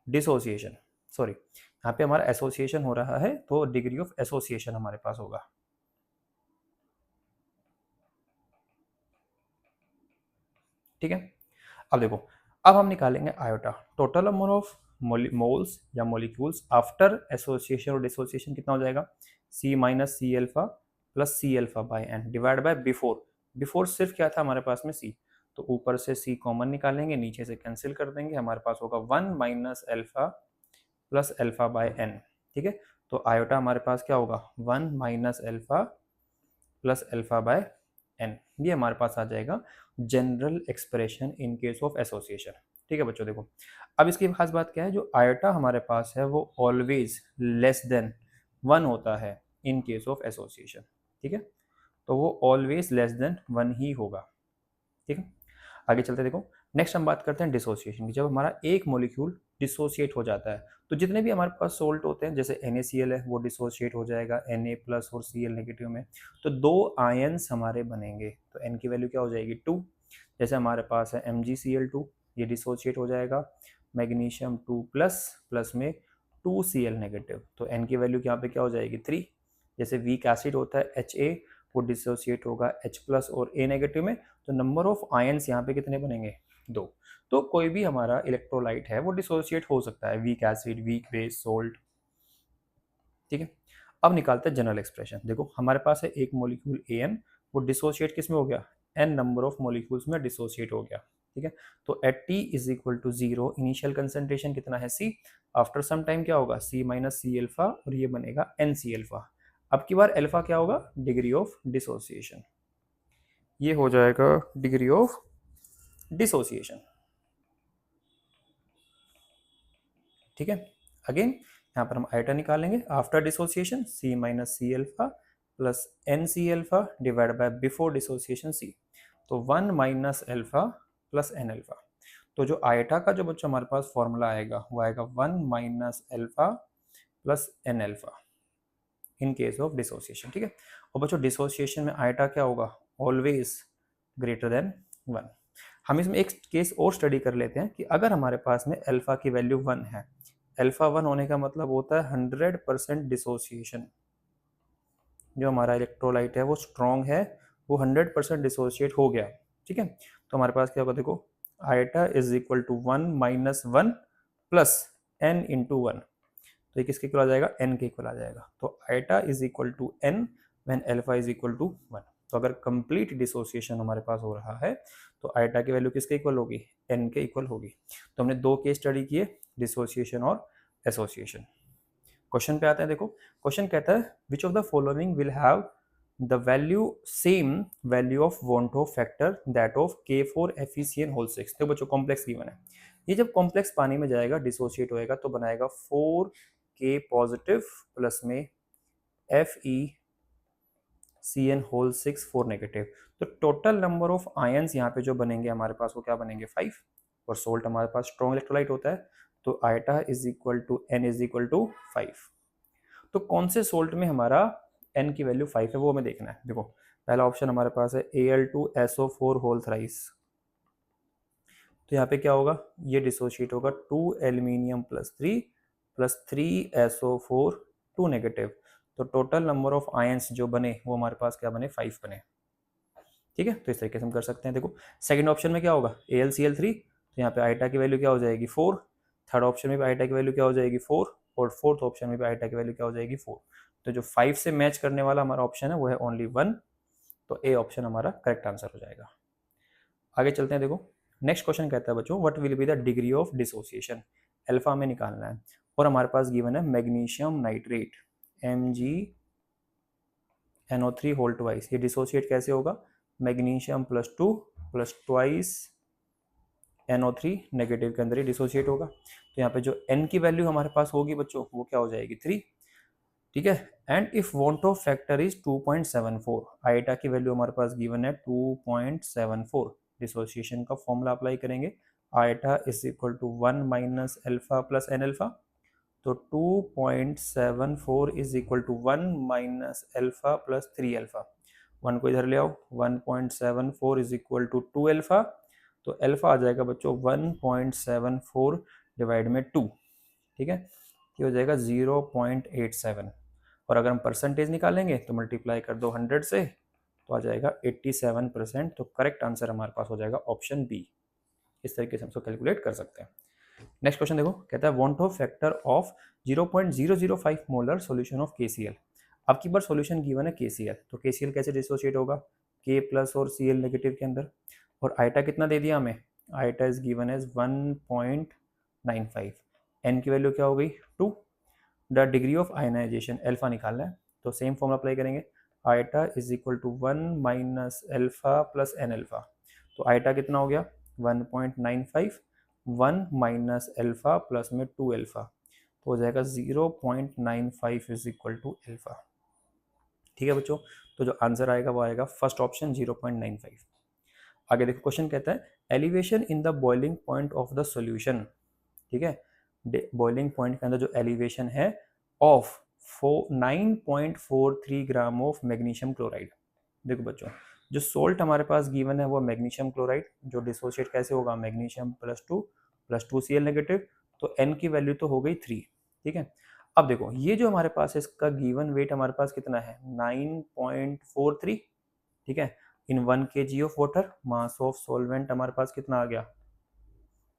dissociation, sorry यहाँ पे हमारा एसोसिएशन हो रहा है तो डिग्री ऑफ एसोसिएशन हमारे पास होगा, ठीक है। अब देखो, अब हम निकालेंगे iota, total number of moles या मॉलिक्यूल्स आफ्टर एसोसिएशन और डिसोसिएशन कितना हो जाएगा, C minus C alpha plus C alpha by N divide by before. Before सिर्फ क्या था हमारे पास में C, तो ऊपर से C कॉमन निकालेंगे, नीचे से कैंसिल कर देंगे, हमारे पास होगा 1 minus alpha plus alpha by N, ठीक है। तो आयोटा हमारे पास क्या होगा, 1 minus alpha plus alpha by N, ये हमारे पास आ जाएगा general expression in case of association, ठीक है बच्चों। देखो अब इसकी खास बात क्या है, जो आयोटा हमारे पास है वो ऑलवेज लेस देन 1 होता है इन केस ऑफ एसोसिएशन, ठीक है। तो वो ऑलवेज लेस देन 1 ही होगा, ठीक है। आगे चलते देखो, नेक्स्ट हम बात करते हैं डिसोसिएशन की। जब हमारा एक मॉलिक्यूल डिसोसिएट हो जाता है तो जितने भी हमारे पास सोल्ट होते हैं, जैसे NaCl है वो डिसोसिएट हो जाएगा Na प्लस और Cl नेगेटिव में, तो दो आयंस हमारे बनेंगे, तो N की वैल्यू क्या हो जाएगी 2। जैसे हमारे पास है MgCl2, ये डिसोसिएट हो जाएगा मैग्नीशियम 2 प्लस प्लस में 2Cl नेगेटिव, तो N की वैल्यू यहाँ पे क्या हो जाएगी 3। जैसे वीक एसिड होता है HA, वो डिसोसिएट होगा H+ और A नेगेटिव में, तो नंबर ऑफ आयंस यहाँ पे कितने बनेंगे? 2। तो कोई भी हमारा इलेक्ट्रोलाइट है वो डिसोसिएट हो सकता है, weak acid, weak base, salt, ठीक है। अब निकालते हैं जनरल एक्सप्रेशन। देखो हमारे पास है एक मॉलिक्यूल AN, वो डिसोसिएट किस में हो गया? n नंबर ऑफ मॉलिक्यूल्स में डिसोसिएट हो गया, ठीक है। तो at T is equal to 0 initial concentration कितना है C, आफ्टर सम टाइम क्या होगा? C माइनस C अल्फा, और ये बनेगा NC अल्फा। अब की बार अल्फा क्या होगा? डिग्री ऑफ डिसोसिएशन, ये हो जाएगा डिग्री ऑफ डिसोसिएशन, ठीक है। अगेन यहाँ पर हम आइटा निकालेंगे, after dissociation C minus C alpha plus NC alpha divide by before dissociation C, तो 1 minus alpha plus N alpha. तो जो आइटा का जो बच्चों हमारे पास फॉर्मूला आएगा वो आएगा 1 minus alpha plus N alpha in case of dissociation, ठीक है। और बच्चों डिसोसिएशन में आइटा क्या होगा? Always greater than 1। हम इसमें एक केस और स्टडी कर लेते हैं कि अगर हमारे पास में अल्फा की वैल्यू 1 है, अल्फा 1 होने का मतलब होता है 100% डिसोसिएशन। जो हमारा इलेक्ट्रोलाइट है वो स्ट्रॉन्ग है, वो 100% डिसोसिएट हो गया, ठीक है। तो हमारे पास क्या होगा? देखो iota is equal to 1 minus 1 plus n into 1, तो ये किसके इक्वल आ जाएगा? n के इक्वल आ जाएगा। तो iota is equal to n when alpha is equal to 1। तो अगर कंप्लीट डिसोसिएशन हमारे पास हो रहा है तो आइटा की वैल्यू किसके इक्वल होगी? n के इक्वल होगी। तो हमने दो केस स्टडी किए, डिसोसिएशन और एसोसिएशन। क्वेश्चन पे आते हैं। देखो क्वेश्चन कहता है which of the following will have the value same value of van't Hoff factor that of K4FeCN whole 6। देखो बच्चों कॉम्प्लेक्स गिवन है, ये जब कॉम्प्लेक्स पानी में जाएगा डिसोसिएट होएगा तो बनाएगा 4K पॉजिटिव प्लस में FeCN होल 6 4 नेगेटिव। तो टोटल नंबर ऑफ आयंस यहाँ पे जो बनेंगे हमारे पास वो क्या बनेंगे? 5। और सोल्ट हमारे पास स्ट्रॉन्ग इलेक्ट्रोलाइट होता है, तो iota is equal to n is equal to 5। तो कौन से सोल्ट में हमारा n की वैल्यू 5 है वो हमें देखना है। देखो पहला ऑप्शन हमारे पास है Al2SO4 होल थ्राइस, तो यहाँ पे क्या होगा? ये डिसोशिएट होगा 2 aluminium plus 3 plus 3SO4 2 negative. तो टोटल नंबर ऑफ आयंस जो बने वो हमारे पास क्या बने? 5 बने, ठीक है। तो इस तरीके से हम कर सकते हैं। देखो सेकंड ऑप्शन में क्या होगा? AlCl3, तो यहाँ पे आइटा की वैल्यू क्या हो जाएगी? 4। थर्ड ऑप्शन में भी आइटा की वैल्यू क्या हो जाएगी? 4। और फोर्थ ऑप्शन में भी आइटा की वैल्यू क्या हो जाएगी? 4। तो जो 5 से मैच करने वाला हमारा ऑप्शन है वो है ओनली 1, तो ए ऑप्शन हमारा करेक्ट आंसर हो जाएगा। आगे चलते हैं। देखो नेक्स्ट क्वेश्चन कहता है बच्चों what will be the degree of dissociation. Alpha में निकालना है और हमारे पास गिवन है magnesium nitrate MgNO3 whole twice. ये डिसोसिएट कैसे होगा? Magnesium plus 2 plus twice NO3 negative के अंदर ही डिसोसिएट होगा। तो यहाँ पे जो n की वैल्यू हमारे पास होगी बच्चों वो क्या हो जाएगी? 3, ठीक है। And if van't Hoff factor is 2.74, iota की वैल्यू हमारे पास गिवन है 2.74। डिसोसिएशन का फॉर्मूला अप्लाई करेंगे, iota is equal to 1 minus alpha plus N alpha. तो 2.74 is equal to 1 minus alpha plus 3 alpha. 1 को इधर ले आओ, 1.74 इज इक्वल टू 2 अल्फा। तो अल्फा आ जाएगा बच्चों 1.74 डिवाइड में 2, ठीक है। ये हो जाएगा 0.87। और अगर हम परसेंटेज निकालेंगे तो मल्टीप्लाई कर दो 100 से, तो आ जाएगा 87%। तो करेक्ट आंसर हमारे पास हो जाएगा ऑप्शन बी। इस तरीके से हम इसको कैलकुलेट कर सकते हैं। नेक्स्ट क्वेश्चन देखो कहता है van't Hoff factor of 0.005 molar solution of KCl। अब की बार सॉल्यूशन गिवन है KCl, तो KCl कैसे डिसोशिएट होगा? K प्लस और Cl नेगेटिव के अंदर। और आइटा कितना दे दिया हमें? Eta is given as 1.95। n की वैल्यू क्या हो गई? 2। The degree of ionization alpha निकालना है, तो सेम फॉर्मूला अप्लाई करेंगे, iota is equal to 1 minus alpha plus N alpha. तो आइटा कितना हो गया? 1.95, 1 माइनस अल्फा प्लस में 2 अल्फा, तो हो जाएगा 0.95 इज इक्वल टू अल्फा, ठीक है बच्चों। तो जो आंसर आएगा वो आएगा फर्स्ट ऑप्शन 0.95। आगे देखो क्वेश्चन कहता है elevation in the boiling point of the solution, ठीक है। बॉइलिंग पॉइंट के अंदर जो एलिवेशन है of 9.43 gram of magnesium chloride. देखो बच्चों जो सोल्ट हमारे पास गिवन है वो मैग्नीशियम क्लोराइड, जो डिसोशिएट कैसे होगा? Magnesium plus 2 Cl negative. तो n की वैल्यू तो हो गई 3, ठीक है। अब देखो ये जो हमारे पास है इसका गिवन वेट हमारे पास कितना है 9.43, ठीक है, इन 1 kg of water. Mass of solvent हमारे पास कितना आ गया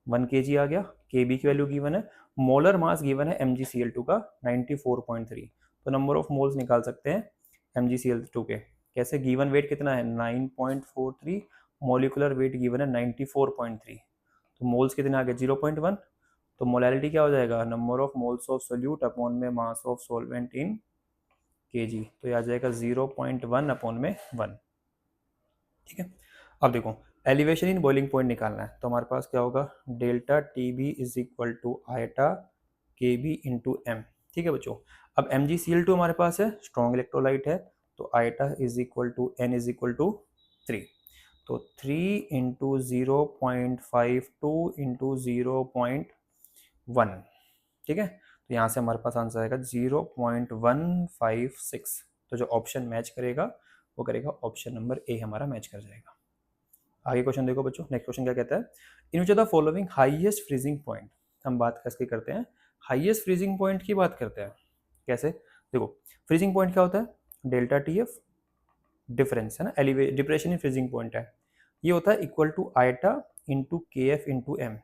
1 kg आ गया। Kb की वैल्यू गिवन है, मोलर मास गिवन है MgCl2 का 94.3, तो नंबर ऑफ मोल्स निकाल सकते हैं MgCl2 के। कैसे, गिवन वेट कितना है 9.43, मोलिकुलर वेट गिवन है 94.3, तो मोल्स कितने आ गए 0.1, तो मोलैलिटी क्या हो जाएगा number of moles of solute upon में mass of solvent in kg, तो ये आ जाएगा 0.1 अपॉन में 1, ठीक है। अब देखो एलिवेशन इन बॉइलिंग पॉइंट निकालना है, तो हमारे पास क्या होगा delta T B is equal to iota K B into M, ठीक है बच्चों। अब MgCl2 हमारे पास है, स्ट्रॉन्ग इलेक्ट्रोलाइट है, तो iota is equal to N is equal to 3, तो 3 इंटू 0.52 इंटू 0.1, ठीक है, तो यहाँ से हमारे पास आंसर आएगा 0.156, तो जो ऑप्शन मैच करेगा वो करेगा ऑप्शन नंबर ए हमारा मैच कर जाएगा। आगे क्वेश्चन देखो बच्चों, नेक्स्ट क्वेश्चन क्या कहता है, in which of the following highest freezing point, हम बात कैसे करते हैं हाईएस्ट फ्रीजिंग पॉइंट की बात करते हैं। कैसे, देखो फ्रीजिंग पॉइंट क्या होता है डेल्टा टी एफ डिफरेंस है ना, डिप्रेशन इन फ्रीजिंग पॉइंट है, ये होता है equal to iota into K F into M,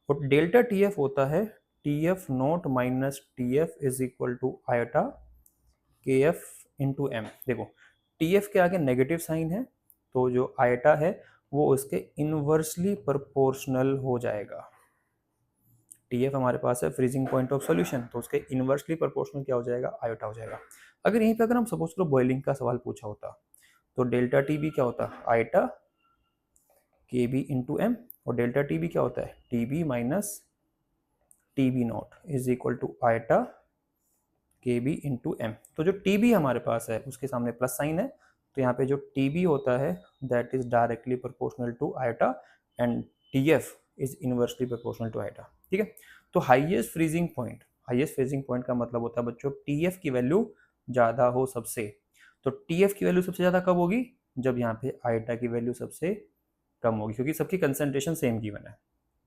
और डेल्टा टी एफ होता है T F not minus T F is equal to iota K F into M. देखो टी एफ के आगे नेगेटिव साइन है, तो जो आयटा है वो उसके इनवर्सली प्रोपोर्शनल हो जाएगा। टी एफ हमारे पास है फ्रीजिंग पॉइंट ऑफ सॉल्यूशन, तो उसके इनवर्सली प्रोपोर्शनल क्या हो जाएगा आयोटा हो जाएगा। अगर यहीं पे अगर हम सपोज करो बॉइलिंग का सवाल पूछा होता तो डेल्टा टी बी क्या होता iota K B into M, और डेल्टा टी बी क्या होता है T B minus T B nought is equal to iota K B into M. तो जो टी बी हमारे पास है उसके सामने प्लस साइन है, तो यहाँ पे जो टी बी होता है that is directly proportional to iota and T F is inversely proportional to iota, ठीक है। तो हाईएस्ट फ्रीजिंग पॉइंट का मतलब होता है बच्चों टी एफ की वैल्यू ज़्यादा हो सबसे, तो टी एफ की वैल्यू सबसे ज़्यादा कब होगी जब यहाँ पे आयटा की वैल्यू सबसे कम होगी, क्योंकि सबकी कंसंट्रेशन सेम गिवन है,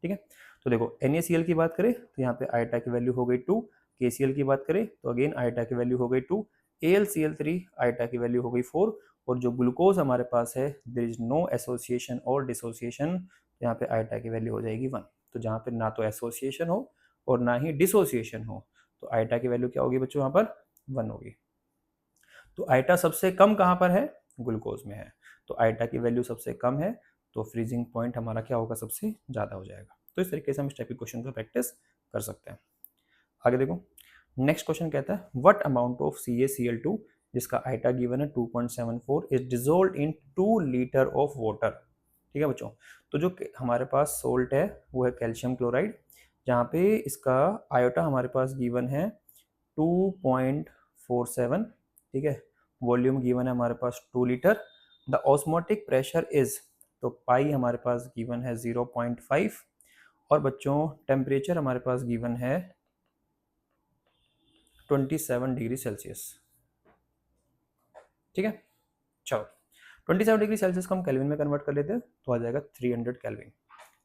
ठीक है। तो देखो NaCl की बात करें तो यहाँ पे आयटा की वैल्यू हो गई 2, KCl की बात करें तो अगेन आयटा की वैल्यू हो गई 2, AlCl3 आयटा की वैल्यू हो गई 4, और जो ग्लूकोज हमारे पास है देयर इज नो एसोसिएशन और डिसोसिएशन, तो यहाँ पे आयटा की वैल्यू हो जाएगी 1। तो जहाँ पे ना तो एसोसिएशन हो और ना ही डिसोसिएशन हो, तो आयटा की वैल्यू क्या होगी बच्चों यहाँ पर 1 होगी। तो आयटा सबसे कम कहाँ पर है ग्लूकोज में है, तो आयटा की वैल्यू सबसे कम है, तो फ्रीजिंग पॉइंट हमारा क्या होगा सबसे ज़्यादा हो जाएगा। तो इस तरीके से हम इस टाइप के क्वेश्चन का प्रैक्टिस कर सकते हैं। आगे देखो नेक्स्ट क्वेश्चन कहता है व्हाट अमाउंट ऑफ CaCl2 जिसका आयटा गिवन है 2.74 is dissolve in 2 litre of water, ठीक है बच्चों। तो जो हमारे पास सोल्ट है वो है कैल्शियम क्लोराइड, जहाँ पे इसका आयोटा हमारे पास गिवन है 2.47, ठीक है, वॉल्यूम गिवन है हमारे पास 2 litre, the osmotic pressure is, तो पाई हमारे पास गिवन है 0.5, और बच्चों टेम्परेचर हमारे पास गिवन है 27 डिग्री सेल्सियस, ठीक है। चलो 27 डिग्री सेल्सियस को हम केल्विन में कन्वर्ट कर लेते हैं तो आ जाएगा 300 केल्विन।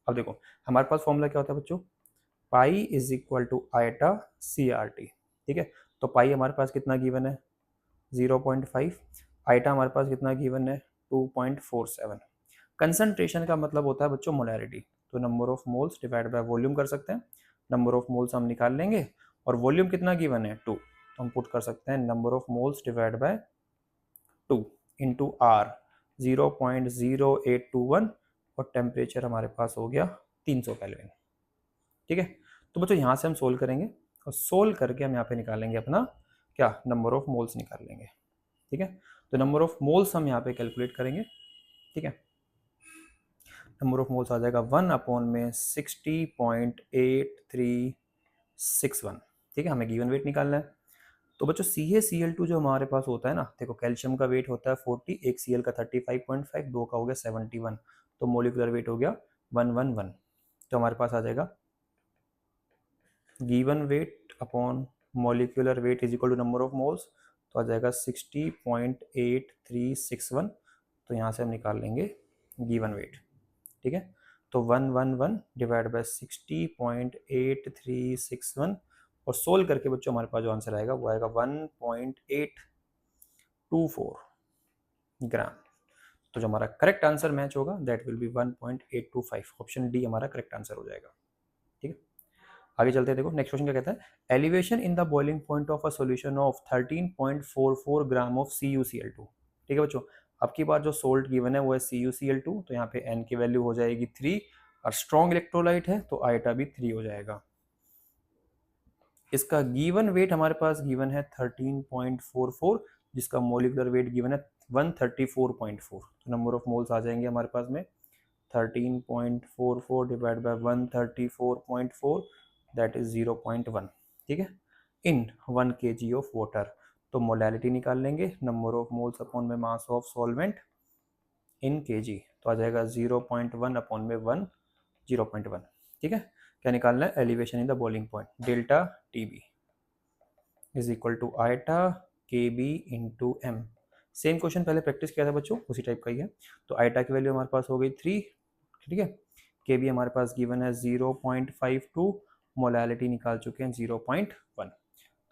अब देखो हमारे पास फॉर्मूला क्या होता है बच्चों pi is equal to iota CRT, ठीक है। तो पाई हमारे पास कितना गिवन है 0.5, आयटा हमारे पास कितना गिवन है 2.47। कंसंट्रेशन का मतलब होता है बच्चों मोलैरिटी, तो number of moles divide by volume कर सकते हैं, नंबर ऑफ मोल्स हम निकाल लेंगे और वॉल्यूम कितना गिवन है 2, तो हम पुट कर सकते हैं number of moles divide by 2 into R 0.0821, और टेम्परेचर हमारे पास हो गया 300 केल्विन, ठीक है। तो बच्चों यहाँ से हम सोल्व करेंगे और सोल्व करके हम यहाँ पे निकालेंगे अपना क्या नंबर ऑफ मोल्स निकाल लेंगे, ठीक है। तो नंबर ऑफ मोल्स हम यहाँ पे कैलकुलेट करेंगे, ठीक है। नंबर ऑफ मोल्स आ जाएगा 1 अपॉन में 60.8361, ठीक है। हमें गिवन वेट निकालना है, तो बच्चों CaCl2 जो हमारे पास होता है ना, देखो कैल्शियम का वेट होता है 40, एक Cl का 35.5, दो का हो गया 71, तो मोलिकुलर वेट हो गया 111, तो हमारे पास आ जाएगा given weight upon molecular weight is equal to number of moles, तो आ जाएगा 60.8361, तो यहाँ से हम निकाल लेंगे गिवन वेट, ठीक है। तो 111 डिवाइड बाय 60.8361, और सोल्व करके बच्चों हमारे पास जो आंसर आएगा वो आएगा 1.824 ग्राम। तो जो हमारा करेक्ट आंसर मैच होगा that will B 1.825। Option D हमारा करेक्ट आंसर हो जाएगा। ठीक है, आगे चलते हैं। देखो नेक्स्ट क्वेश्चन क्या कहता है, elevation in the boiling point of a solution of 13.44 gram of CuCl2। ठीक है बच्चों, अब की बार जो सोल्ट गिवन है वो है CuCl2, तो यहाँ पे n की वैल्यू हो जाएगी 3 और स्ट्रॉन्ग इलेक्ट्रोलाइट है तो आइटा भी 3 हो जाएगा। इसका गिवन वेट हमारे पास गिवन है 13.44, जिसका मोलिकुलर वेट गिवन है 134.4। तो नंबर ऑफ मोल्स आ जाएंगे हमारे पास में 13.44 डिवाइड बाय 134.4 दैट इज 0.1। ठीक है, इन 1 kg ऑफ वाटर। तो मोलैलिटी निकाल लेंगे, नंबर ऑफ मोल्स अपॉन में mass of solvent in kg, तो आ जाएगा 0.1 अपॉन में 1 0.1। ठीक है, क्या निकालना है, elevation in the boiling point, delta TB is equal to iota KB into M। Same question पहले प्रैक्टिस किया था बच्चों, उसी टाइप का ही है। तो आइटा की वैल्यू हमारे पास हो गई 3, ठीक है, KB हमारे पास गिवन है 0.52, मोलैलिटी निकाल चुके हैं 0.1,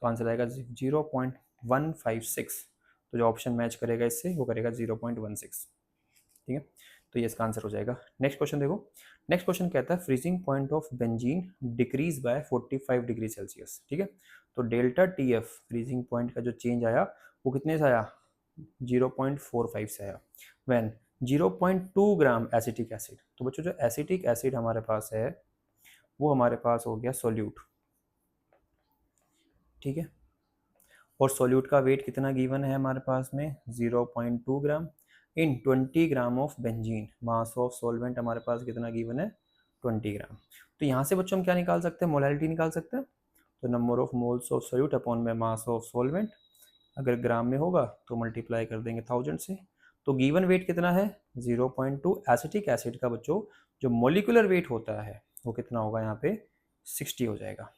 तो आंसर आएगा 0.156। तो जो ऑप्शन मैच करेगा इससे वो करेगा 0.16। ठीक है, तो ये इसका आंसर हो जाएगा। नेक्स्ट क्वेश्चन देखो, नेक्स्ट क्वेश्चन कहता है freezing point of benzene decrease by 45 degree Celsius. ठीक है, तो डेल्टा TF फ्रीजिंग पॉइंट का जो चेंज आया वो कितने से आया, 0.45 से आया। व्हेन 0.2 ग्राम एसिटिक एसिड, तो बच्चों जो एसिटिक एसिड हमारे पास है वो हमारे पास हो गया सोल्यूट। ठीक है, और सोल्यूट का वेट कितना गिवन है हमारे पास में 0.2 ग्राम इन 20 gram of benzene. Mass of solvent हमारे पास कितना गिवन है 20 ग्राम। तो यहाँ से बच्चों हम क्या निकाल सकते हैं, मोलैलिटी निकाल सकते हैं। तो number of moles of solute upon में मास ऑफ सॉल्वेंट, अगर ग्राम में होगा तो मल्टीप्लाई कर देंगे 1000 से। तो गिवन वेट कितना है 0.2, एसिटिक एसिड का बच्चों जो मोलिकुलर वेट होता है वो कितना होगा यहाँ पे 60 हो जाएगा,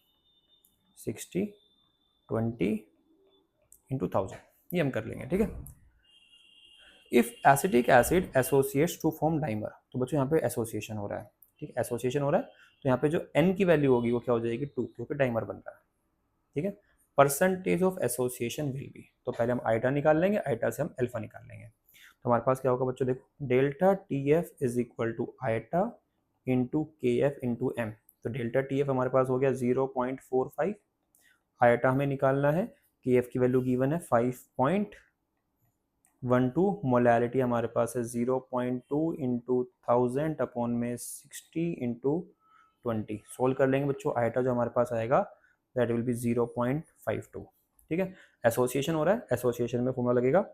60 20 इंटू 1000, ये हम कर लेंगे। ठीक है, if acetic acid associates to form dimer, तो बच्चों यहाँ पे एसोसिएशन हो रहा है। ठीक है, एसोसिएशन हो रहा है तो यहाँ पे जो n की वैल्यू होगी वो क्या हो जाएगी 2, क्योंकि डाइमर बन रहा है। ठीक है, percentage of association will be, तो पहले हम आइटा निकाल लेंगे, आइटा से हम अल्फा निकाल लेंगे। तो हमारे पास क्या होगा बच्चों, देखो delta TF is equal to iota into KF into M। तो डेल्टा TF हमारे पास हो गया 0.45, आइटा हमें निकालना है, KF की वैल्यू गिवन है 5.12, मोलैलिटी हमारे पास है 0.2 इंटू 1000 अपॉन में 60 इंटू 20। सोल्व कर लेंगे बच्चों, आइटा जो हमारे पास आएगा दैट विल बी 0.52। ठीक है, एसोसिएशन हो रहा है, एसोसिएशन में फॉर्मूला लगेगा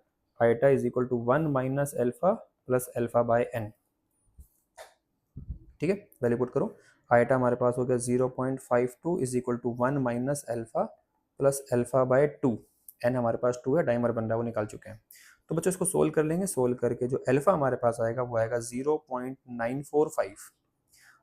iota is equal to 1 minus alpha plus alpha by n। ठीक है, वैल्यू पुट करो, आइटा हमारे पास हो गया 0.52 is equal to 1 minus alpha plus alpha by 2, n हमारे पास 2 है, डाइमर बन रहा है वो निकाल चुके हैं। तो बच्चों इसको सोल्व कर लेंगे, सोल्व करके जो अल्फा हमारे पास आएगा वो आएगा 0.945।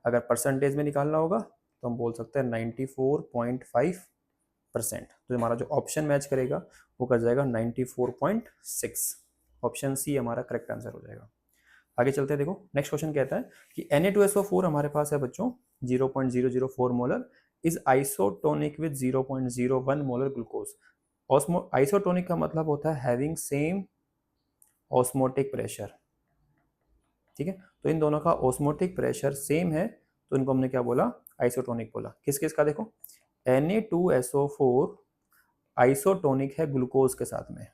अगर परसेंटेज में निकालना होगा तो हम बोल सकते हैं 94.5%। तो हमारा जो ऑप्शन मैच करेगा वो कर जाएगा 94.6। ऑप्शन सी हमारा करेक्ट आंसर हो जाएगा। आगे चलते हैं, देखो नेक्स्ट क्वेश्चन कहता है कि Na2SO4 हमारे पास है बच्चों 0.004 molar is isotonic with 0.01 molar glucose. Isotonic का मतलब होता है हैविंग सेम ऑस्मोटिक प्रेशर। ठीक है, तो इन दोनों का ऑस्मोटिक प्रेशर सेम है तो इनको हमने क्या बोला, आइसोटोनिक बोला। किस किस का, देखो Na2SO4 आइसोटोनिक है ग्लूकोज के साथ में।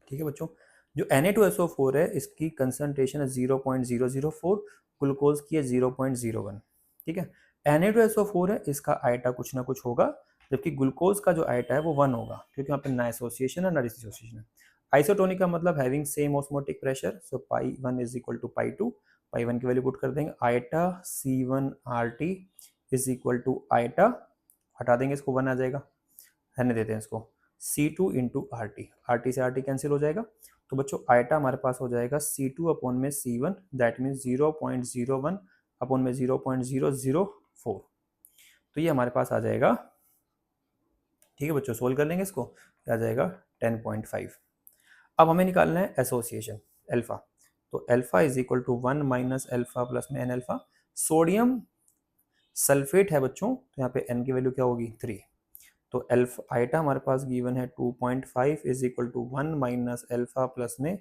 ठीक है बच्चों, जो Na2SO4 है इसकी कंसंट्रेशन है 0.004, ग्लूकोज की है 0.01। ठीक है, Na2SO4 है इसका आइटा कुछ ना कुछ होगा, जबकि ग्लूकोज का जो आइटा है वो 1 होगा, क्योंकि यहाँ पे ना एसोसिएशन है ना डिसोसिएशन है। आइसोटोनिक का मतलब having same osmotic pressure, so π1 is equal to π2, π1 की वैल्यू पुट कर देंगे, eta C1RT is equal to eta, हटा देंगे इसको 1 आ जाएगा, रहने देते हैं इसको, C2 इंटू RT, RT से RT कैंसिल हो जाएगा। तो बच्चों आइटा हमारे पास हो जाएगा C2 अपॉन में C1, दैट मीन्स 0.01 अपॉन में 0.004। तो ये हमारे पास आ जाएगा। ठीक है बच्चों, सोल्व कर लेंगे इसको, आ जाएगा 10.5। अब हमें निकालना है एसोसिएशन अल्फा, तो alpha is equal to 1 minus alpha plus में n अल्फा। सोडियम सल्फेट है बच्चों, तो यहाँ पे n की वैल्यू क्या होगी 3। तो अल्फा आइटा हमारे पास गिवन है 2.5 is equal to 1 minus alpha plus में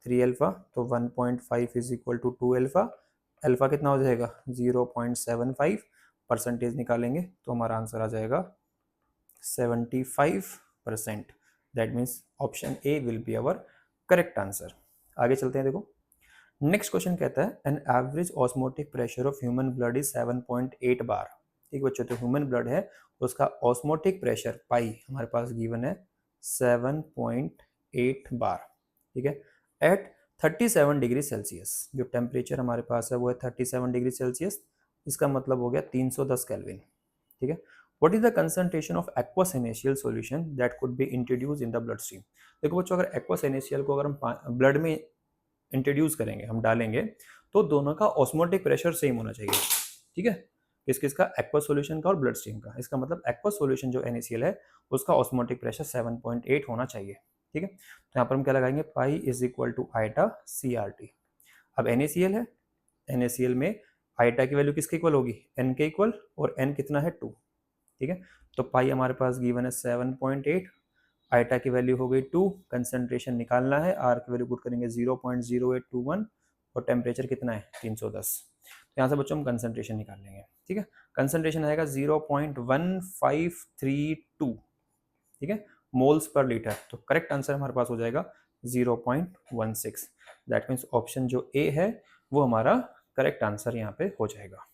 3 अल्फा, तो 1.5 is equal to 2 alpha. Alpha कितना हो जाएगा 0.75, परसेंटेज निकालेंगे तो हमारा आंसर आ जाएगा 75%। That means option A will be our correct answer. आगे चलते हैं, देखो नेक्स्ट क्वेश्चन कहता है an average osmotic pressure of human blood is 7.8 bar. ठीक बच्चों, तो ह्यूमन ब्लड है उसका ऑस्मोटिक प्रेशर पाई हमारे पास गिवन है 7.8 बार। ठीक है, एट 37 डिग्री सेल्सियस, जो टेम्परेचर हमारे पास है वो है 37 डिग्री सेल्सियस, इसका मतलब हो गया 310 केल्विन। ठीक है, what is the concentration of aqueous initial solution that could be introduce in the blood stream. देखो बच्चों, अगर एक्वस इनिशियल को अगर हम ब्लड में इंट्रोड्यूस करेंगे, हम डालेंगे, तो दोनों का ऑस्मोटिक प्रेशर सेम होना चाहिए। ठीक है, किस किस का, एक्वस सॉल्यूशन का और ब्लड स्ट्रीम का। इसका मतलब एक्वस सॉल्यूशन जो NaCl है उसका ऑस्मोटिक प्रेशर 7.8 होना चाहिए। ठीक है, तो यहाँ पर हम क्या लगाएंगे, pi is equal to iota CRT। अब NaCl है, NaCl में आइटा की वैल्यू किसके इक्वल होगी, n के इक्वल, और n कितना है 2। ठीक है, तो पाई हमारे पास गिवन है 7.8, आइटा की वैल्यू हो गई 2, कंसंट्रेशन निकालना है, आर की वैल्यू पुट करेंगे 0.0821, और टेम्परेचर कितना है 310। तो यहाँ से बच्चों हम कंसंट्रेशन निकाल लेंगे। ठीक है, कंसंट्रेशन आएगा 0.1532। ठीक है, मोल्स पर लीटर। तो करेक्ट आंसर हमारे पास हो जाएगा 0.16। दैट मीन्स ऑप्शन जो ए है वो हमारा करेक्ट आंसर यहाँ पे हो जाएगा।